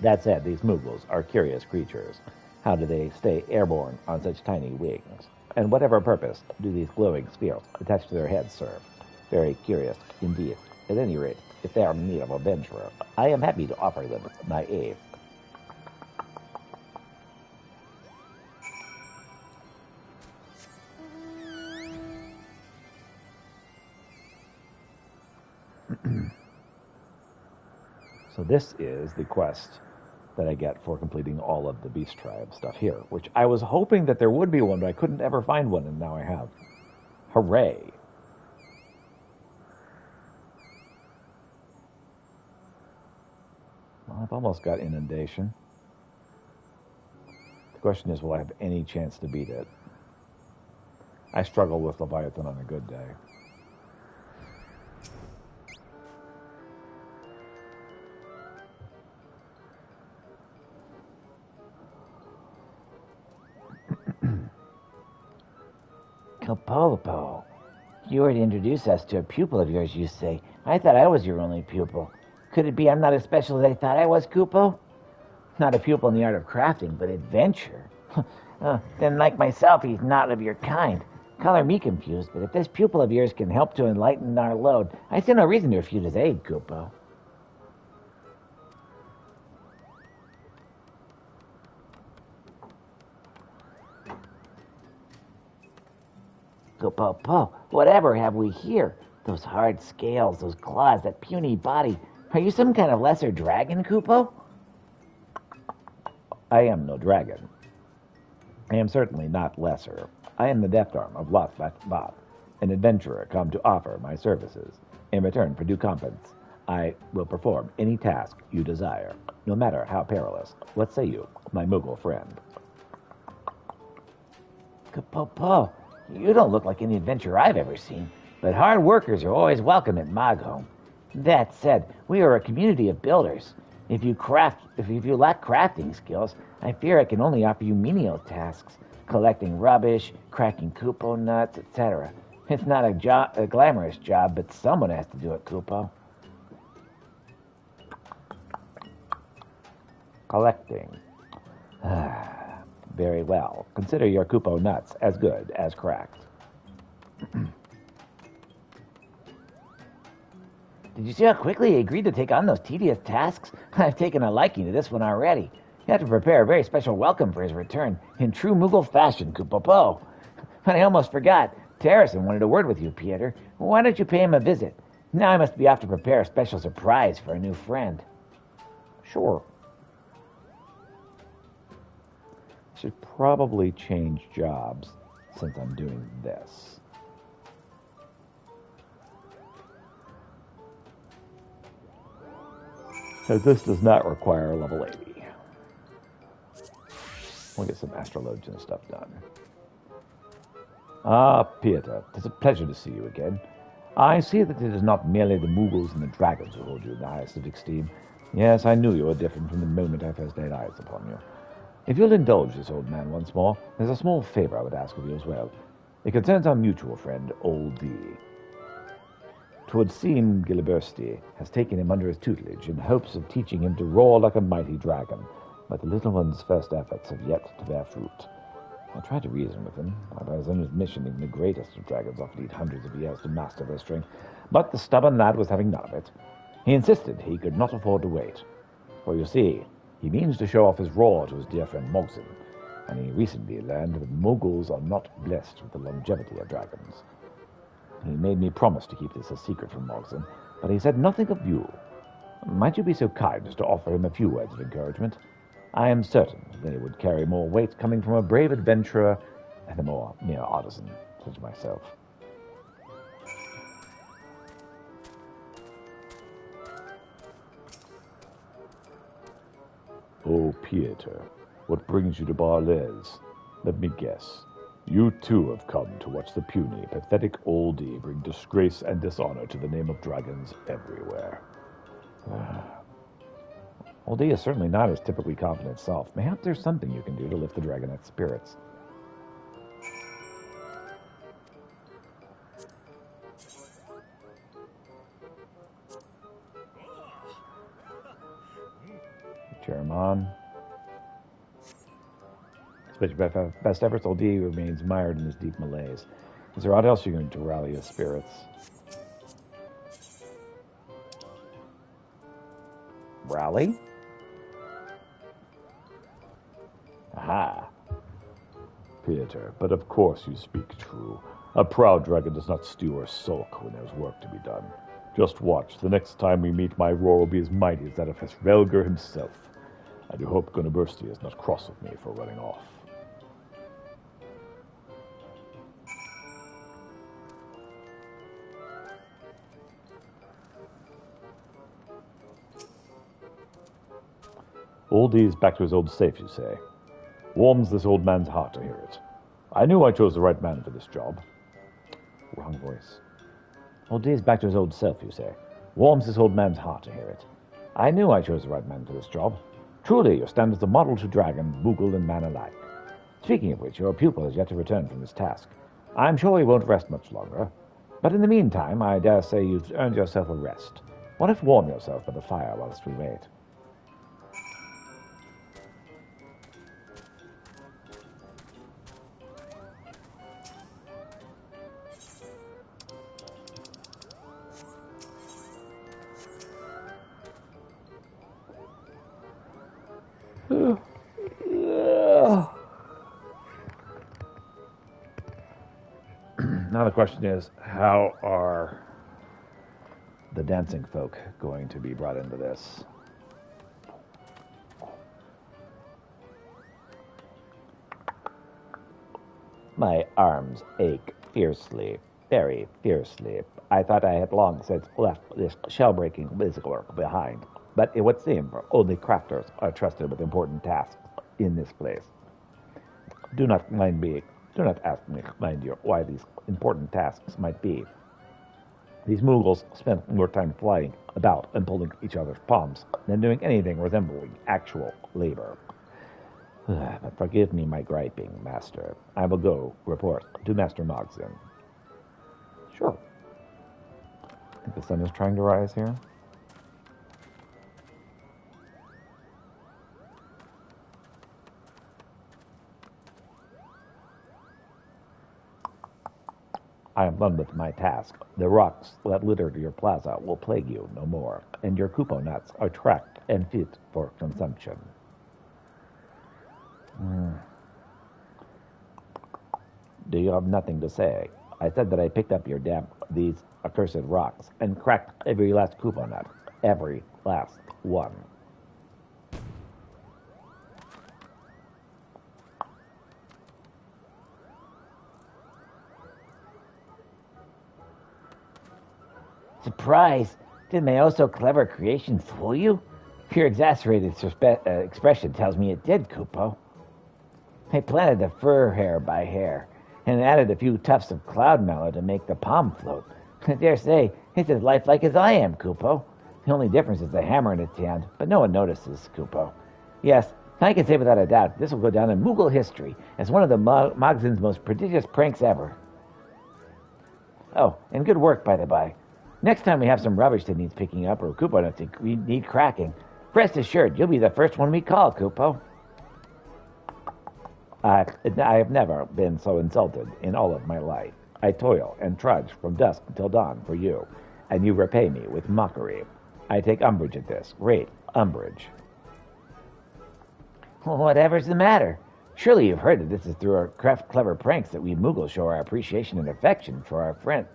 That said, these Moogles are curious creatures. How do they stay airborne on such tiny wings? And whatever purpose do these glowing spheres attached to their heads serve? Very curious indeed. At any rate, if they are in need of a adventurer, I am happy to offer them my aid. So this is the quest that I get for completing all of the Beast Tribe stuff here, which I was hoping that there would be one, but I couldn't ever find one, and now I have. Hooray! Well, I've almost got Inundation. The question is, will I have any chance to beat it? I struggle with Leviathan on a good day. Kapolpo, you were to introduce us to a pupil of yours, you say. I thought I was your only pupil. Could it be I'm not as special as I thought I was, Kupo? Not a pupil in the art of crafting, but adventure. Then, like myself, he's not of your kind. Color me confused, but if this pupil of yours can help to enlighten our load, I see no reason to refuse his aid, Kupo. Kupo, whatever have we here? Those hard scales, those claws, that puny body. Are you some kind of lesser dragon, Kupo? I am no dragon. I am certainly not lesser. I am the deft arm of Lothbat, an adventurer come to offer my services. In return for due competence, I will perform any task you desire, no matter how perilous. What say you, my Moogle friend? Kupo, you don't look like any adventurer I've ever seen, but hard workers are always welcome at Mogholm. That said, we are a community of builders. If you lack crafting skills, I fear I can only offer you menial tasks, collecting rubbish, cracking Kupo nuts, etc. It's not a glamorous job, but someone has to do it, Kupo. Collecting. Very well. Consider your Kupo nuts as good as cracked. Did you see how quickly he agreed to take on those tedious tasks? I've taken a liking to this one already. You have to prepare a very special welcome for his return, in true Moogle fashion, Kupopo. But I almost forgot. Terracin wanted a word with you, Pieter. Why don't you pay him a visit? Now I must be off to prepare a special surprise for a new friend. Sure. Should probably change jobs since I'm doing this. So this does not require level 80. We'll get some astrologian stuff done. Ah, Pieter, it is a pleasure to see you again. I see that it is not merely the Moogles and the dragons who hold you in the highest of esteem. Yes, I knew you were different from the moment I first laid eyes upon you. If you'll indulge this old man once more, there's a small favor I would ask of you as well. It concerns our mutual friend, Old D. 'Twould seem Gilibersti has taken him under his tutelage in hopes of teaching him to roar like a mighty dragon, but the little one's first efforts have yet to bear fruit. I tried to reason with him, by his own admission even the greatest of dragons often need hundreds of years to master their strength, but the stubborn lad was having none of it. He insisted he could not afford to wait, for you see, he means to show off his roar to his dear friend Mogson, and he recently learned that Moogles are not blessed with the longevity of dragons. He made me promise to keep this a secret from Mogson, but he said nothing of you. Might you be so kind as to offer him a few words of encouragement? I am certain they would carry more weight coming from a brave adventurer than a mere artisan such as myself. Oh, Pieter, what brings you to Barles? Let me guess. You too have come to watch the puny, pathetic oldie bring disgrace and dishonor to the name of dragons everywhere. Oldie is certainly not his typically confident self. Mayhap there's something you can do to lift the dragonette's spirits. Cheer him on. Despite your best efforts, Oldie remains mired in his deep malaise. Is there aught else you're going to rally his spirits? Rally? Aha! Pieter, but of course you speak true. A proud dragon does not stew or sulk when there's work to be done. Just watch. The next time we meet, my roar will be as mighty as that of Hesvelger himself. I do hope Gunabursti is not cross with me for running off. Oldie's back to his old safe, you say? Warms this old man's heart to hear it. I knew I chose the right man for this job. Wrong voice. Oldie's back to his old self, you say? Warms this old man's heart to hear it. I knew I chose the right man for this job. Truly, you stand as the model to dragon, Moogle, and man alike. Speaking of which, your pupil has yet to return from his task. I'm sure he won't rest much longer. But in the meantime, I dare say you've earned yourself a rest. What if warm yourself by the fire whilst we wait? Now the question is, how are the dancing folk going to be brought into this? My arms ache fiercely, very fiercely. I thought I had long since left this shell-breaking physical work behind, but it would seem only crafters are trusted with important tasks in this place. Do not ask me, mind you, why these important tasks might be. These Moogles spend more time flying about and pulling each other's palms than doing anything resembling actual labor. But forgive me my griping, Master. I will go report to Master Mogson. Sure. I think the sun is trying to rise here. I am done with my task. The rocks that littered your plaza will plague you no more, and your kupo nuts are tracked and fit for consumption. Do you have nothing to say? I said that I picked up these accursed rocks and cracked every last kupo nut. Every last one. Surprise! Did my oh so clever creation fool you? Your exasperated expression tells me it did, Kupo. I planted the fur hair by hair, and added a few tufts of cloud mallow to make the palm float. I dare say it's as lifelike as I am, Kupo. The only difference is the hammer in its hand, but no one notices, Kupo. Yes, I can say without a doubt this will go down in Moogle history as one of the Mogzin's most prodigious pranks ever. Oh, and good work, by the by. Next time we have some rubbish that needs picking up or Kupo nuts that need cracking, rest assured you'll be the first one we call, Kupo. I have never been so insulted in all of my life. I toil and trudge from dusk until dawn for you, and you repay me with mockery. I take umbrage at this, great umbrage. Well, whatever's the matter? Surely you've heard that this is through our clever pranks that we Moogles show our appreciation and affection for our friend.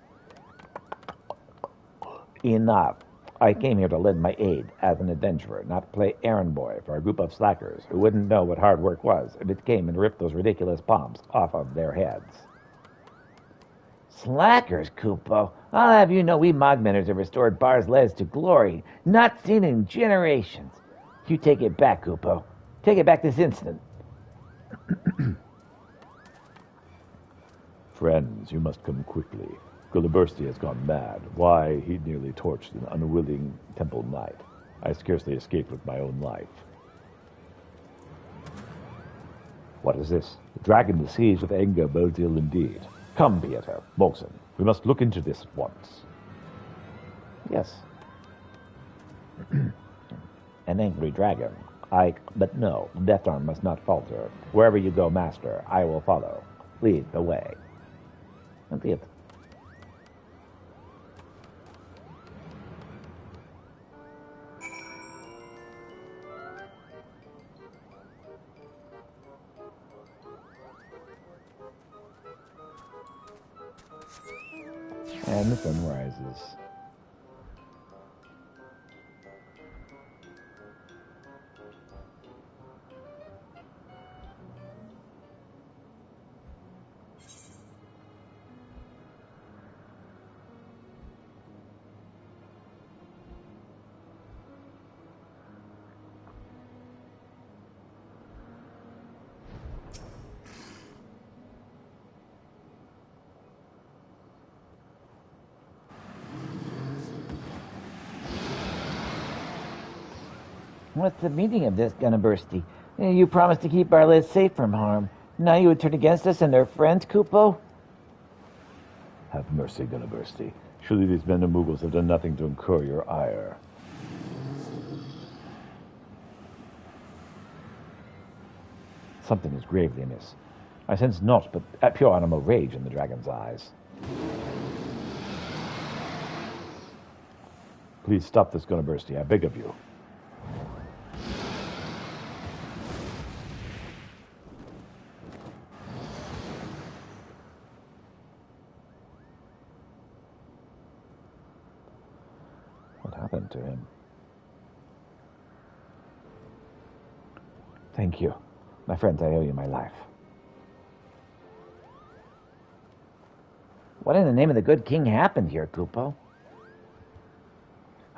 Enough. I came here to lend my aid as an adventurer, not to play errand boy for a group of slackers who wouldn't know what hard work was if it came and ripped those ridiculous palms off of their heads. Slackers, Kupo. I'll have you know we Mogmenners have restored Bar's Les to glory, not seen in generations. You take it back, Kupo. Take it back this instant. Friends, you must come quickly. Gulliversti has gone mad. Why, he nearly torched an unwilling temple knight. I scarcely escaped with my own life. What is this? The dragon is seized with anger bodes ill indeed. Come, Pieter, Mogson, we must look into this at once. Yes. An angry dragon. But no, Death Arm must not falter. Wherever you go, master, I will follow. Lead the way. And it. And the sun rises. What's the meaning of this, Gunnabursty? You promised to keep Barles safe from harm. Now you would turn against us and their friends, Kupo? Have mercy, Gulliversti. Surely these men of Moogles have done nothing to incur your ire. Something is gravely amiss. I sense naught but pure animal rage in the dragon's eyes. Please stop this, Gulliversti, I beg of you. What happened to him? Thank you. My friends, I owe you my life. What in the name of the good king happened here, Kupo?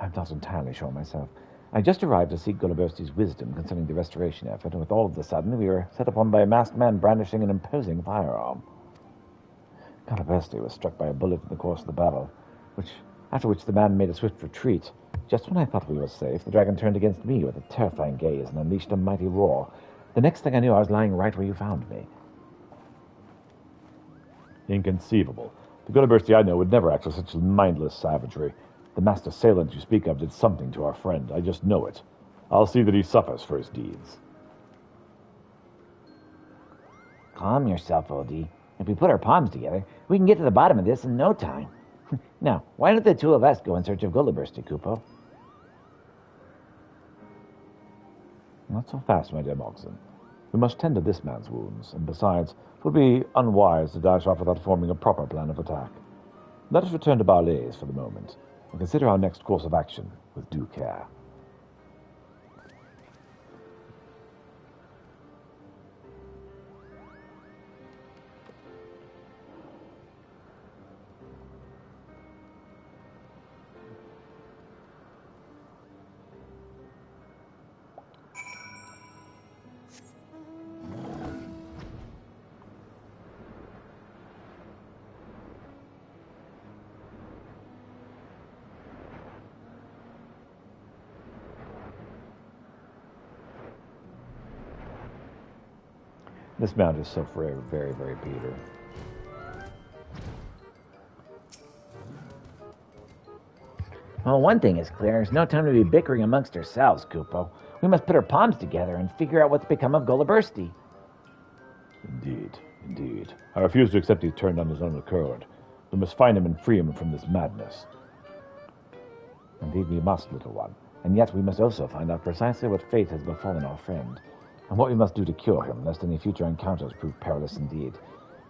I'm not entirely sure myself. I just arrived to seek Gulliversti's wisdom concerning the restoration effort, and with all of a sudden we were set upon by a masked man brandishing an imposing firearm. Gulliversti was struck by a bullet in the course of the battle, after which the man made a swift retreat. Just when I thought we were safe, the dragon turned against me with a terrifying gaze and unleashed a mighty roar. The next thing I knew, I was lying right where you found me. Inconceivable. The Gulliversti I know would never act with such mindless savagery. The masked assailant you speak of did something to our friend. I just know it. I'll see that he suffers for his deeds. Calm yourself, Odie. If we put our palms together, we can get to the bottom of this in no time. Now, why don't the two of us go in search of Gullibursty, Kupo? Not so fast, my dear Mogson. We must tend to this man's wounds, and besides, it would be unwise to dash off without forming a proper plan of attack. Let us return to Barley's for the moment, and consider our next course of action with due care. This mount is so very, very, very Peter. Well, one thing is clear. There's no time to be bickering amongst ourselves, Kupo. We must put our palms together and figure out what's become of Gullibursty. Indeed, indeed. I refuse to accept he's turned on his own accord. We must find him and free him from this madness. Indeed we must, little one. And yet we must also find out precisely what fate has befallen our friend, and what we must do to cure him, lest any future encounters prove perilous indeed.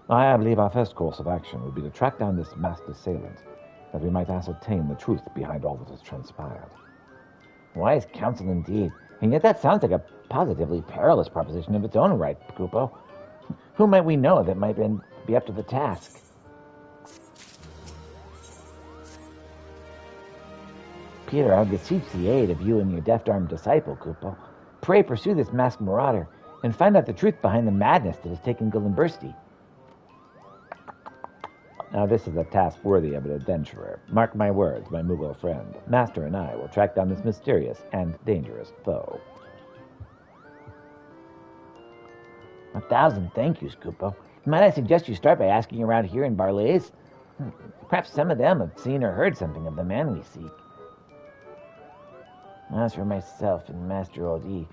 I believe our first course of action would be to track down this masked assailant, that we might ascertain the truth behind all that has transpired. Wise counsel indeed, and yet that sounds like a positively perilous proposition of its own right, Kupo. Who might we know that might be up to the task? Peter, I beseech the aid of you and your deft-armed disciple, Kupo. Pray pursue this masked marauder, and find out the truth behind the madness that has taken Gullibursty. Now this is a task worthy of an adventurer. Mark my words, my Moogle friend. Master and I will track down this mysterious and dangerous foe. 1,000 thank yous, Kupo. Might I suggest you start by asking around here in Barley's? Perhaps some of them have seen or heard something of the man we seek. As for myself and Master Oldie,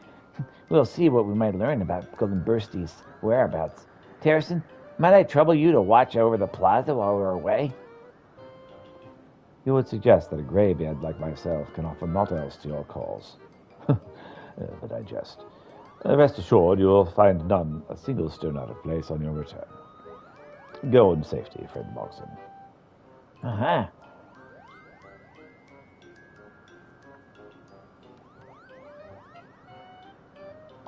we'll see what we might learn about Gullibursty's whereabouts. Terracin, might I trouble you to watch over the plaza while we're away? You would suggest that a graybeard like myself can offer naught else to your cause. But I jest. Rest assured, you will find none a single stone out of place on your return. Go in safety, friend Mogson. Uh-huh.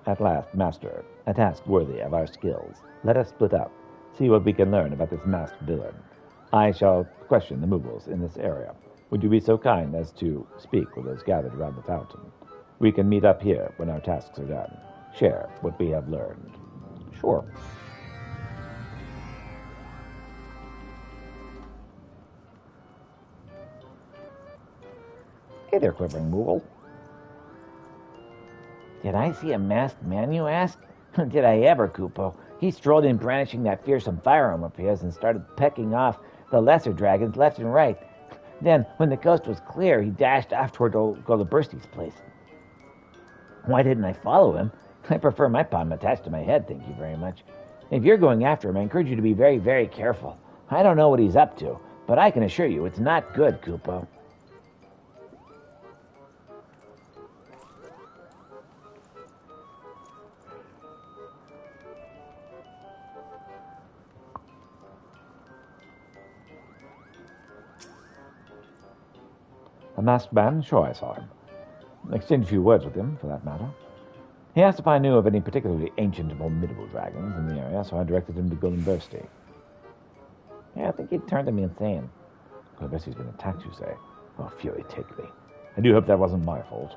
At last, Master, a task worthy of our skills. Let us split up, see what we can learn about this masked villain. I shall question the Moogles in this area. Would you be so kind as to speak with those gathered around the fountain? We can meet up here when our tasks are done. Share what we have learned. Sure. Hey there, quivering Moogle. Did I see a masked man, you ask? Did I ever, Kupo? He strolled in brandishing that fearsome firearm of his and started pecking off the lesser dragons left and right. Then, when the coast was clear, he dashed off toward Gullibursty's place. Why didn't I follow him? I prefer my palm attached to my head, thank you very much. If you're going after him, I encourage you to be very, very careful. I don't know what he's up to, but I can assure you it's not good, Kupo. A masked man? Sure, I saw him. Exchanged a few words with him, for that matter. He asked if I knew of any particularly ancient and formidable dragons in the area, so I directed him to Gullibursty. Yeah, I think he turned him insane. Gullibursty's been attacked, you say? Oh, fury take me. I do hope that wasn't my fault.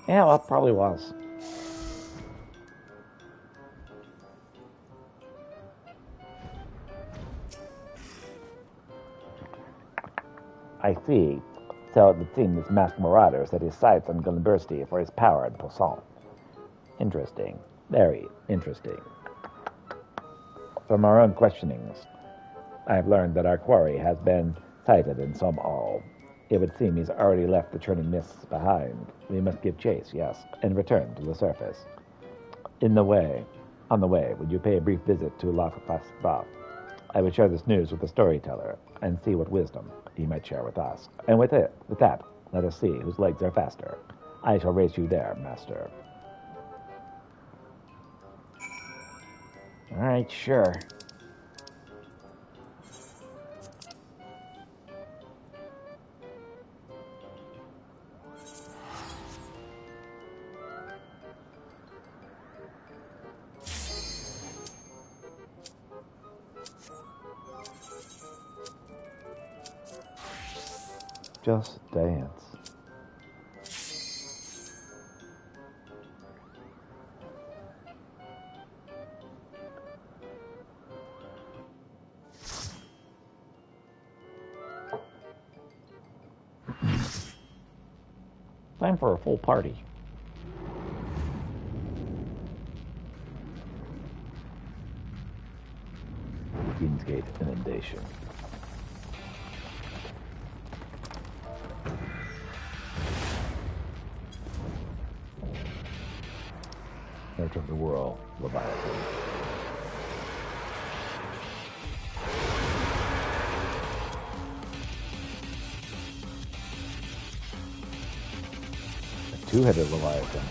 Yeah, well, it probably was. I see. So it would seem this masked marauder set his sights on Gullibursty for his power and puissance. Interesting. Very interesting. From our own questionings, I have learned that our quarry has been sighted in some all. It would seem he's already left the churning mists behind. We must give chase, yes, and return to the surface. In the way, On the way, would you pay a brief visit to La Fasba? I would share this news with the storyteller and see what wisdom he might share with us. And with that, let us see whose legs are faster. I shall race you there, master. All right, sure. Just dance. Time for a full party. Kingsgate inundation. Search of the World, Leviathan. A two-headed Leviathan.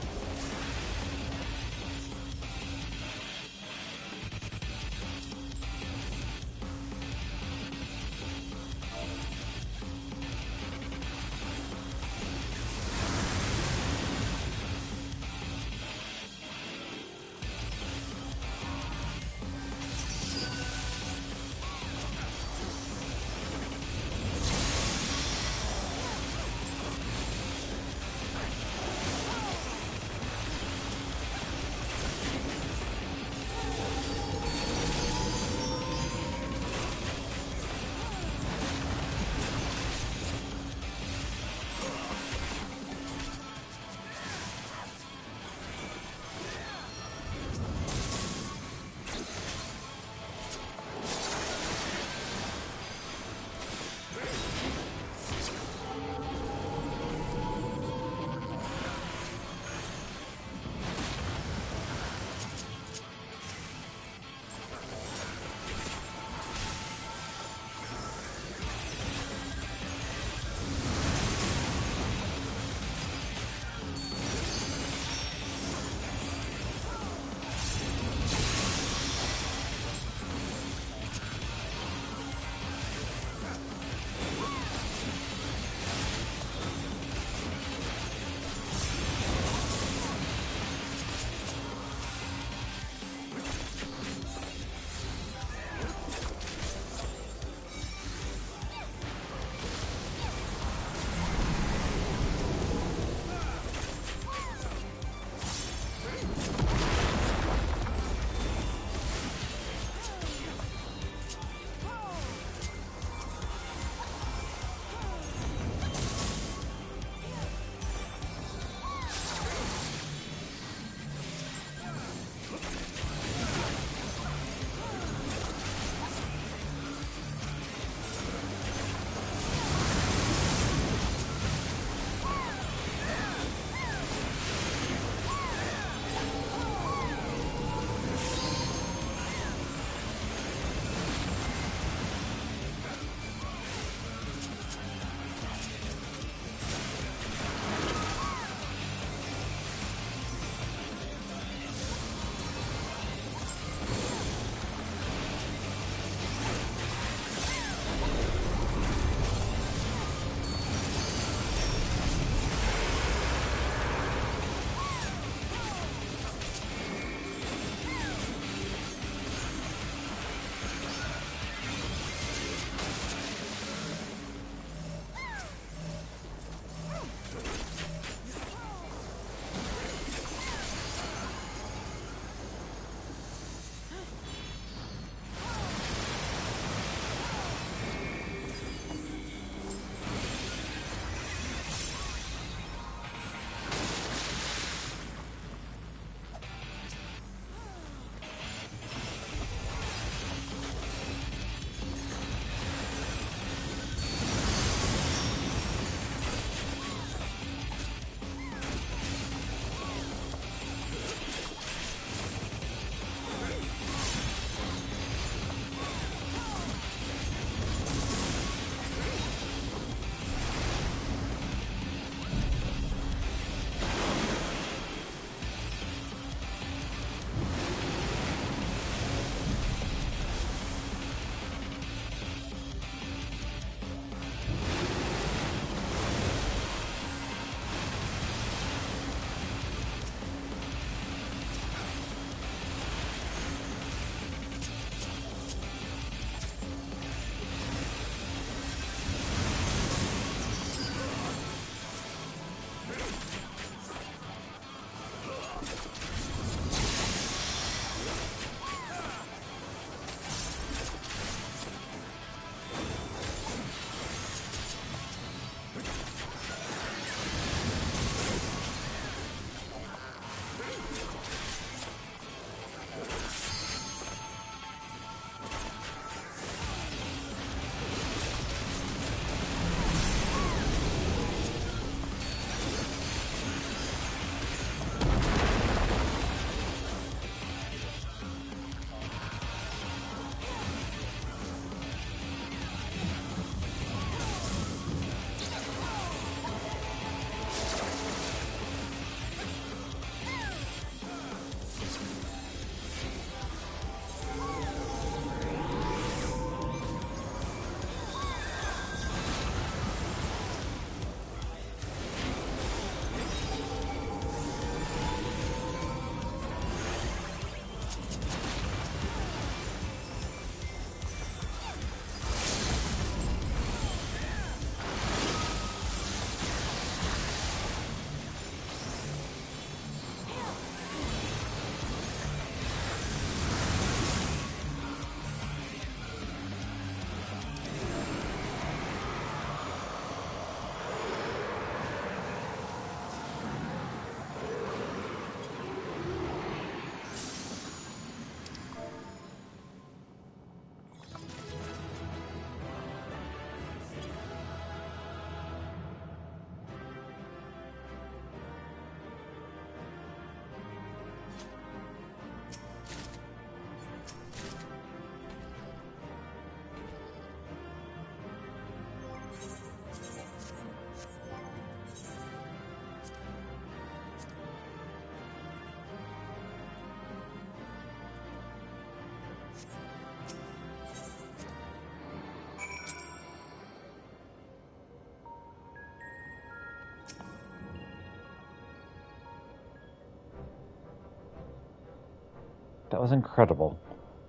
That was incredible.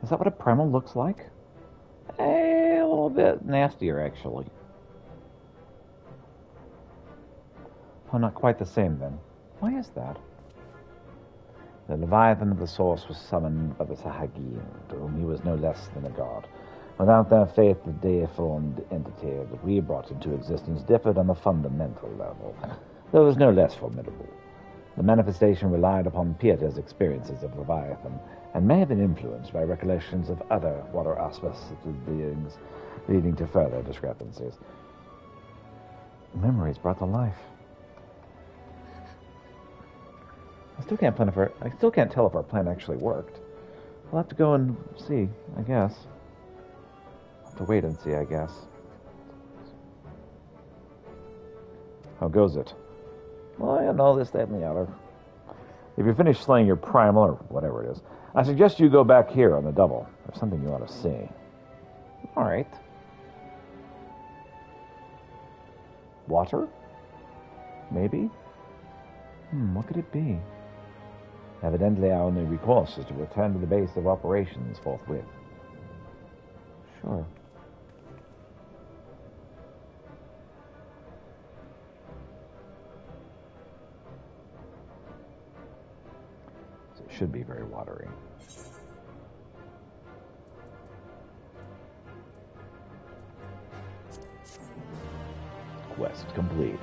Is that what a primal looks like? A little bit nastier, actually. Oh, not quite the same, then. Why is that? The Leviathan of the Source was summoned by the Sahagin, to whom he was no less than a god. Without their faith, the deiformed entity that we brought into existence differed on the fundamental level, though it was no less formidable. The manifestation relied upon Pieter's experiences of Leviathan, and may have been influenced by recollections of other water aspects of beings, leading to further discrepancies. Memories brought to life. I still can't tell if our plan actually worked. We'll have to go and see, I guess. Have to wait and see, I guess. How goes it? Well, you know, this, that, and the other. If you finish slaying your primal, or whatever it is, I suggest you go back here on the double. There's something you ought to see. All right. Water? Maybe? What could it be? Evidently, our only recourse is to return to the base of operations forthwith. Sure. So it should be very watery. Quest complete.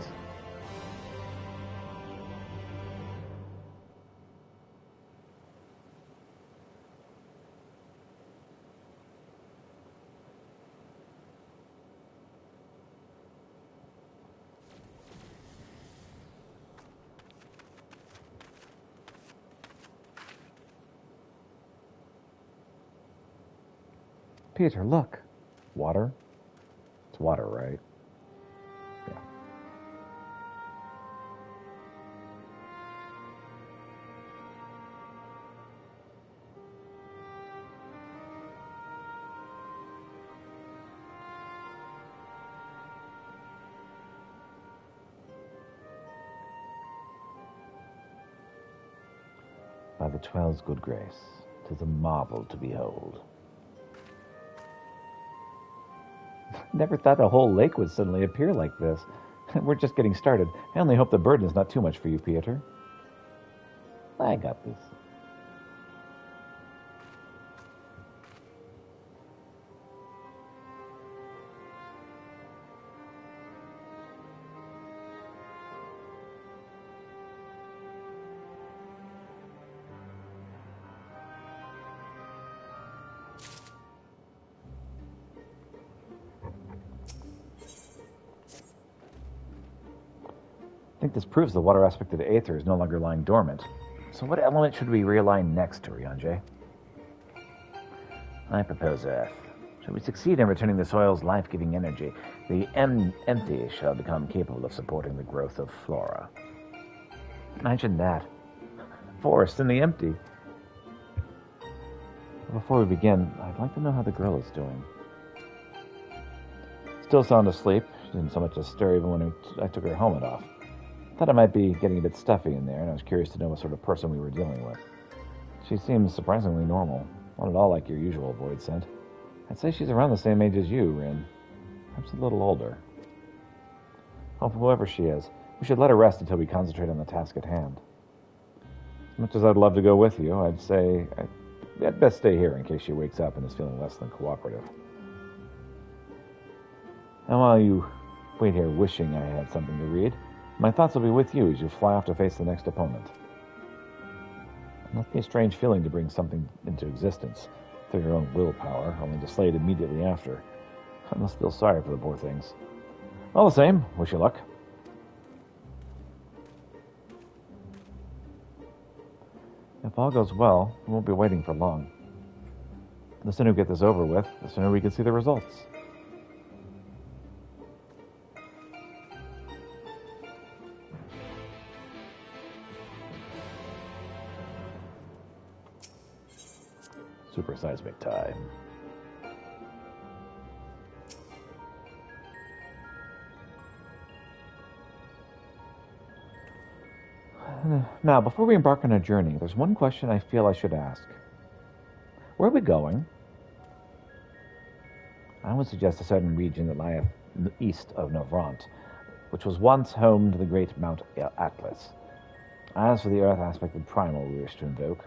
Peter, look. Water? It's water, right? Yeah. By the Twelve's good grace, 'tis a marvel to behold. Never thought a whole lake would suddenly appear like this. We're just getting started. I only hope the burden is not too much for you, Pieter. I got this. I think this proves the water aspect of the Aether is no longer lying dormant. So what element should we realign next to Rianje? I propose Earth. Should we succeed in returning the soil's life-giving energy, the empty shall become capable of supporting the growth of flora. Imagine that. Forest in the empty. Before we begin, I'd like to know how the girl is doing. Still sound asleep. She didn't so much as stir even when I took her helmet off. Thought it might be getting a bit stuffy in there, and I was curious to know what sort of person we were dealing with. She seems surprisingly normal, not at all like your usual void scent. I'd say she's around the same age as you, Rin. Perhaps a little older. Well, whoever she is, we should let her rest until we concentrate on the task at hand. As much as I'd love to go with you, I'd say I'd best stay here in case she wakes up and is feeling less than cooperative. And while you wait here wishing I had something to read, my thoughts will be with you as you fly off to face the next opponent. It must be a strange feeling to bring something into existence through your own willpower, only to slay it immediately after. I must feel sorry for the poor things. All the same, wish you luck. If all goes well, we won't be waiting for long. The sooner we get this over with, the sooner we can see the results. Super seismic time. Now, before we embark on a journey, there's one question I feel I should ask. Where are we going? I would suggest a certain region that lieth east of Novrant, which was once home to the great Mount Atlas. As for the earth aspect of Primal we wish to invoke,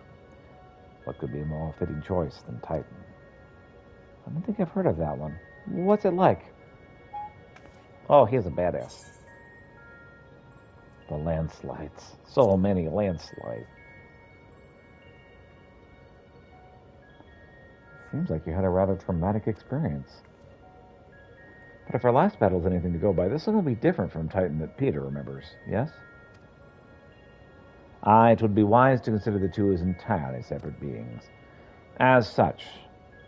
what could be a more fitting choice than Titan? I don't think I've heard of that one. What's it like? Oh, he's a badass. The landslides. So many landslides. Seems like you had a rather traumatic experience. But if our last battle's anything to go by, this one will be different from Titan that Peter remembers, yes? Aye, it would be wise to consider the two as entirely separate beings. As such,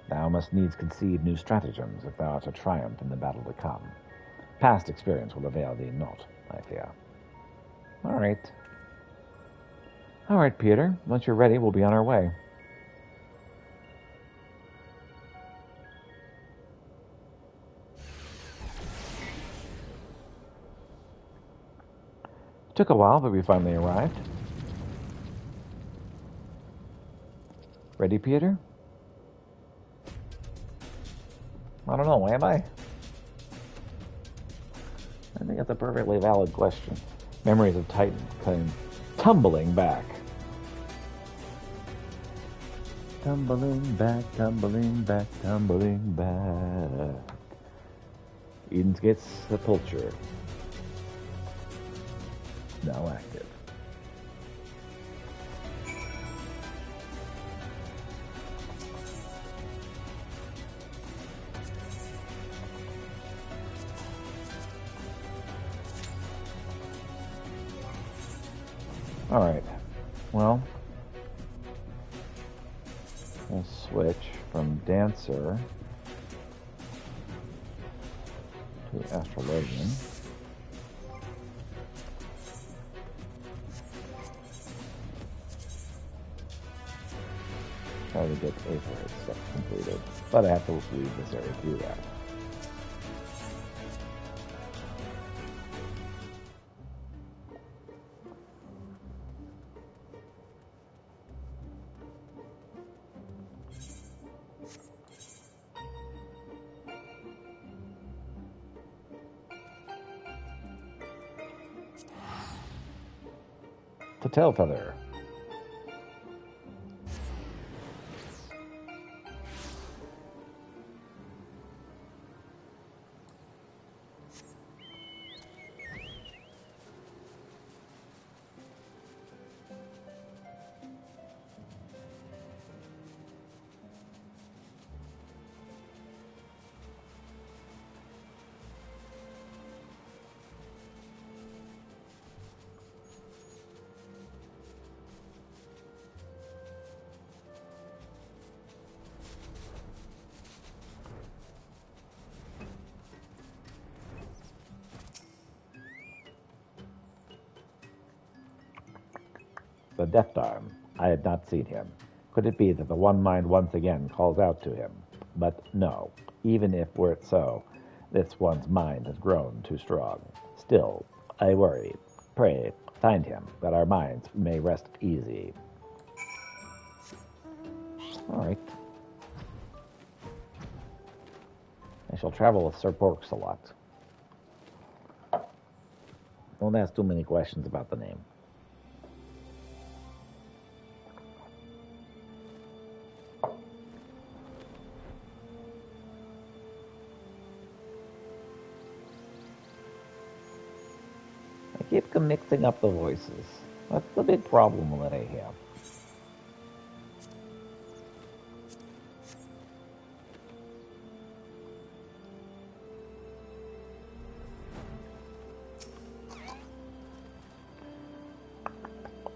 thou must needs conceive new stratagems if thou art to triumph in the battle to come. Past experience will avail thee not, I fear. All right, Peter. Once you're ready, we'll be on our way. Took a while, but we finally arrived. Ready, Peter? I don't know, am I? I think that's a perfectly valid question. Memories of Titan came tumbling back. Tumbling back, tumbling back, tumbling back. Eden's Gate's Sepulchre. Now active. Alright, well, we'll switch from Dancer to Astrologian. Try to get Aether stuff completed, but I have to leave this area to do that. To Tailfeather. The Death Arm. I had not seen him. Could it be that the One Mind once again calls out to him? But no, even if were it so, this one's mind has grown too strong. Still, I worry. Pray, find him, that our minds may rest easy. All right. I shall travel with Sir Porks a lot. Don't ask too many questions about the name. I keep mixing up the voices. That's the big problem that I have.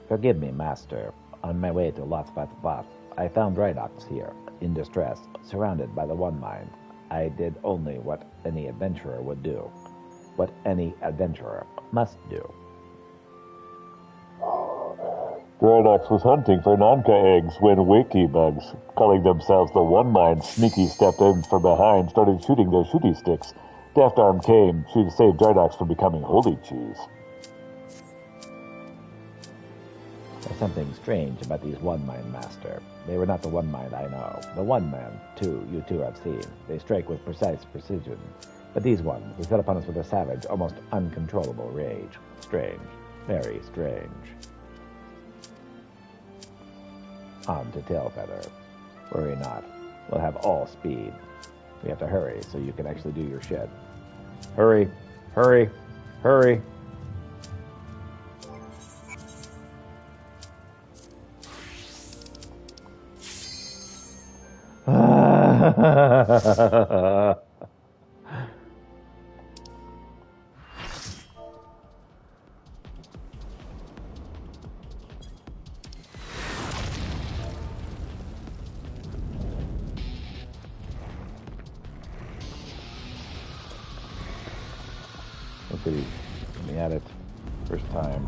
Forgive me, Master. On my way to Lotsvat, I found Rydox here, in distress, surrounded by the One Mind. I did only what any adventurer would do. What any adventurer must do. Rydox was hunting for Nanka eggs when Wiki bugs, calling themselves the One Mind, sneaky stepped in from behind, started shooting their shooty sticks. Deft Arm came. She saved Rydox from becoming holy cheese. There's something strange about these one-mind, Master. They were not the one-mind I know. The one-man, too, you two have seen. They strike with precise precision. But these ones, they set upon us with a savage, almost uncontrollable rage. Strange. Very strange. On to Tailfeather. Worry not. We'll have all speed. We have to hurry so you can actually do your shit. Hurry. Hurry. Hurry. Look at me at it. First time.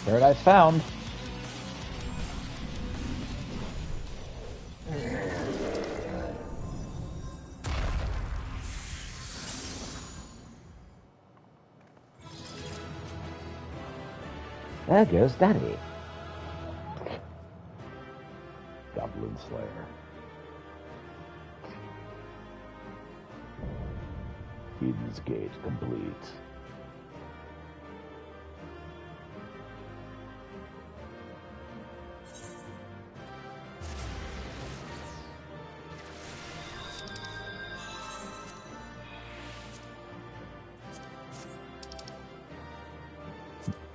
Paradise found. There goes Daddy. Goblin Slayer. Eden's Gate complete.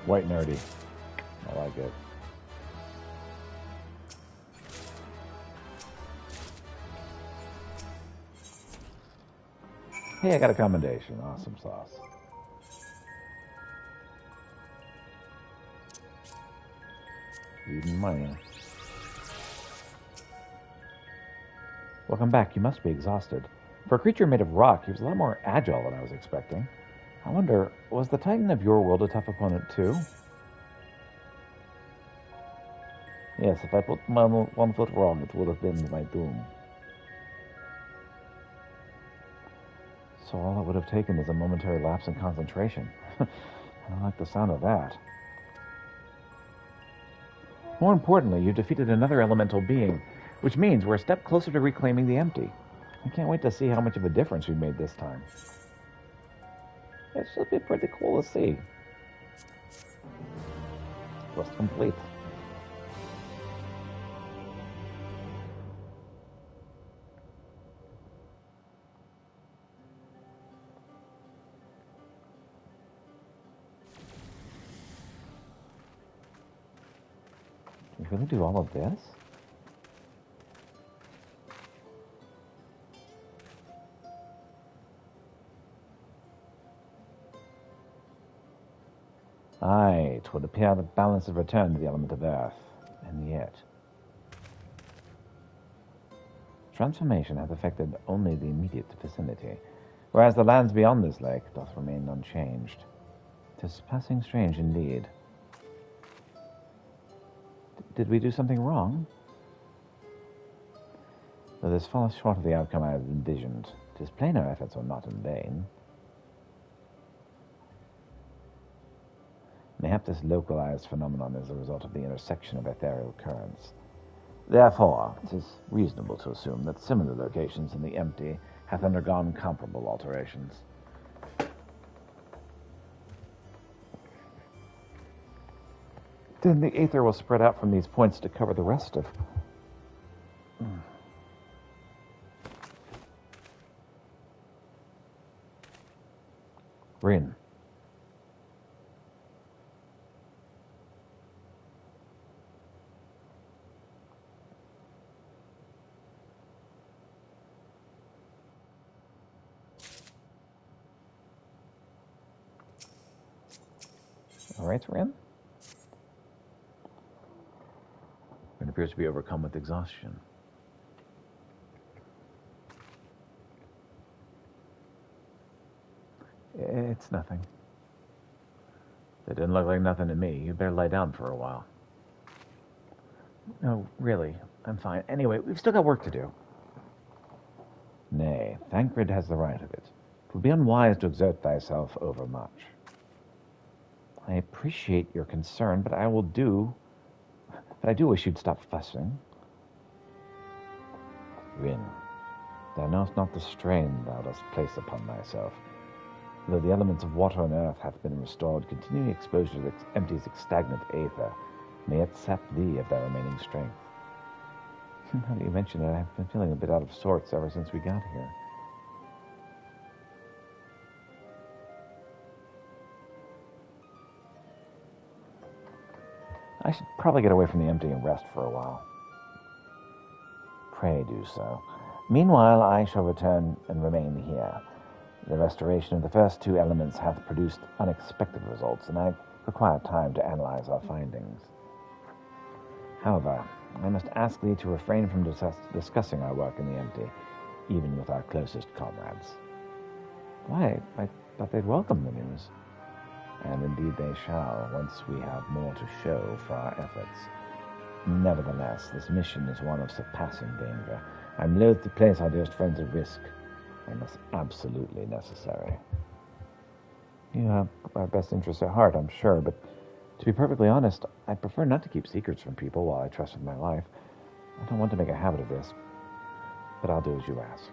White nerdy. I like it. Hey, I got a commendation. Awesome sauce. Eden Miner. Welcome back. You must be exhausted. For a creature made of rock, he was a lot more agile than I was expecting. I wonder, was the Titan of your world a tough opponent too? Yes, if I put my one foot wrong, it would have been my doom. So all it would have taken is a momentary lapse in concentration. I don't like the sound of that. More importantly, you defeated another elemental being, which means we're a step closer to reclaiming the empty. I can't wait to see how much of a difference we made this time. It should be pretty cool to see. Quest complete. You really do all of this? Aye, it would appear that balance has returned to the element of earth. And yet... transformation hath affected only the immediate vicinity, whereas the lands beyond this lake doth remain unchanged. 'Tis passing strange indeed. Did we do something wrong? Though this falls short of the outcome I had envisioned, 'tis plain our efforts are not in vain. Mayhap this localized phenomenon is a result of the intersection of ethereal currents. Therefore, it is reasonable to assume that similar locations in the empty hath undergone comparable alterations. Then the aether will spread out from these points to cover the rest of... Rin. All right, Rin. Rin appears to be overcome with exhaustion. It's nothing. It didn't look like nothing to me. You'd better lie down for a while. No, really. I'm fine. Anyway, we've still got work to do. Nay, Thancred has the right of it. It would be unwise to exert thyself overmuch. I appreciate your concern, but I do wish you'd stop fussing. Rin, thou knowest not the strain thou dost place upon thyself. Though the elements of water and earth hath been restored, continuing exposure to the empty's stagnant aether may yet sap thee of thy remaining strength. Now that you mention it, I've been feeling a bit out of sorts ever since we got here. I should probably get away from the empty and rest for a while. Pray do so. Meanwhile, I shall return and remain here. The restoration of the first two elements hath produced unexpected results, and I require time to analyze our findings. However, I must ask thee to refrain from discussing our work in the empty, even with our closest comrades. Why? I thought they'd welcome the news. And indeed they shall, once we have more to show for our efforts. Nevertheless, this mission is one of surpassing danger. I'm loath to place our dearest friends at risk, unless absolutely necessary. You have our best interests at heart, I'm sure, but to be perfectly honest, I prefer not to keep secrets from people while I trust with my life. I don't want to make a habit of this, but I'll do as you ask.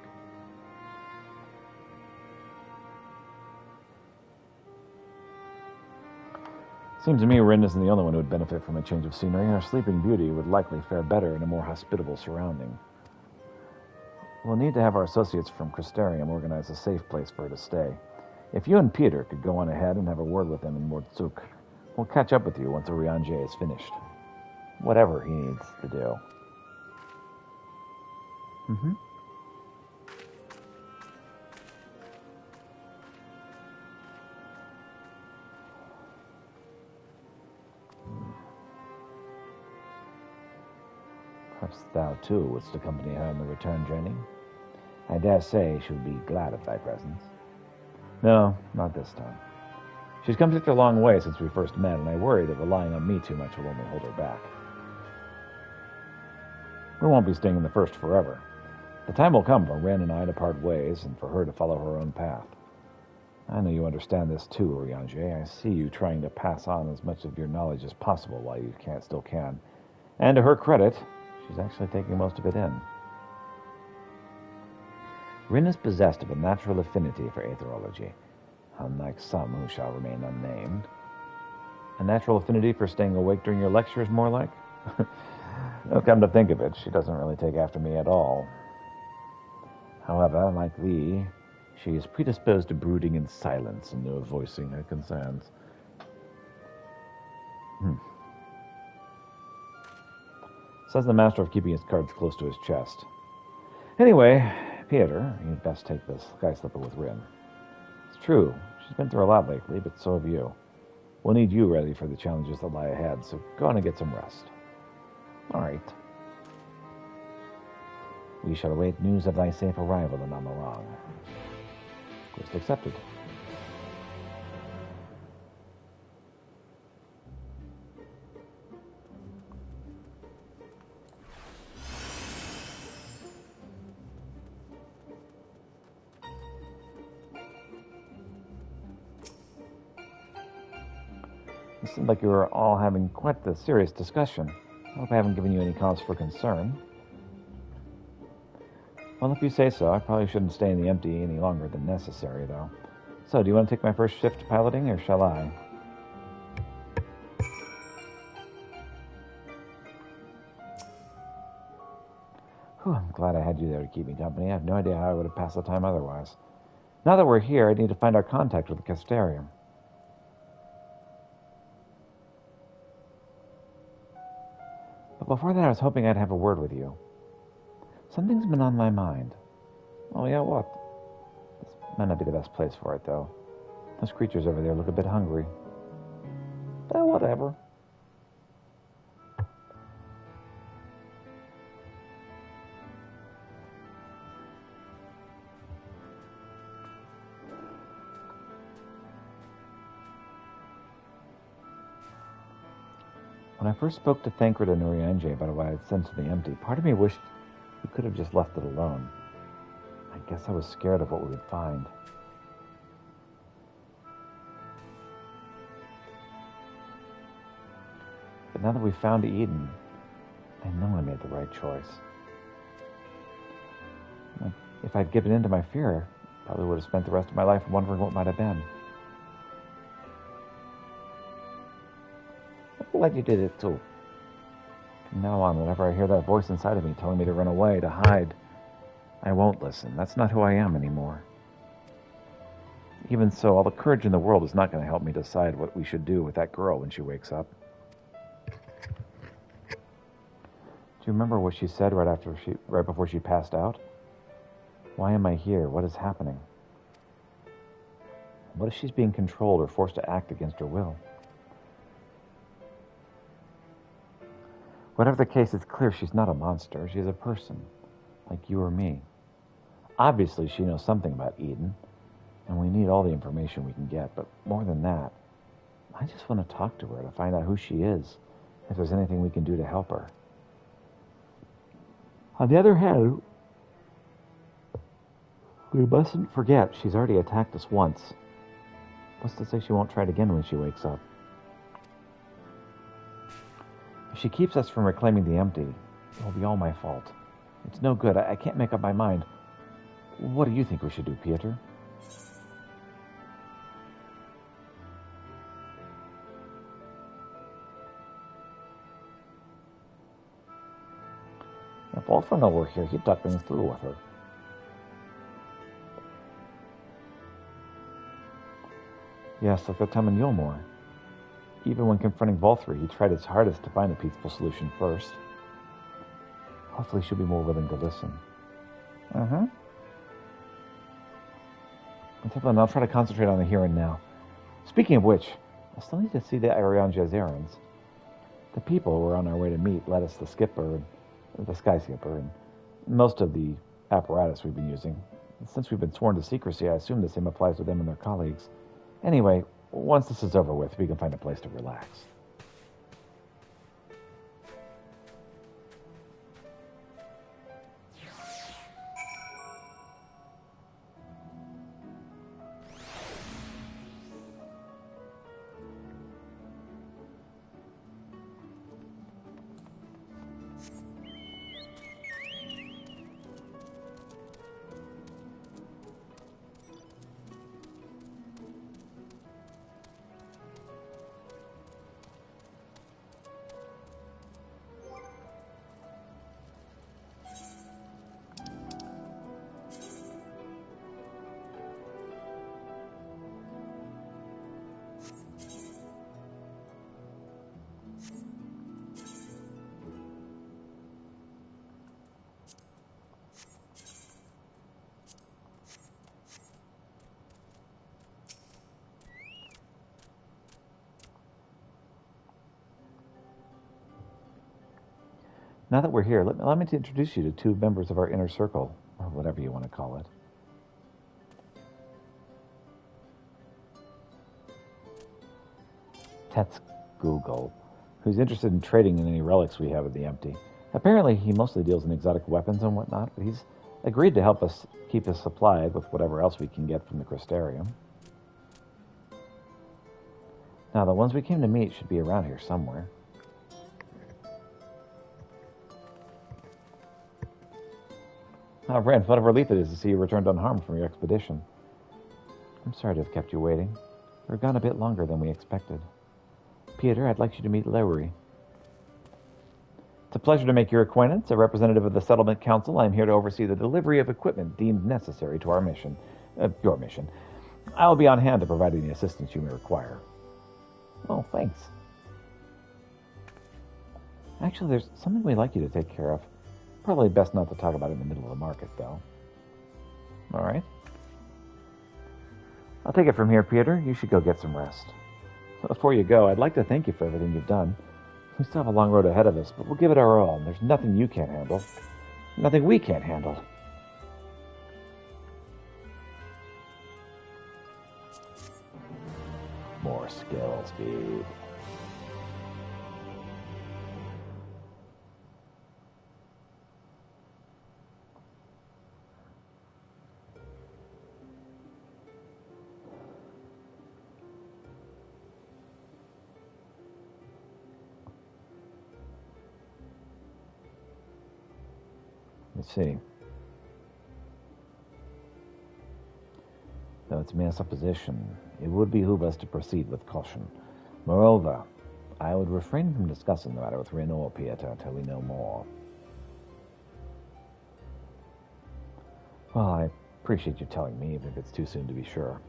Seems to me Rin isn't the only one who would benefit from a change of scenery. Our sleeping beauty would likely fare better in a more hospitable surrounding. We'll need to have our associates from Crystarium organize a safe place for her to stay. If you and Peter could go on ahead and have a word with him in Mortzuk, we'll catch up with you once Urianger is finished. Whatever he needs to do. Perhaps thou, too, wouldst accompany her on the return journey? I dare say she would be glad of thy presence. No, not this time. She's come such a long way since we first met, and I worry that relying on me too much will only hold her back. We won't be staying in the First forever. The time will come for Ren and I to part ways, and for her to follow her own path. I know you understand this too, Urianger. I see you trying to pass on as much of your knowledge as possible while you still can. And to her credit, she's actually taking most of it in. Rin is possessed of a natural affinity for aetherology, unlike some who shall remain unnamed. A natural affinity for staying awake during your lectures, more like? Well, come to think of it, she doesn't really take after me at all. However, like thee, she is predisposed to brooding in silence and no voicing her concerns. Says the master of keeping his cards close to his chest. Anyway, Peter, you'd best take this sky slipper with Rin. It's true, she's been through a lot lately, but so have you. We'll need you ready for the challenges that lie ahead, so go on and get some rest. All right. We shall await news of thy safe arrival in Amarang. Request accepted. It seemed like you were all having quite the serious discussion. I hope I haven't given you any cause for concern. Well, if you say so, I probably shouldn't stay in the empty any longer than necessary, though. So, do you want to take my first shift piloting, or shall I? Whew, I'm glad I had you there to keep me company. I have no idea how I would have passed the time otherwise. Now that we're here, I need to find our contact with the Castarium. But before that, I was hoping I'd have a word with you. Something's been on my mind. Oh, yeah, what? This might not be the best place for it, though. Those creatures over there look a bit hungry. Whatever. When I first spoke to Thancred and Urianger about what I had sent to the empty, part of me wished we could have just left it alone. I guess I was scared of what we would find. But now that we found Eden, I know I made the right choice. If I'd given in to my fear, I probably would have spent the rest of my life wondering what might have been. I'm glad you did it too. From now on, whenever I hear that voice inside of me telling me to run away, to hide, I won't listen. That's not who I am anymore. Even so, all the courage in the world is not going to help me decide what we should do with that girl when she wakes up. Do you remember what she said right before she passed out? Why am I here? What is happening? What if she's being controlled or forced to act against her will? Whatever the case, it's clear she's not a monster. She's a person, like you or me. Obviously, she knows something about Eden, and we need all the information we can get, but more than that, I just want to talk to her to find out who she is, if there's anything we can do to help her. On the other hand, we mustn't forget she's already attacked us once. What's to say she won't try it again when she wakes up? If she keeps us from reclaiming the empty, it will be all my fault. It's no good. I can't make up my mind. What do you think we should do, Piotr? If Wolfgang were here, he'd talk things through with her. Yes, like that time in Yulmore. Even when confronting Volthry, he tried his hardest to find a peaceful solution first. Hopefully she'll be more willing to listen. Until then, I'll try to concentrate on the here and now. Speaking of which, I still need to see the Ariane Jazerans. The people who were on our way to meet led us the skipper, the sky skipper, and most of the apparatus we've been using. Since we've been sworn to secrecy, I assume the same applies to them and their colleagues. Anyway, once this is over with, we can find a place to relax. Now that we're here, let me introduce you to two members of our inner circle, or whatever you want to call it. That's Google, who's interested in trading in any relics we have of the empty. Apparently, he mostly deals in exotic weapons and whatnot, but he's agreed to help us keep us supplied with whatever else we can get from the Crystarium. Now, the ones we came to meet should be around here somewhere. Ren, what a relief it is to see you returned unharmed from your expedition. I'm sorry to have kept you waiting. We're gone a bit longer than we expected. Peter, I'd like you to meet Lowry. It's a pleasure to make your acquaintance. A representative of the Settlement Council, I'm here to oversee the delivery of equipment deemed necessary to our mission. Your mission. I will be on hand to provide any assistance you may require. Oh, thanks. Actually, there's something we'd like you to take care of. Probably best not to talk about it in the middle of the market, though. All right. I'll take it from here, Peter. You should go get some rest. Before you go, I'd like to thank you for everything you've done. We still have a long road ahead of us, but we'll give it our all, and there's nothing you can't handle. Nothing we can't handle. More skill speed. Let's see. Though it's mere supposition, it would behoove us to proceed with caution. Moreover, I would refrain from discussing the matter with Ren or Pieter until we know more. Well, I appreciate you telling me, even if it's too soon to be sure.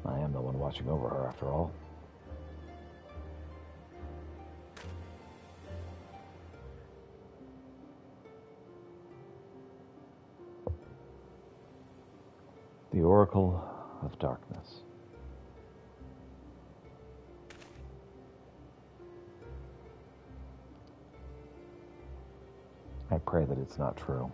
I am the one watching over her, after all. The Oracle of Darkness. I pray that it's not true.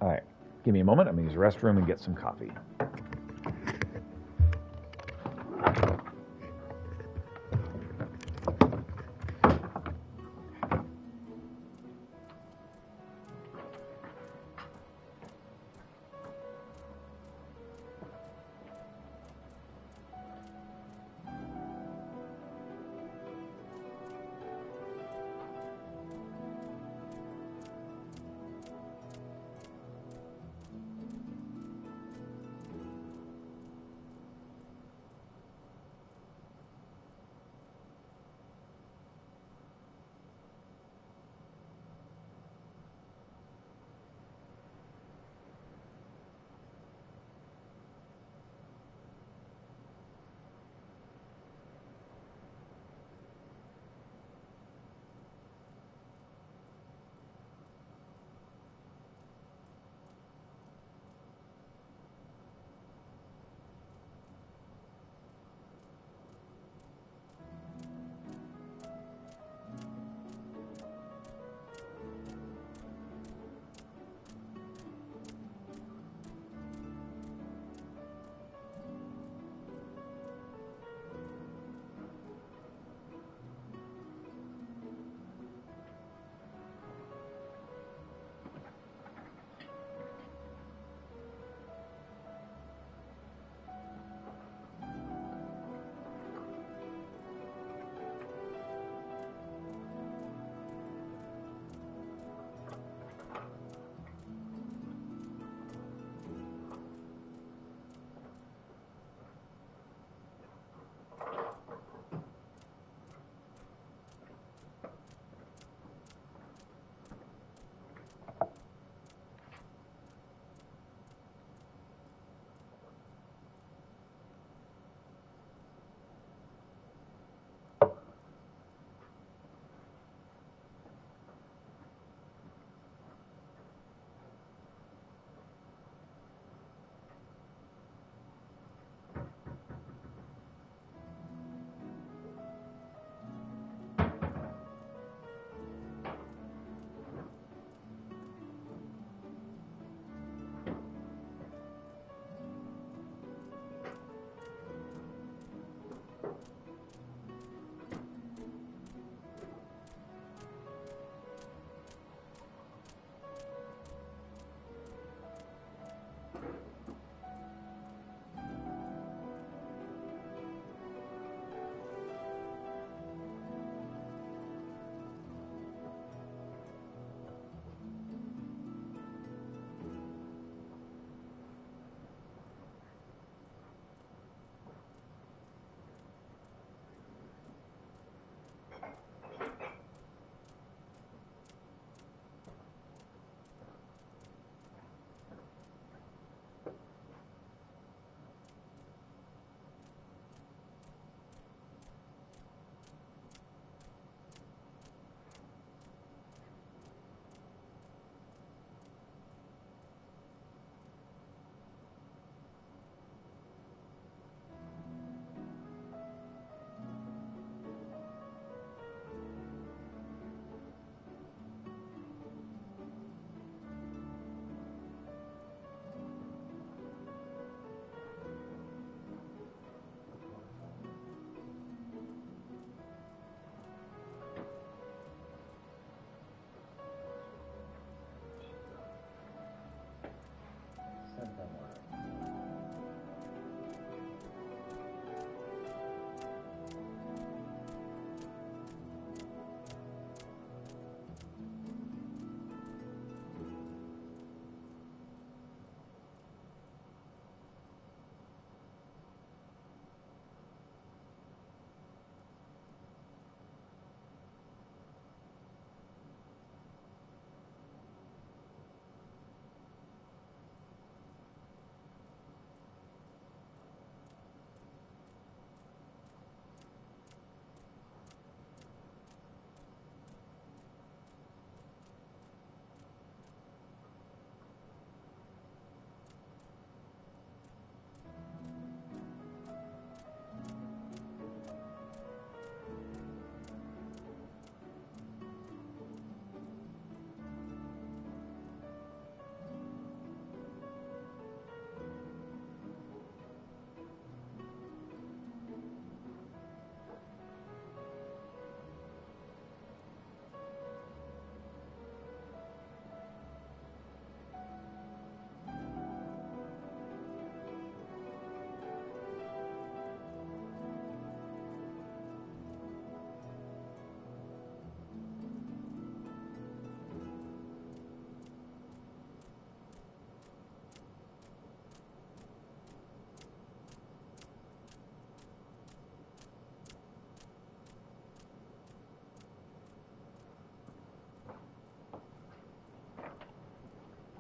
All right. Give me a moment. I'm going to use the restroom and get some coffee.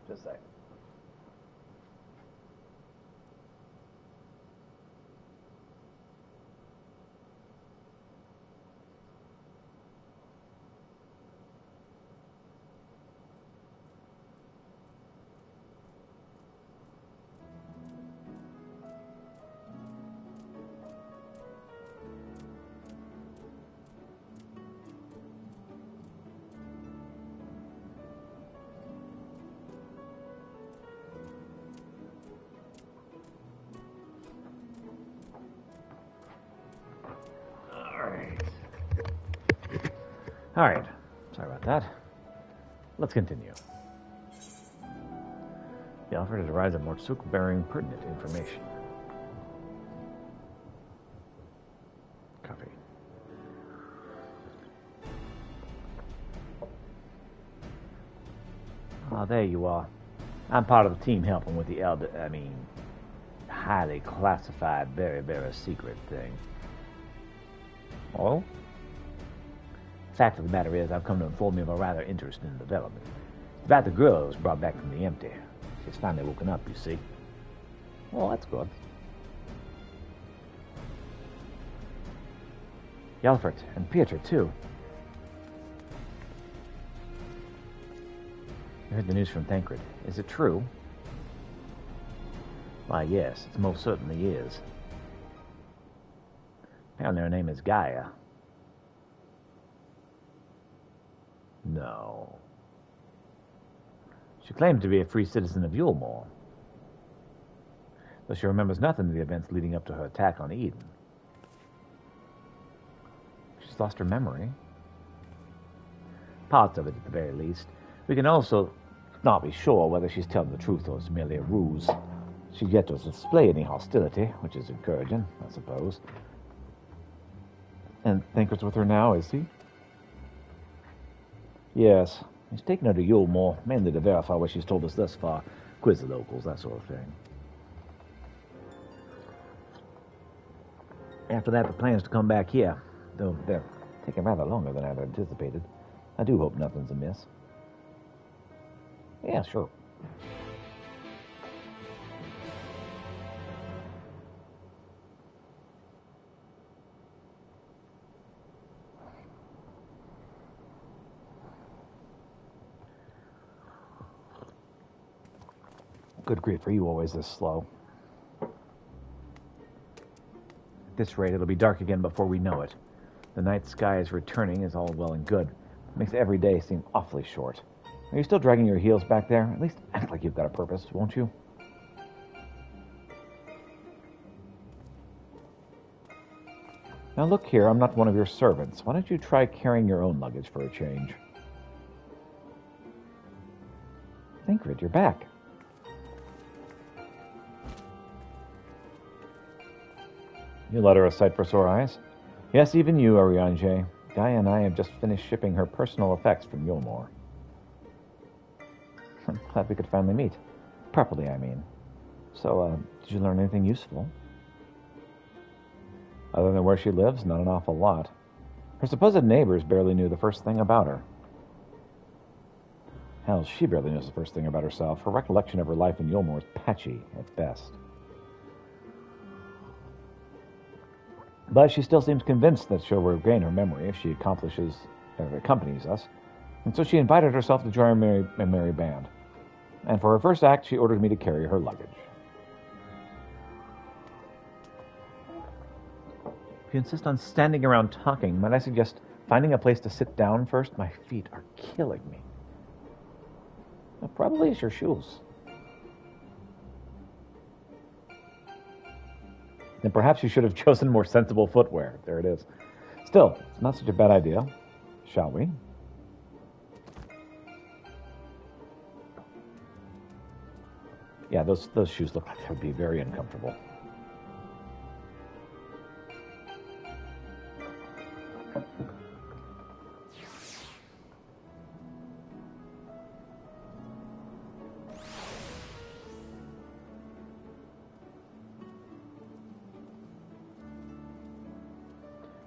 Just a sec. All right. Sorry about that. Let's continue. The offer has arrived at Mortsuk bearing pertinent information. Coffee. Ah, there you are. I'm part of the team helping with the highly classified, very, very secret thing. Oh? Fact of the matter is, I've come to inform you of a rather interesting development. It's about the girl who was brought back from the empty. She's finally woken up, you see. Well, that's good. Yelfert, and Pieter, too. You heard the news from Tancred. Is it true? Why, yes, it most certainly is. Apparently her name is Gaia. No. She claims to be a free citizen of Yulmore, though she remembers nothing of the events leading up to her attack on Eden. She's lost her memory. Parts of it, at the very least. We can also not be sure whether she's telling the truth or it's merely a ruse. She's yet to display any hostility, which is encouraging, I suppose. And Thancred's with her now, is he? Yes. He's taken her to Yulmore, mainly to verify what she's told us thus far. Quiz the locals, that sort of thing. After that, the plan is to come back here, though they're taking rather longer than I'd anticipated. I do hope nothing's amiss. Yeah, sure. Good grief, are you always this slow? At this rate, it'll be dark again before we know it. The night sky is returning is all well and good. It makes every day seem awfully short. Are you still dragging your heels back there? At least act like you've got a purpose, won't you? Now look here, I'm not one of your servants. Why don't you try carrying your own luggage for a change? Thancred, you're back. You let her a sight for sore eyes? Yes, even you, Ariane. Gaia and I have just finished shipping her personal effects from Yulmore. I'm glad we could finally meet. Properly, I mean. So, did you learn anything useful? Other than where she lives, not an awful lot. Her supposed neighbors barely knew the first thing about her. Hell, she barely knows the first thing about herself. Her recollection of her life in Yulmore is patchy, at best. But she still seems convinced that she'll regain her memory if she accompanies us, and so she invited herself to join our merry band. And for her first act, she ordered me to carry her luggage. If you insist on standing around talking, might I suggest finding a place to sit down first? My feet are killing me. Well, probably it's your shoes. Then perhaps you should have chosen more sensible footwear. There it is. Still, it's not such a bad idea. Shall we? Yeah, those shoes look like they would be very uncomfortable.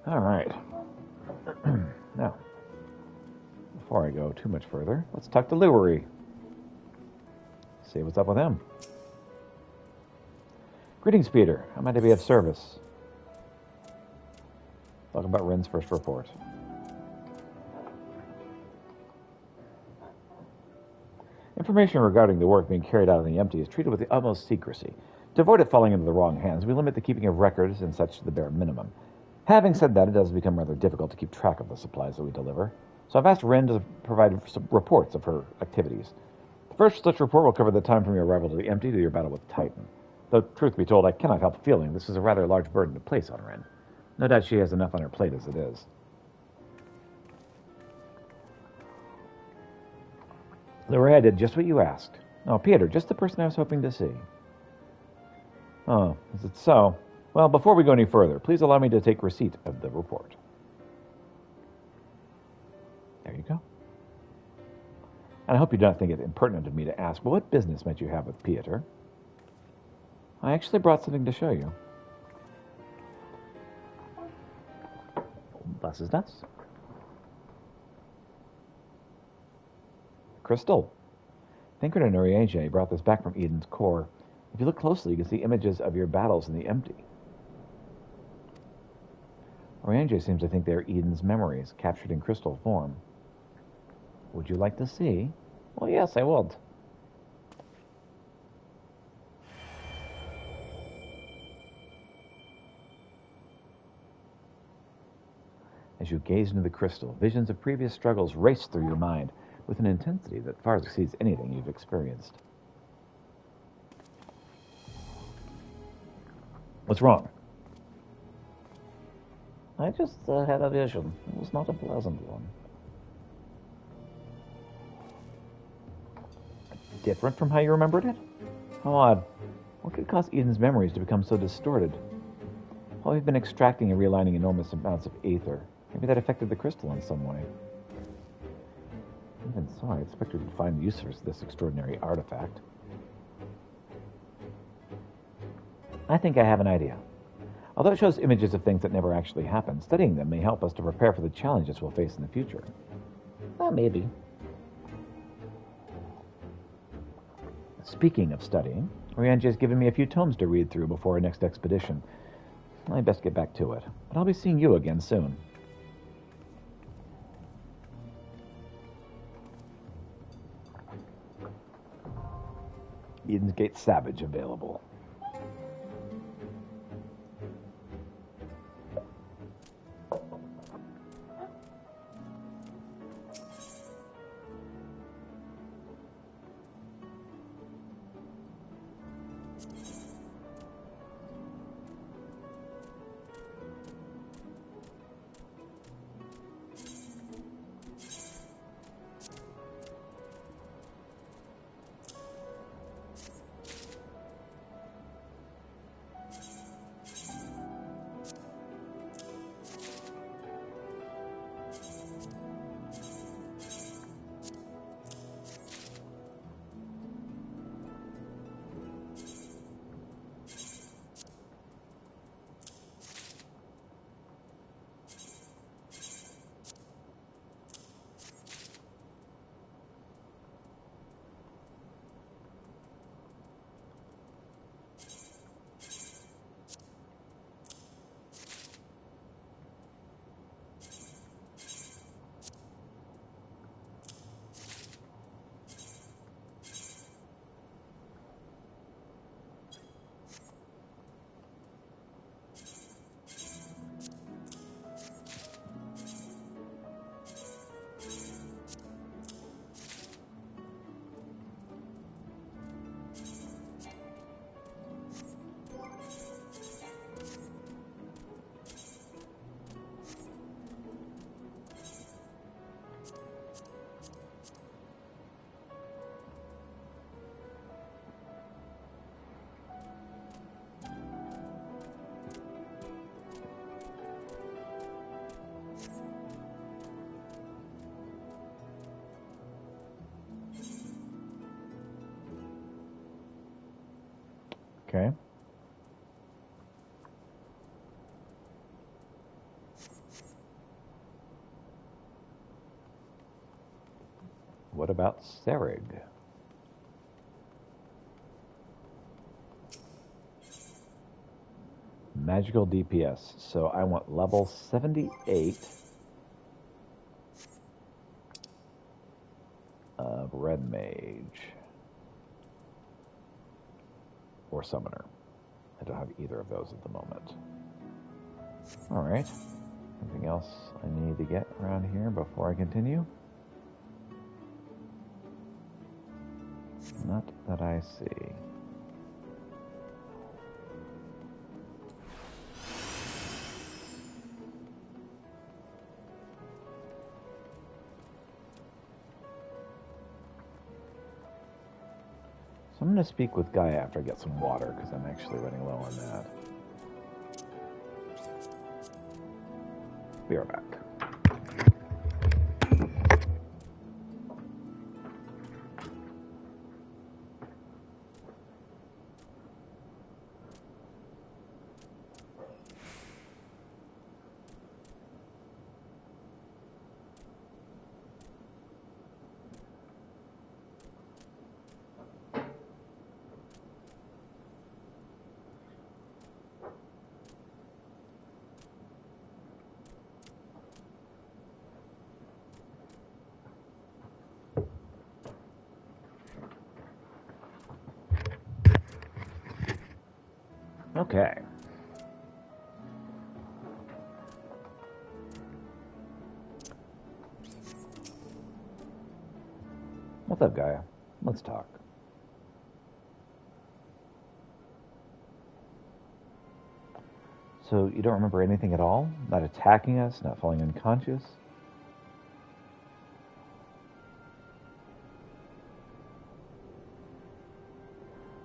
All right. Now, before I go too much further, let's talk to Livery. see what's up with him. Greetings, Peter. How might I be of service? Talk about Ren's first report. Information regarding the work being carried out in the empty is treated with the utmost secrecy. To avoid it falling into the wrong hands, we limit the keeping of records and such to the bare minimum. Having said that, it does become rather difficult to keep track of the supplies that we deliver. So I've asked Ren to provide some reports of her activities. The first such report will cover the time from your arrival to the empty to your battle with Titan. Though, truth be told, I cannot help feeling this is a rather large burden to place on Ren. No doubt she has enough on her plate as it is. Lorray, I did just what you asked. Oh, Peter, just the person I was hoping to see. Oh, is it so? Well, before we go any further, please allow me to take receipt of the report. There you go. And I hope you do not think it impertinent of me to ask, well, what business might you have with Peter? I actually brought something to show you. Thus is nuts. Crystal. Thinker and Oriange brought this back from Eden's core. If you look closely, you can see images of your battles in the empty. Oriange seems to think they are Eden's memories, captured in crystal form. Would you like to see? Well, yes, I would. As you gaze into the crystal, visions of previous struggles race through your mind with an intensity that far exceeds anything you've experienced. What's wrong? I just had a vision. It was not a pleasant one. Different from how you remembered it? How odd. What could cause Eden's memories to become so distorted? Well, we've been extracting and realigning enormous amounts of aether. Maybe that affected the crystal in some way. Even so, I expected to find use for this extraordinary artifact. I think I have an idea. Although it shows images of things that never actually happened, studying them may help us to prepare for the challenges we'll face in the future. Maybe. Speaking of studying, Oriange has given me a few tomes to read through before our next expedition. I'd best get back to it, but I'll be seeing you again soon. Eden's Gate Savage available. Okay. What about Serig? Magical DPS. So I want level 78 of Red Mage. Or Summoner. I don't have either of those at the moment. Alright. Anything else I need to get around here before I continue? Not that I see. So I'm going to speak with Gaia after I get some water, because I'm actually running low on that. Be right back. Okay. What's up, Gaia? Let's talk. So you don't remember anything at all? Not attacking us? Not falling unconscious?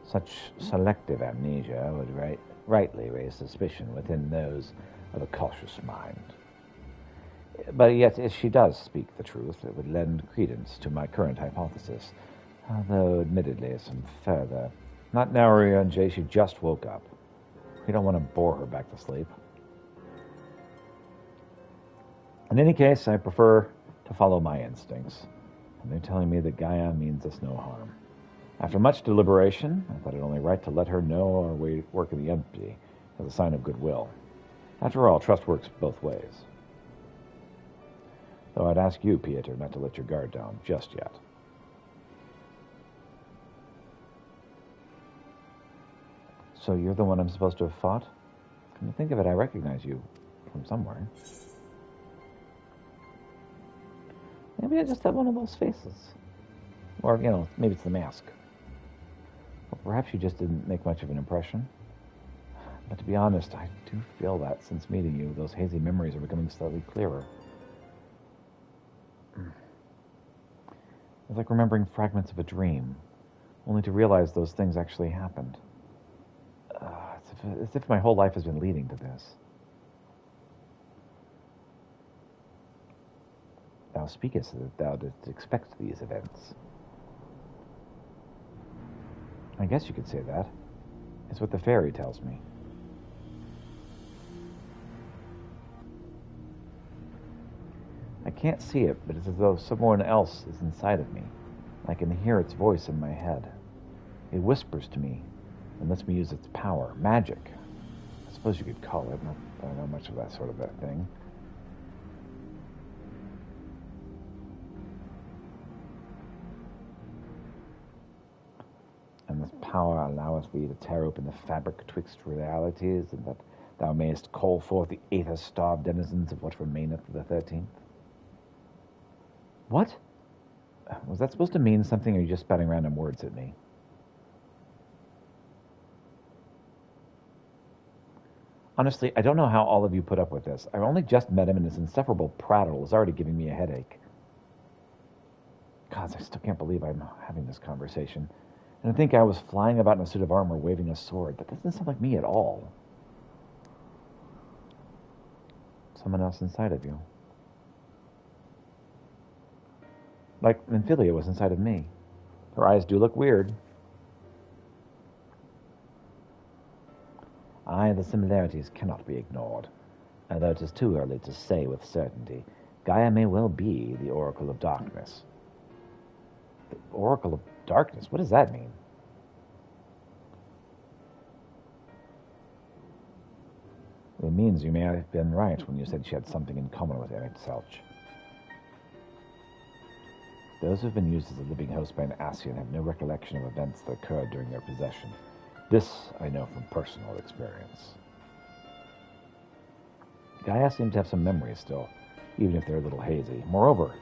Such selective amnesia would rightly raise suspicion within those of a cautious mind. But yet, if she does speak the truth, it would lend credence to my current hypothesis, although admittedly some further. Not now, Ryunjay, she just woke up. We don't want to bore her back to sleep. In any case, I prefer to follow my instincts, and they're telling me that Gaia means us no harm. After much deliberation, I thought it only right to let her know our work in the empty as a sign of goodwill. After all, trust works both ways. Though I'd ask you, Pieter, not to let your guard down just yet. So you're the one I'm supposed to have fought? Come to think of it, I recognize you from somewhere. Maybe I just have one of those faces. Or, maybe it's the mask. Or perhaps you just didn't make much of an impression. But to be honest, I do feel that since meeting you, those hazy memories are becoming slightly clearer. It's like remembering fragments of a dream, only to realize those things actually happened. As if my whole life has been leading to this. Thou speakest that thou didst expect these events. I guess you could say that. It's what the fairy tells me. I can't see it, but it's as though someone else is inside of me. I can hear its voice in my head. It whispers to me and lets me use its power. Magic, I suppose you could call it. I don't know much of that sort of thing. And this power alloweth thee to tear open the fabric twixt realities, and that thou mayest call forth the aether-starved denizens of what remaineth of the 13th. What? Was that supposed to mean something, or are you just spouting random words at me? Honestly, I don't know how all of you put up with this. I've only just met him, and his insufferable prattle is already giving me a headache. God, I still can't believe I'm having this conversation. And I think I was flying about in a suit of armor waving a sword. That doesn't sound like me at all. Someone else inside of you. Like Nymphilia was inside of me. Her eyes do look weird. Aye, the similarities cannot be ignored. Although it is too early to say with certainty, Gaia may well be the Oracle of Darkness. The Oracle of Darkness? What does that mean? simply means you may have been right when you said she had something in common with Emmett Selch. Those who have been used as a living host by an Ascian have no recollection of events that occurred during their possession. This I know from personal experience. Gaia seems to have some memories still, even if they're a little hazy. Moreover,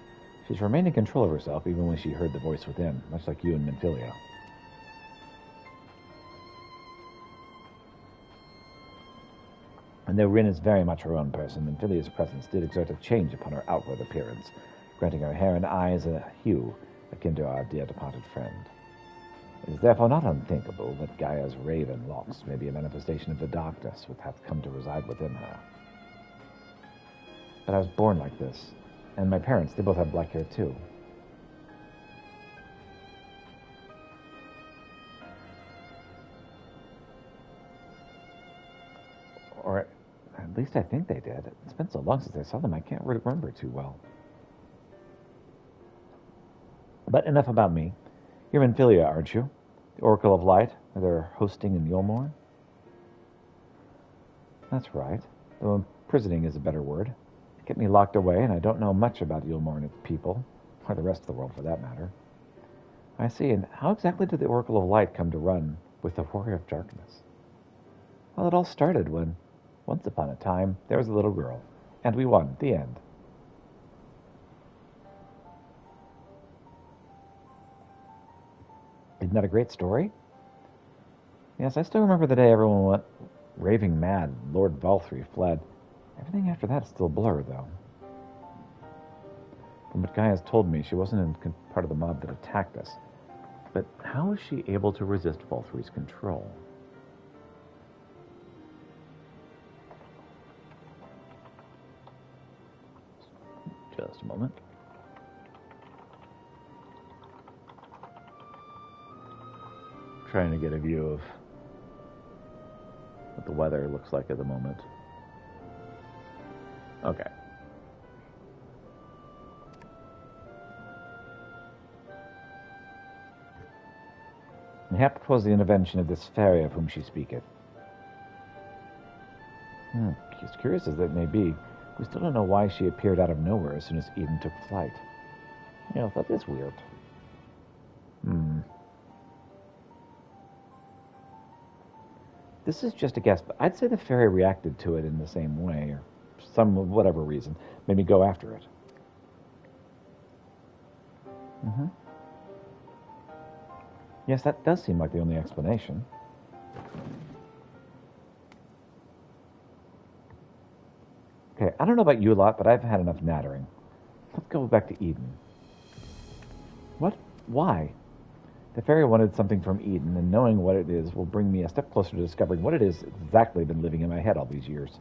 she's remained in control of herself even when she heard the voice within, much like you and Minfilia. And though Rin is very much her own person, Minfilia's presence did exert a change upon her outward appearance, granting her hair and eyes a hue akin to our dear departed friend. It is therefore not unthinkable that Gaia's raven locks may be a manifestation of the darkness which hath come to reside within her. But I was born like this, and my parents, they both have black hair too. Or at least I think they did. It's been so long since I saw them, I can't remember too well. But enough about me. You're Minfilia, aren't you? The Oracle of Light, where they're hosting in Yulmore? That's right. Though imprisoning is a better word. They kept me locked away, and I don't know much about Yulmore and its people, or the rest of the world for that matter. I see, and how exactly did the Oracle of Light come to run with the Warrior of Darkness? Well, it all started when, once upon a time, there was a little girl, and we won. The end. Isn't that a great story? Yes, I still remember the day everyone went raving mad and Lord Valthree fled. Everything after that is still blurred, though. From what Gaia's told me, she wasn't in part of the mob that attacked us. But how was she able to resist Valthree's control? Just a moment. Trying to get a view of what the weather looks like at the moment. Okay. Mayhap 'twas the intervention of this fairy of whom she speaketh. As curious as that may be, we still don't know why she appeared out of nowhere as soon as Eden took flight. Yeah, that is weird. This is just a guess, but I'd say the fairy reacted to it in the same way, or some whatever reason made me go after it. Yes, that does seem like the only explanation. Okay, I don't know about you lot, but I've had enough nattering. Let's go back to Eden. What? Why? The fairy wanted something from Eden, and knowing what it is will bring me a step closer to discovering what it is exactly been living in my head all these years.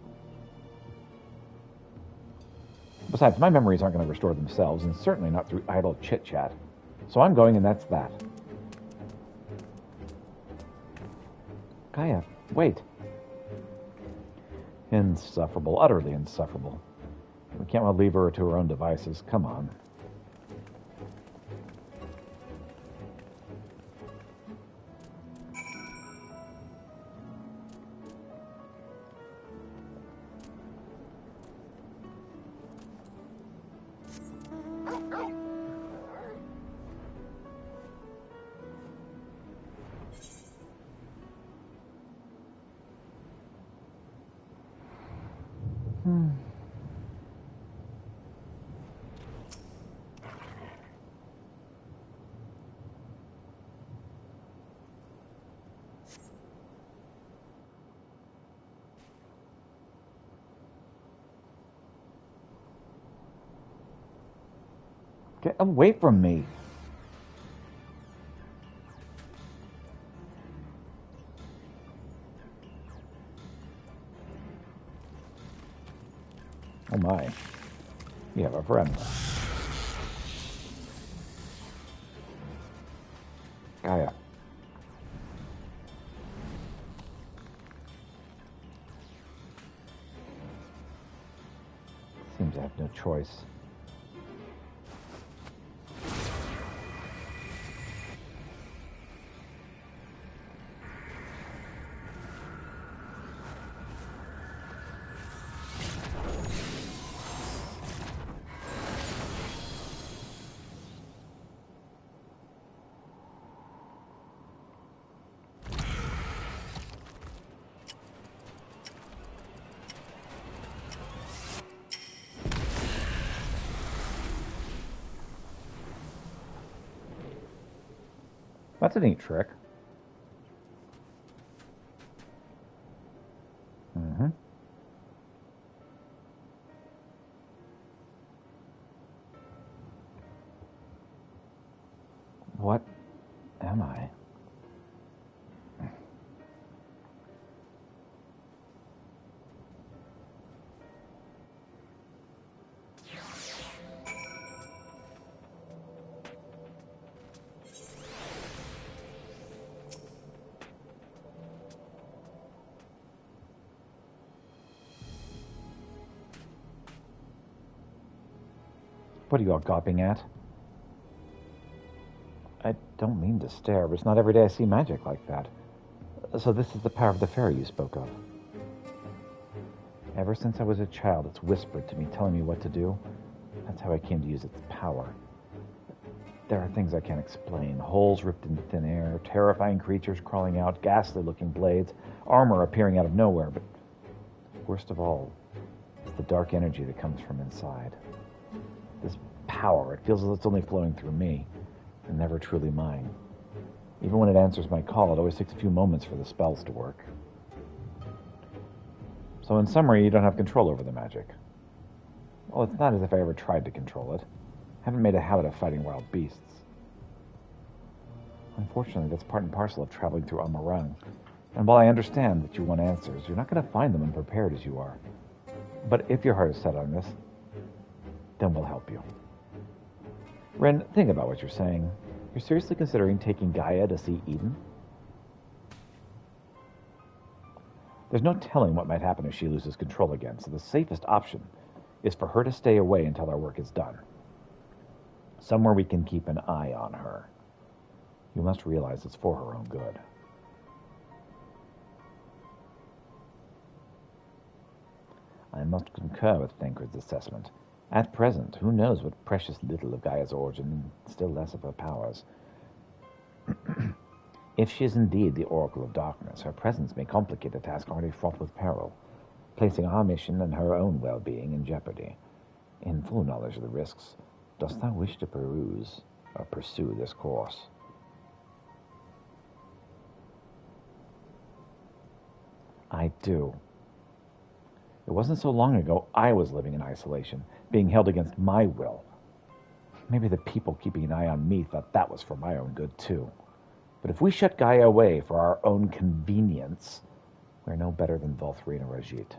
Besides, my memories aren't going to restore themselves, and certainly not through idle chit-chat. So I'm going, and that's that. Gaia, wait. Insufferable, utterly insufferable. We can't well leave her to her own devices. Come on. Get away from me. Oh my. We have a friend. Gaia. Seems I have no choice. That's a neat trick. Mm-hmm. What am I? What are you all gawping at? I don't mean to stare, but it's not every day I see magic like that. So this is the power of the fairy you spoke of. Ever since I was a child, it's whispered to me, telling me what to do. That's how I came to use its power. There are things I can't explain. Holes ripped into thin air, terrifying creatures crawling out, ghastly-looking blades, armor appearing out of nowhere, but worst of all is the dark energy that comes from inside. This power, it feels as though it's only flowing through me, and never truly mine. Even when it answers my call, it always takes a few moments for the spells to work. So in summary, you don't have control over the magic. Well, it's not as if I ever tried to control it. I haven't made a habit of fighting wild beasts. Unfortunately, that's part and parcel of traveling through Amarang. And while I understand that you want answers, you're not going to find them unprepared as you are. But if your heart is set on this, then we'll help you. Ren, think about what you're saying. You're seriously considering taking Gaia to see Eden? There's no telling what might happen if she loses control again, so the safest option is for her to stay away until our work is done. Somewhere we can keep an eye on her. You must realize it's for her own good. I must concur with Thancred's assessment. At present, who knows what precious little of Gaia's origin, and still less of her powers. If she is indeed the Oracle of Darkness, her presence may complicate a task already fraught with peril, placing our mission and her own well-being in jeopardy. In full knowledge of the risks, dost thou wish to peruse or pursue this course? I do. It wasn't so long ago I was living in isolation, being held against my will. Maybe the people keeping an eye on me thought that was for my own good, too. But if we shut Gaia away for our own convenience, we're no better than Volthrine or Rajit.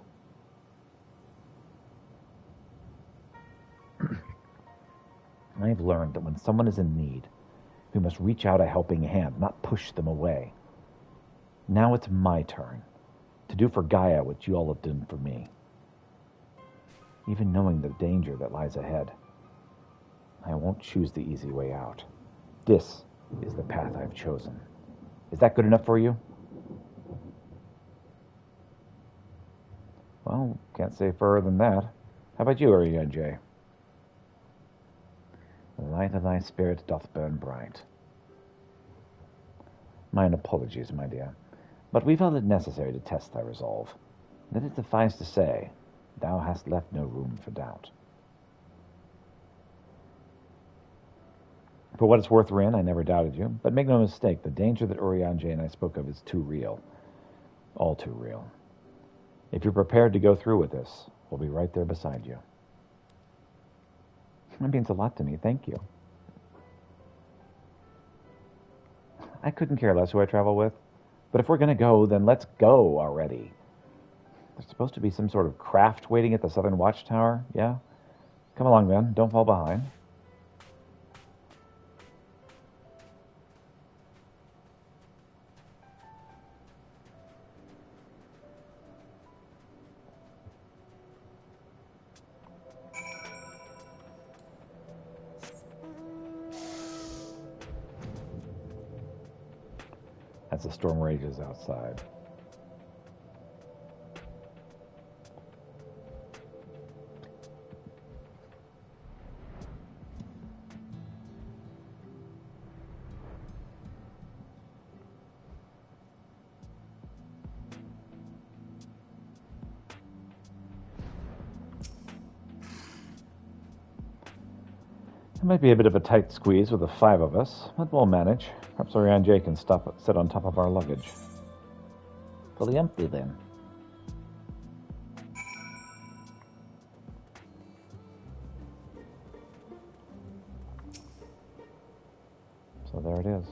I've learned that when someone is in need, we must reach out a helping hand, not push them away. Now it's my turn to do for Gaia what you all have done for me. Even knowing the danger that lies ahead, I won't choose the easy way out. This is the path I've chosen. Is that good enough for you? Well, can't say further than that. How about you, J? The light of thy spirit doth burn bright. Mine apologies, my dear, but we felt it necessary to test thy resolve. Let it suffice to say, thou hast left no room for doubt. For what it's worth, Rin, I never doubted you, but make no mistake, the danger that Urianger and I spoke of is too real. All too real. If you're prepared to go through with this, we'll be right there beside you. That means a lot to me, thank you. I couldn't care less who I travel with, but if we're going to go, then let's go already. There's supposed to be some sort of craft waiting at the Southern Watchtower, yeah? Come along then, don't fall behind. As the storm rages outside. might be a bit of a tight squeeze with the 5 of us, but we'll manage. Perhaps Orion J can sit on top of our luggage. Fully empty, then. So there it is.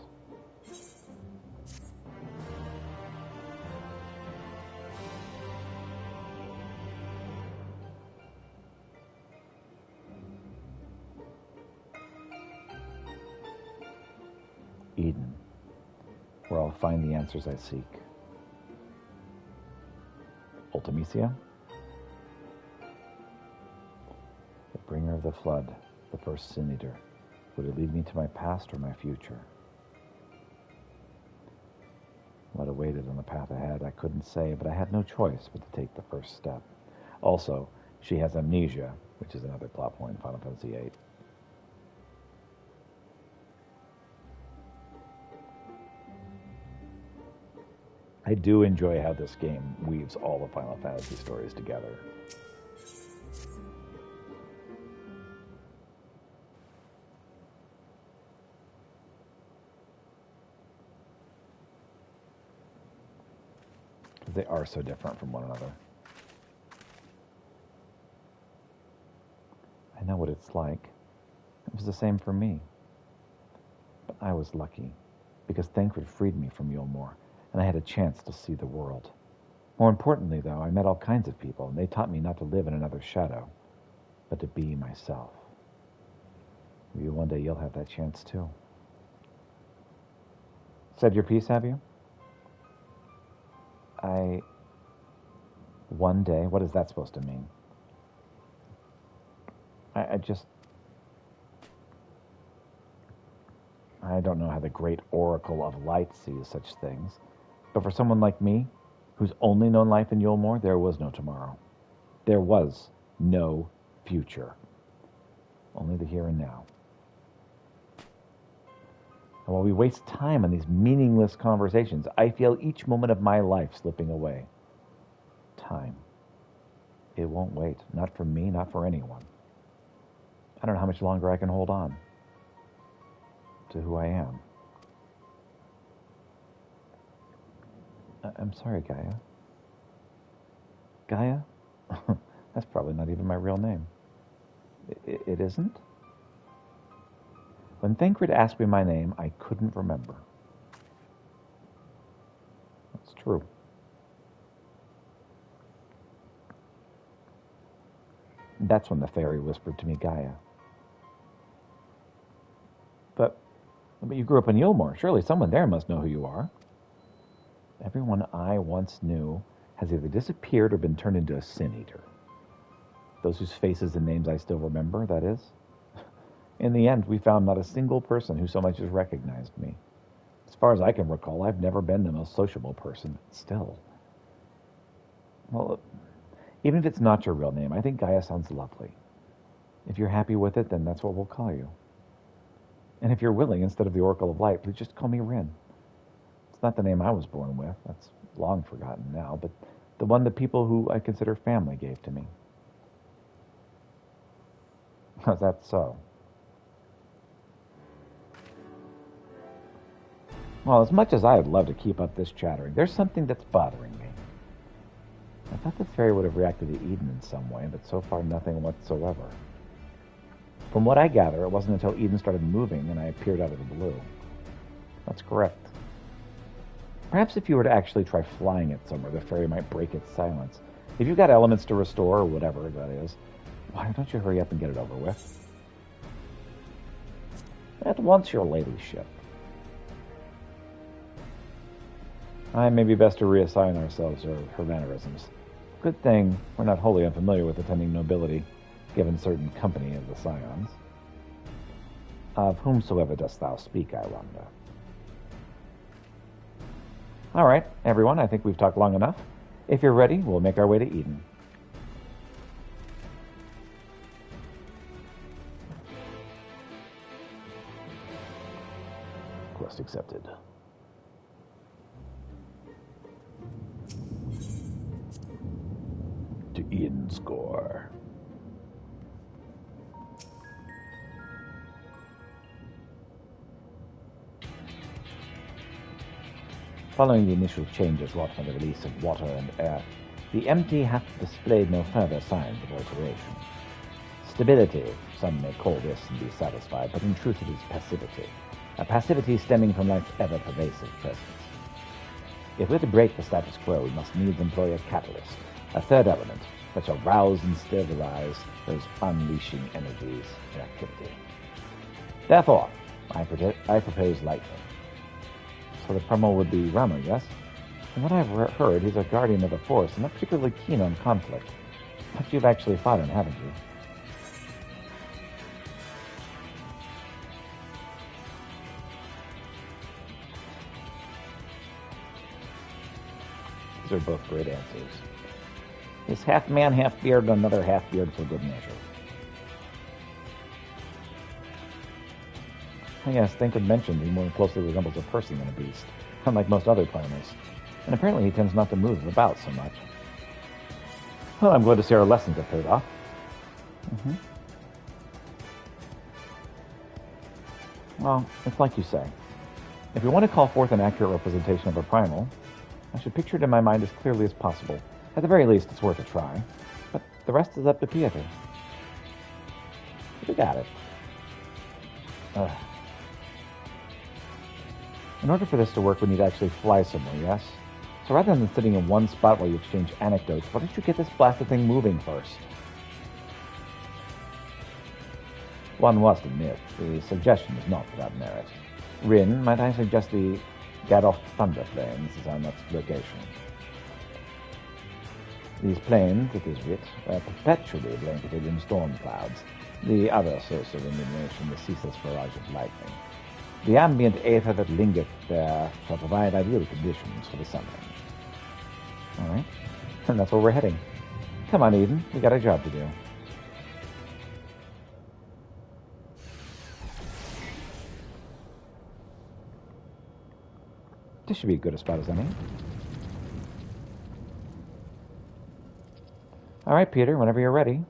Eden, where I'll find the answers I seek. Ultimecia, the bringer of the flood, the first sin eater. Would it lead me to my past or my future? What awaited on the path ahead, I couldn't say, but I had no choice but to take the first step. Also, she has amnesia, which is another plot point in Final Fantasy VIII. I do enjoy how this game weaves all the Final Fantasy stories together. Because they are so different from one another. I know what it's like. It was the same for me. But I was lucky, because Thancred freed me from Yulmore, and I had a chance to see the world. More importantly, though, I met all kinds of people, and they taught me not to live in another shadow, but to be myself. Maybe one day you'll have that chance, too. Said your piece, have you? One day? What is that supposed to mean? I don't know how the great Oracle of Light sees such things. But for someone like me, who's only known life in Yulmore, there was no tomorrow. There was no future. Only the here and now. And while we waste time on these meaningless conversations, I feel each moment of my life slipping away. Time. It won't wait. Not for me, not for anyone. I don't know how much longer I can hold on to who I am. I'm sorry, Gaia. Gaia? That's probably not even my real name. It isn't? When Thancred asked me my name, I couldn't remember. That's true. That's when the fairy whispered to me, Gaia. But you grew up in Yulmore. Surely someone there must know who you are. Everyone I once knew has either disappeared or been turned into a sin eater. Those whose faces and names I still remember, that is. In the end, we found not a single person who so much as recognized me. As far as I can recall, I've never been the most sociable person. Still. Well, even if it's not your real name, I think Gaia sounds lovely. If you're happy with it, then that's what we'll call you. And if you're willing, instead of the Oracle of Light, please just call me Rin. It's not the name I was born with. That's long forgotten now, but the one the people who I consider family gave to me. How's that so? Well, as much as I'd love to keep up this chattering, there's something that's bothering me. I thought the fairy would have reacted to Eden in some way, but so far nothing whatsoever. From what I gather, it wasn't until Eden started moving and I appeared out of the blue. That's correct. Perhaps if you were to actually try flying it somewhere, the fairy might break its silence. If you've got elements to restore, or whatever that is, why don't you hurry up and get it over with? At once, your ladyship. It may be best to reassign ourselves her mannerisms. Good thing we're not wholly unfamiliar with attending nobility, given certain company of the scions. Of whomsoever dost thou speak, I wonder? All right, everyone, I think we've talked long enough. If you're ready, we'll make our way to Eden. Quest accepted. To Eden score. Following the initial changes wrought by the release of water and air, the empty hath displayed no further signs of alteration. Stability, some may call this and be satisfied, but in truth it is passivity. A passivity stemming from life's ever-pervasive presence. If we're to break the status quo, we must needs employ a catalyst, a third element, that shall rouse and sterilize those unleashing energies in activity. Therefore, I propose lightning. So the Primal would be Rama, yes? From what I've heard, he's a guardian of the Force and not particularly keen on conflict. But you've actually fought him, haven't you? These are both great answers. He's half man, half beard, and another half beard for good measure. Yes, Thinkwood mentioned he more closely resembles a person than a beast, unlike most other primals. And apparently he tends not to move about so much. Well, I'm glad to see our lessons have paid off. Well, it's like you say. If we want to call forth an accurate representation of a primal, I should picture it in my mind as clearly as possible. At the very least, it's worth a try. But the rest is up to Pieter. We got it. In order for this to work, we need to actually fly somewhere, yes? So rather than sitting in one spot while you exchange anecdotes, why don't you get this blasted thing moving first? One must admit, the suggestion is not without merit. Rin, might I suggest the Gadoff Thunder Plains as our next location? These plains, it is writ, are perpetually blanketed in storm clouds, the other source of illumination, the ceaseless barrage of lightning. The ambient aether that lingereth there shall provide ideal conditions for the summoning. All right, and that's where we're heading. Come on, Eden, we got a job to do. This should be as good a spot as any. All right, Peter, whenever you're ready.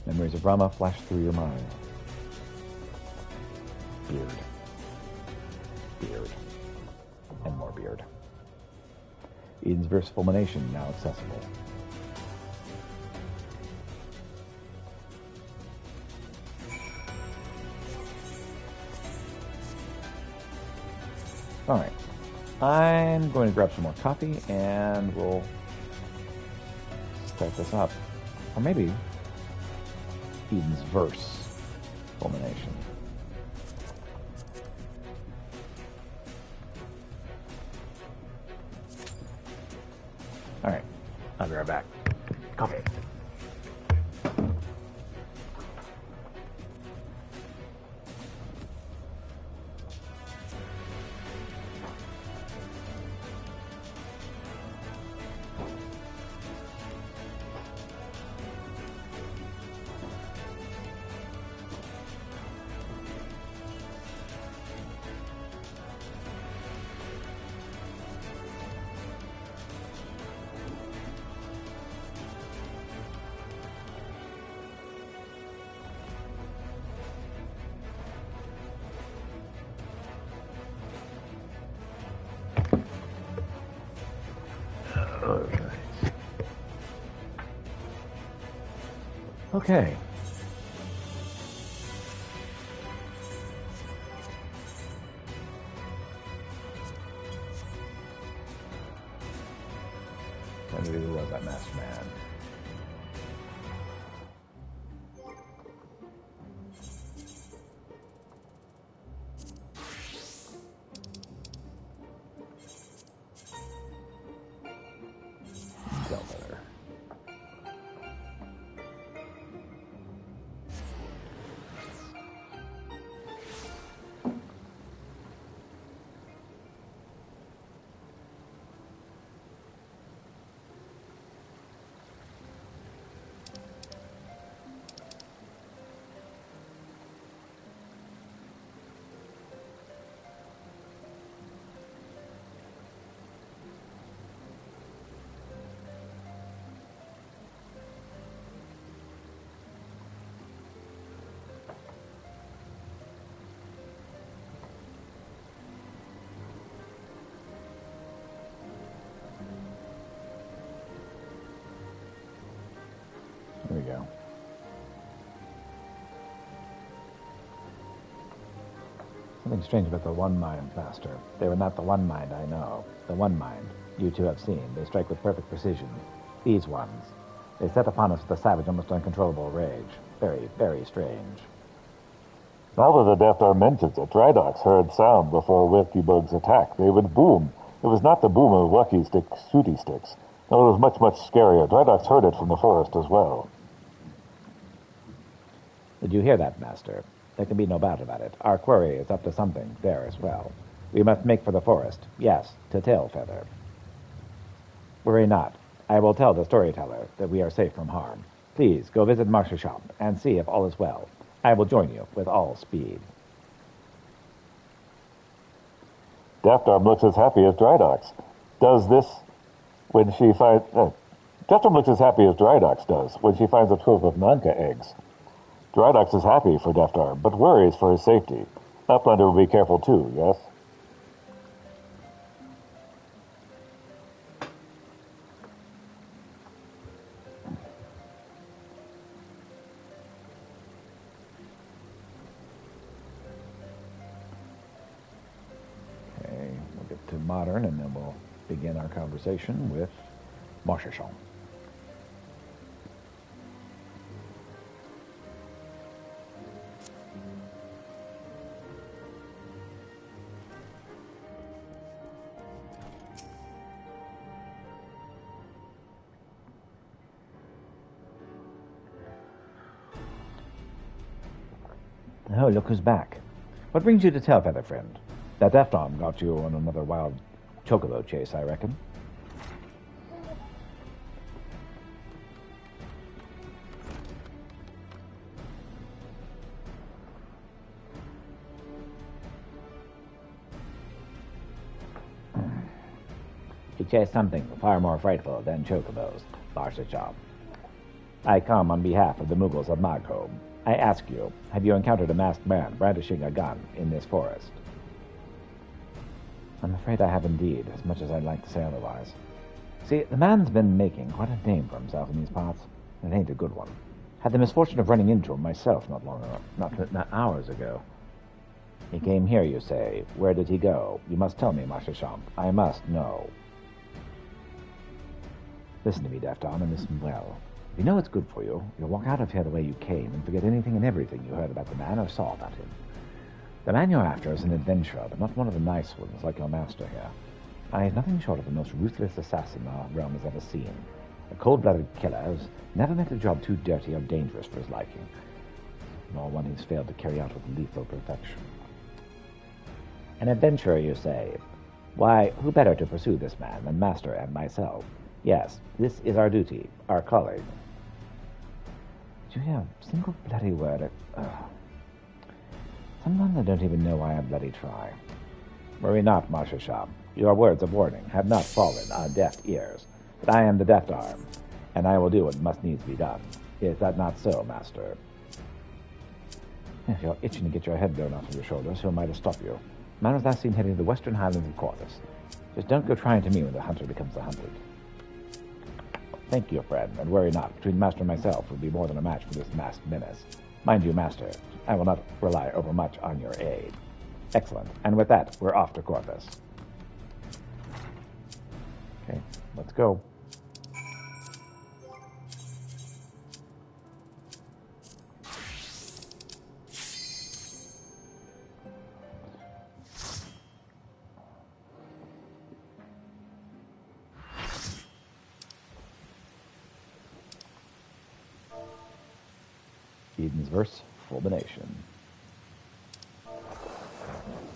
Memories of Rama flash through your mind. Beard. Beard. And more beard. Eden's verse fulmination now accessible. Alright. I'm going to grab some more coffee and we'll start this up. Or maybe Eden's verse fulmination. Alright, I'll be right back. Coffee. Okay. Who was that masked man? Delver. Something strange about the One Mind, Master. They were not the One Mind I know. The One Mind, you two have seen. They strike with perfect precision. These ones. They set upon us with a savage, almost uncontrollable rage. Very, very strange. Now that the Death Star mentions it, Drydox heard sound before Wilkieberg's attack. They would boom. It was not the boom of Lucky Stick shooty sticks. No, it was much, much scarier. Drydox heard it from the forest as well. Did you hear that, Master? There can be no doubt about it. Our quarry is up to something there as well. We must make for the forest. Yes, to Tailfeather. Worry not. I will tell the storyteller that we are safe from harm. Please go visit Marsh's shop and see if all is well. I will join you with all speed. Death Arm looks as happy as Drydox. Does this when she finds... Death Arm looks as happy as Drydox does when she finds a trove of Nanka eggs. Drydox is happy for Death Arm, but worries for his safety. Uplander will be careful too, yes? Okay, we'll get to modern and then we'll begin our conversation with Marchechon. Oh, look who's back. What brings you to Tailfeather, friend? That Death Arm got you on another wild chocobo chase, I reckon. To chase something far more frightful than chocobos, Marchechon. I come on behalf of the Mughals of Magholm. I ask you, have you encountered a masked man brandishing a gun in this forest? I'm afraid I have indeed, as much as I'd like to say otherwise. See, the man's been making quite a name for himself in these parts. It ain't a good one. Had the misfortune of running into him myself not hours ago. He came here, you say. Where did he go? You must tell me, Marchechon. I must know. Listen to me, Death Arm, and listen well. If you know it's good for you, you'll walk out of here the way you came and forget anything and everything you heard about the man or saw about him. The man you're after is an adventurer, but not one of the nice ones like your master here. I have nothing short of the most ruthless assassin our realm has ever seen. A cold-blooded killer who's never met a job too dirty or dangerous for his liking, nor one he's failed to carry out with lethal perfection. An adventurer, you say? Why, who better to pursue this man than master and myself? Yes, this is our duty, our calling. Did you hear a single bloody word? Sometimes I don't even know why I bloody try. Worry not, Marchechon. Your words of warning have not fallen on deaf ears. But I am the Death Arm, and I will do what must needs be done. Is that not so, Master? If you're itching to get your head blown off of your shoulders, who might have stopped you? Man was last seen heading to the western highlands of Corvus. Just don't go trying to me when the hunter becomes the hunted. Thank you, friend, and worry not. Between Master and myself would be more than a match for this masked menace. Mind you, Master, I will not rely overmuch on your aid. Excellent. And with that, we're off to Corvus. Okay, let's go. Eden's verse, fulmination.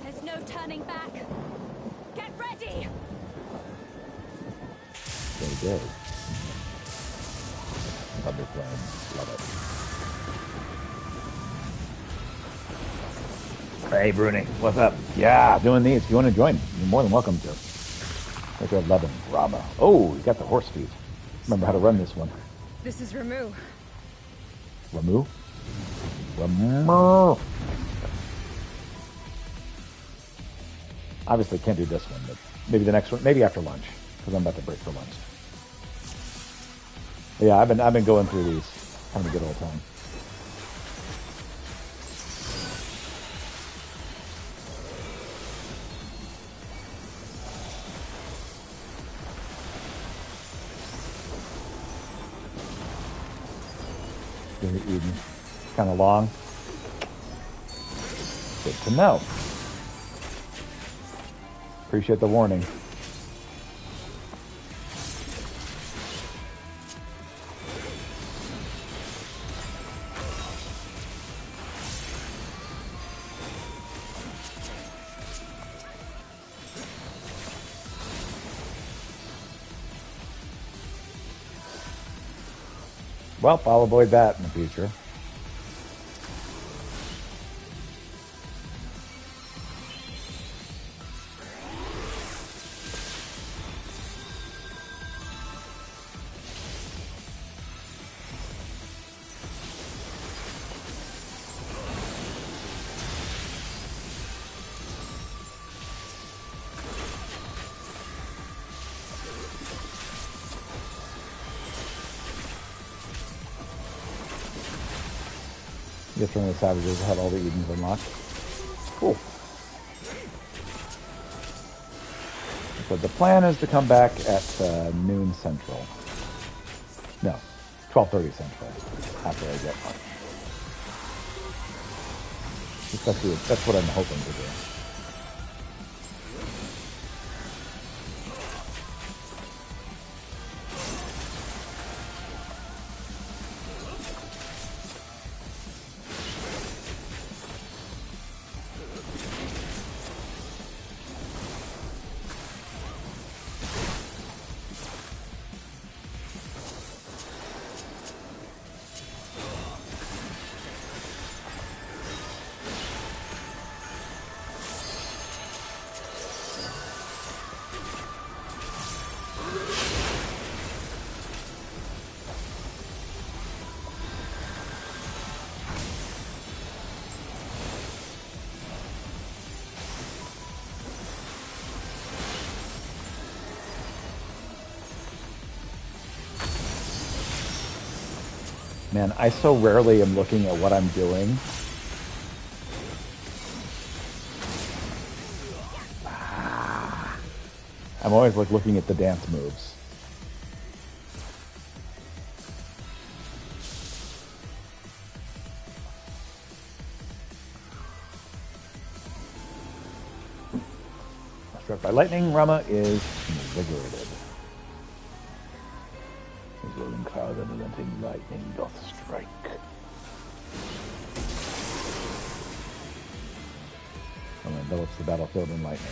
There's no turning back. Get ready! Very good. Thunder flame, love it. Hey, Bruni, what's up? Yeah, doing these. If you want to join, you're more than welcome to. Take 11, Rama. Oh, you got the horse feet. Remember how to run this one. This is Ramu. Ramu? Ramu! Obviously can't do this one, but maybe the next one, maybe after lunch, because I'm about to break for lunch. But yeah, I've been going through these, having a good old time. into Eden. Kind of long. Good to know. Appreciate the warning. Well, I'll avoid that in the future. Yes, one of the savages had all the Edens unlocked. Cool. So the plan is to come back at noon Central. No, 12:30 Central. After I get one. That's what I'm hoping to do. Man, I so rarely am looking at what I'm doing. I'm always like looking at the dance moves. Struck by lightning, Rama is invigorated. His rolling cloud unrelenting lightning doth strike. And envelops the battlefield in lightning.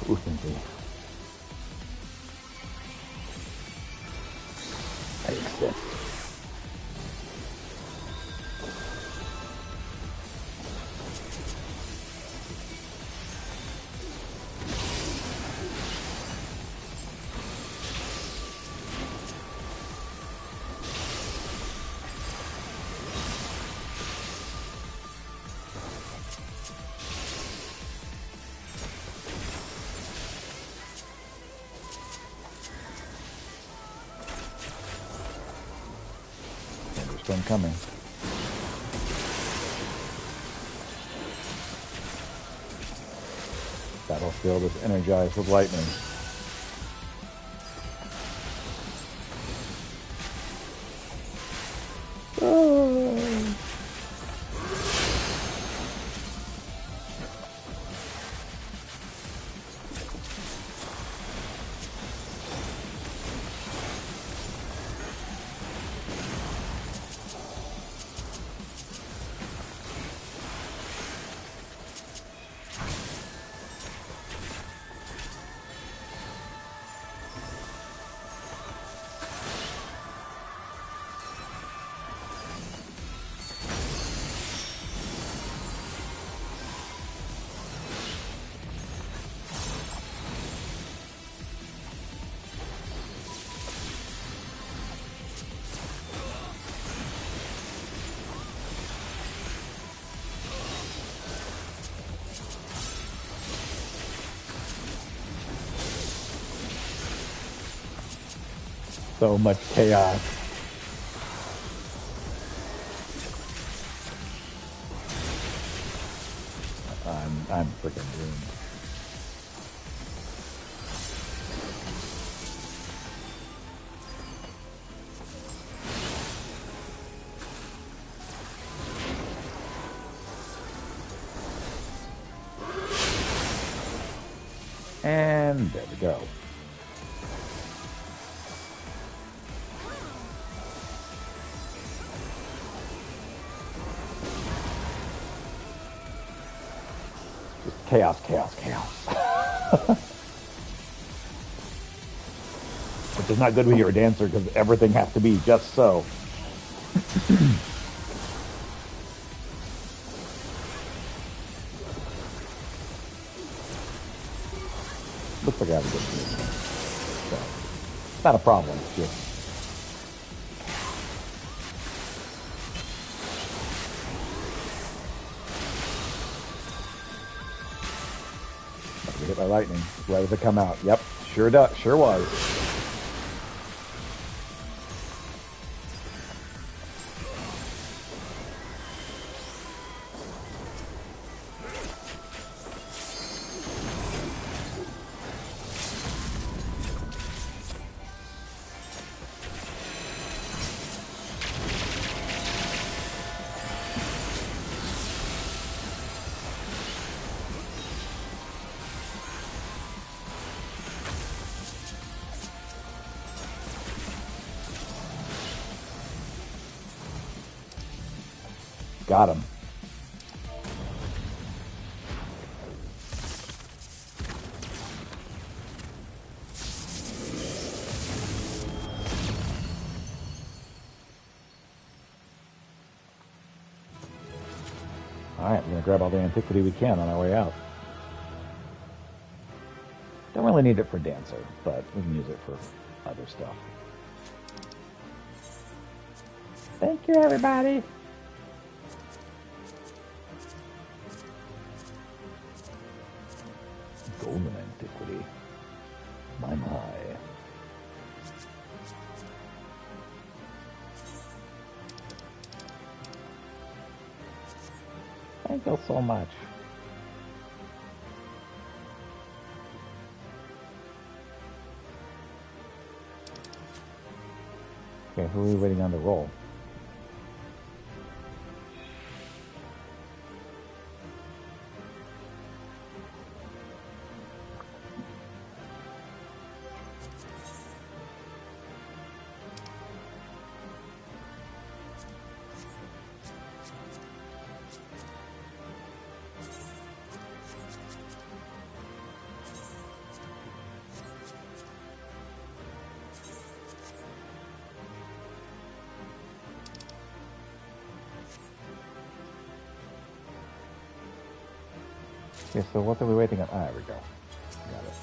Uthenty. I accept. Thunderstorm coming. Battlefield is energized with lightning. So much chaos. I'm freaking doomed. And there we go. Just chaos, chaos, chaos. Which is not good when you're a dancer because everything has to be just so. Looks like I have a good movement. So, it's not a problem. It's just... Hit by lightning. Right as it come out. Yep, sure does. Sure was. Got him. Alright, we're going to grab all the antiquity we can on our way out. Don't really need it for Dancer, but we can use it for other stuff. Thank you, everybody! Golden antiquity. My. Thank you so much. Okay, who are we waiting on to roll? Okay, so what are we waiting on? Ah, there we go. Got it.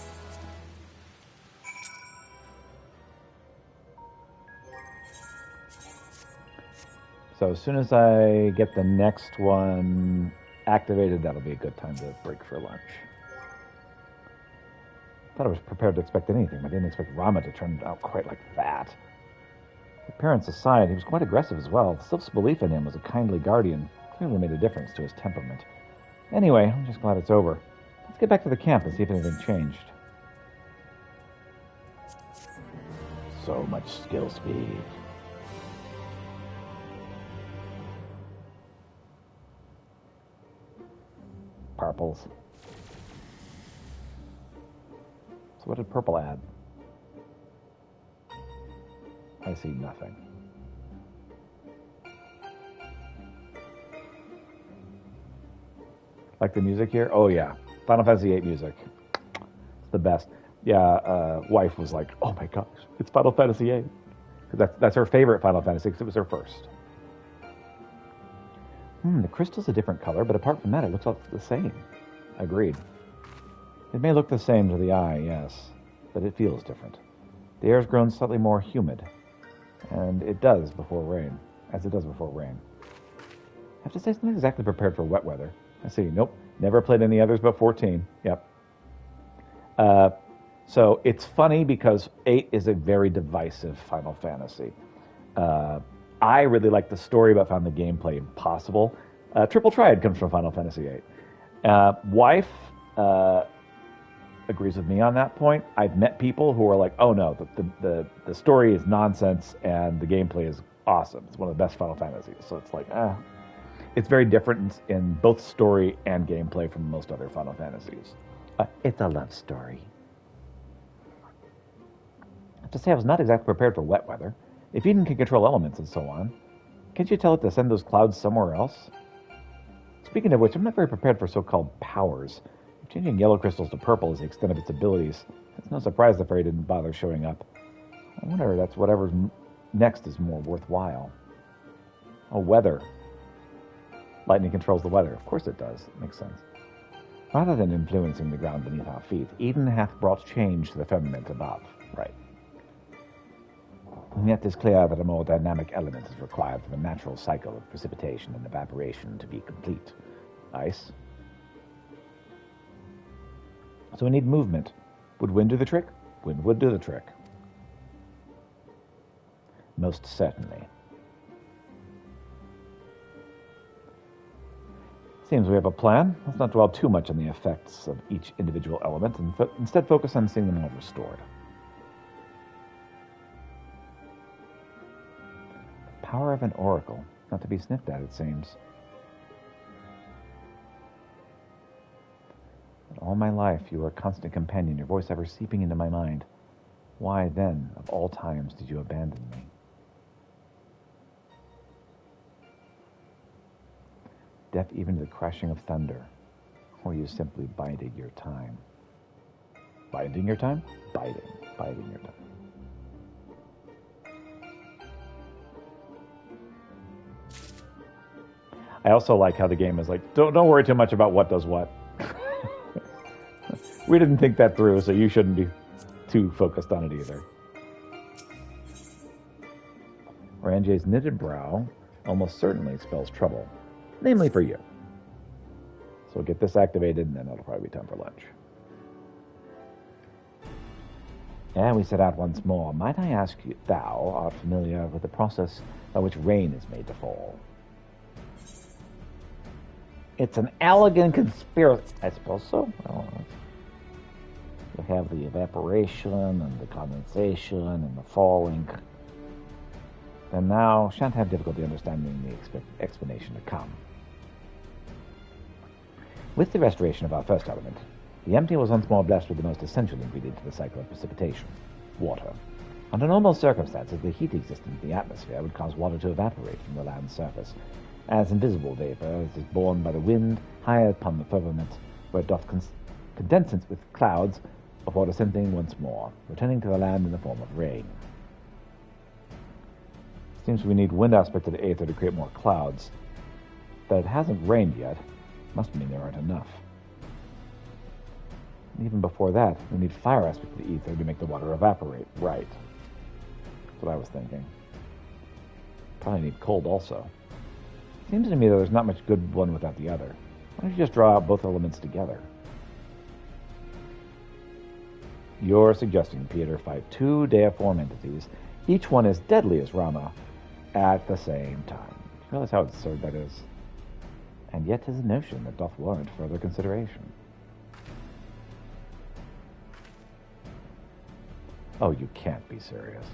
So as soon as I get the next one activated, that'll be a good time to break for lunch. Thought I was prepared to expect anything, but I didn't expect Rama to turn out quite like that. Appearance aside, he was quite aggressive as well. Sylph's belief in him as a kindly guardian clearly made a difference to his temperament. Anyway, I'm just glad it's over. Let's get back to the camp and see if anything changed. So much skill speed. Purples. So what did purple add? I see nothing. Like the music here? Oh yeah, Final Fantasy VIII music. It's the best. Yeah, wife was like, "Oh my gosh, it's Final Fantasy VIII." Because that's her favorite Final Fantasy because it was her first. The crystal's a different color, but apart from that, it looks all the same. Agreed. It may look the same to the eye, yes, but it feels different. The air's grown slightly more humid, and it does before rain, as it does before rain. I have to say, it's not exactly prepared for wet weather. I see. Nope. Never played any others but 14. Yep. So it's funny because 8 is a very divisive Final Fantasy. I really like the story, but found the gameplay impossible. Triple Triad comes from Final Fantasy VIII. Wife agrees with me on that point. I've met people who are like, "Oh no, the story is nonsense and the gameplay is awesome. It's one of the best Final Fantasies." So it's like, it's very different in both story and gameplay from most other Final Fantasies. It's a love story. I have to say, I was not exactly prepared for wet weather. If Eden can control elements and so on, can't you tell it to send those clouds somewhere else? Speaking of which, I'm not very prepared for so-called powers. If changing yellow crystals to purple is the extent of its abilities, it's no surprise the fairy didn't bother showing up. I wonder if that's whatever's next is more worthwhile. Oh, weather. Lightning controls the weather. Of course it does. Makes sense. Rather than influencing the ground beneath our feet, Eden hath brought change to the firmament above. Right. And yet 'tis clear that a more dynamic element is required for the natural cycle of precipitation and evaporation to be complete. Ice. So we need movement. Would wind do the trick? Wind would do the trick. Most certainly. Seems we have a plan. Let's not dwell too much on the effects of each individual element and instead focus on seeing them all restored. The power of an oracle. Not to be sniffed at, it seems. But all my life, you were a constant companion, your voice ever seeping into my mind. Why, then, of all times, did you abandon me? Deaf even to the crashing of thunder, or you simply bided your time. Biding your time? Biding your time. I also like how the game is like, don't worry too much about what does what. We didn't think that through, so you shouldn't be too focused on it either. Orange's knitted brow almost certainly spells trouble. Namely for you. So we'll get this activated, and then it'll probably be time for lunch. And we set out once more. Might I ask you, thou art familiar with the process by which rain is made to fall? It's an elegant conspiracy. I suppose so. You have the evaporation and the condensation and the falling. Then thou shan't have difficulty understanding the explanation to come. With the restoration of our first element, the empty was once more blessed with the most essential ingredient to the cycle of precipitation, water. Under normal circumstances, the heat existent in the atmosphere would cause water to evaporate from the land's surface, as invisible vapor is borne by the wind high upon the firmament, where it doth condense with clouds before descending once more, returning to the land in the form of rain. Seems we need wind aspect of the aether to create more clouds. That it hasn't rained yet must mean there aren't enough. And even before that, we need fire aspect of the ether to make the water evaporate. Right. That's what I was thinking. Probably need cold also. Seems to me that there's not much good one without the other. Why don't you just draw out both elements together? You're suggesting, Peter, fight two deiform entities, each one as deadly as Rama, at the same time. Do you realize how absurd that is? And yet 'tis a notion that doth warrant further consideration. Oh, you can't be serious.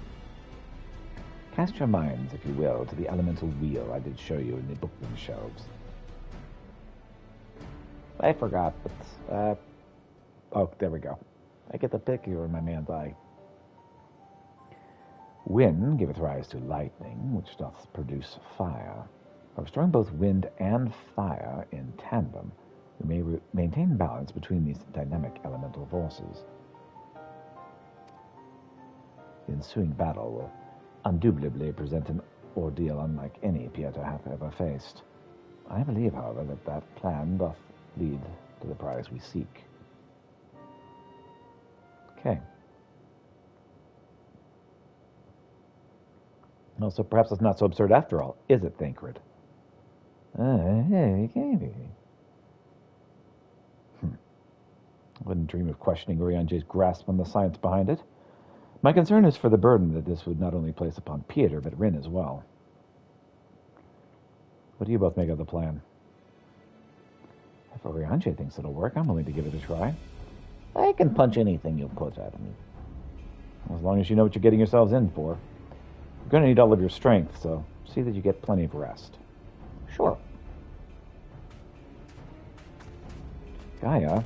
Cast your minds, if you will, to the elemental wheel I did show you in the bookroom shelves. I forgot, but, oh, there we go. I get the picture in my man's eye. Wind giveth rise to lightning, which doth produce fire. By restoring both wind and fire in tandem, we may maintain balance between these dynamic elemental forces. The ensuing battle will indubitably present an ordeal unlike any Pietro hath ever faced. I believe, however, that plan doth lead to the prize we seek. Okay. Well, so perhaps it's not so absurd after all, is it, Thancred? I wouldn't dream of questioning Urianje's grasp on the science behind it. My concern is for the burden that this would not only place upon Pieter, but Rin as well. What do you both make of the plan? If Urianje thinks it'll work, I'm willing to give it a try. I can punch anything you put at me. As long as you know what you're getting yourselves in for. You're going to need all of your strength, so see that you get plenty of rest. Sure. Gaia?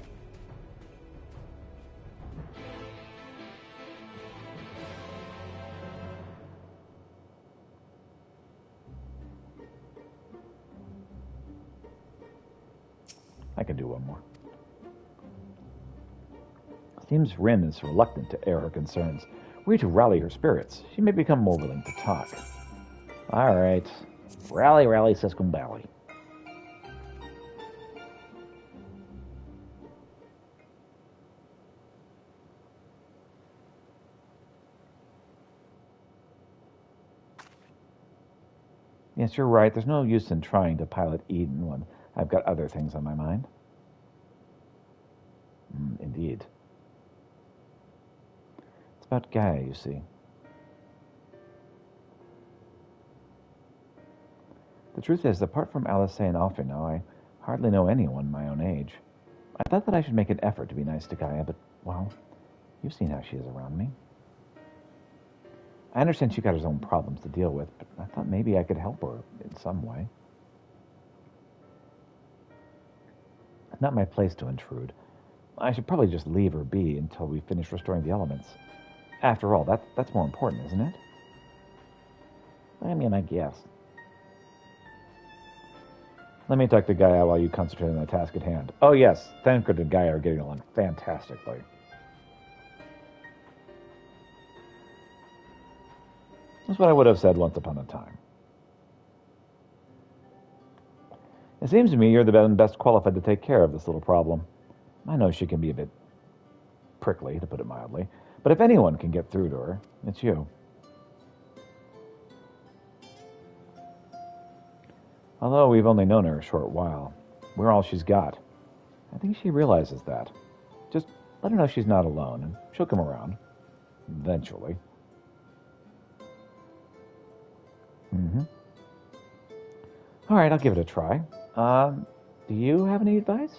I can do one more. Seems Rin is reluctant to air her concerns. Were you to rally her spirits, she may become more willing to talk. All right. Rally, rally, Siskumbally. Yes, you're right. There's no use in trying to pilot Eden when I've got other things on my mind. Indeed. It's about Gaia, you see. The truth is, apart from Alice and Alfino, I hardly know anyone my own age. I thought that I should make an effort to be nice to Gaia, but, well, you've seen how she is around me. I understand she got her own problems to deal with, but I thought maybe I could help her in some way. It's not my place to intrude. I should probably just leave her be until we finish restoring the elements. After all, that's more important, isn't it? I mean, I guess. Let me talk to Gaia while you concentrate on the task at hand. Oh yes, Thancred and Gaia are getting along fantastically. That's what I would have said once upon a time. It seems to me you're the best qualified to take care of this little problem. I know she can be a bit prickly, to put it mildly, but if anyone can get through to her, it's you. Although we've only known her a short while, we're all she's got. I think she realizes that. Just let her know she's not alone, and she'll come around. Eventually. All right, I'll give it a try. Do you have any advice?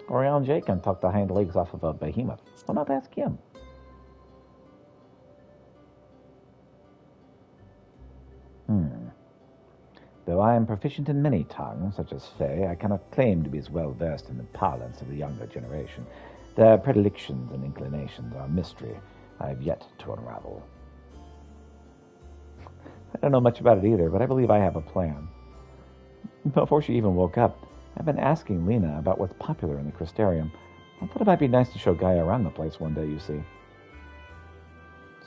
Urianje can talk the hind legs off of a behemoth. Why not ask him? Though I am proficient in many tongues, such as Fey, I cannot claim to be as well versed in the parlance of the younger generation. Their predilections and inclinations are a mystery I have yet to unravel. I don't know much about it either, but I believe I have a plan. Before she even woke up, I've been asking Lena about what's popular in the Crystarium. I thought it might be nice to show Gaia around the place one day, you see.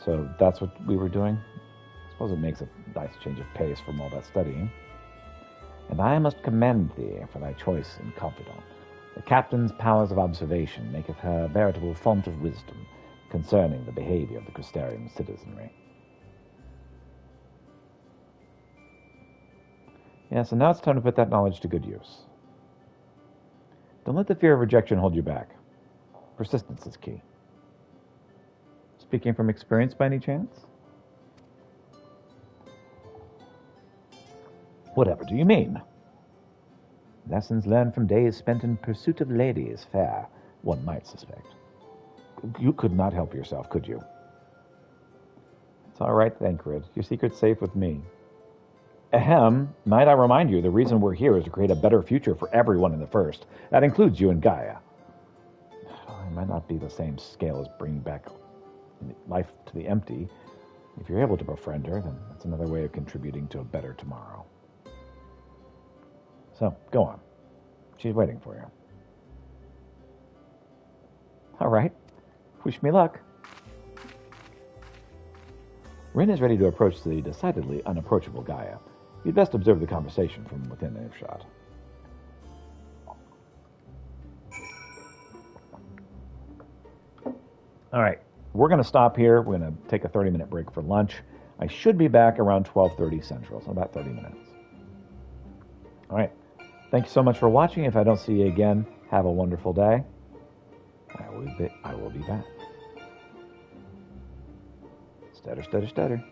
So that's what we were doing? I suppose it makes a nice change of pace from all that studying. And I must commend thee for thy choice in confidant. The captain's powers of observation maketh her a veritable font of wisdom concerning the behavior of the Crystarium citizenry. Yes, and now it's time to put that knowledge to good use. Don't let the fear of rejection hold you back. Persistence is key. Speaking from experience by any chance? Whatever do you mean? Lessons learned from days spent in pursuit of ladies fair, one might suspect. You could not help yourself, could you? It's all right, Thancred. Your secret's safe with me. Ahem, might I remind you, the reason we're here is to create a better future for everyone in the First. That includes you and Gaia. It might not be the same scale as bringing back life to the empty. If you're able to befriend her, then that's another way of contributing to a better tomorrow. So, go on. She's waiting for you. All right. Wish me luck. Rin is ready to approach the decidedly unapproachable Gaia. You'd best observe the conversation from within earshot. All right. We're going to stop here. We're going to take a 30-minute break for lunch. I should be back around 12:30 Central, so about 30 minutes. All right. Thank you so much for watching. If I don't see you again, have a wonderful day. I will be back. Stutter, stutter, stutter.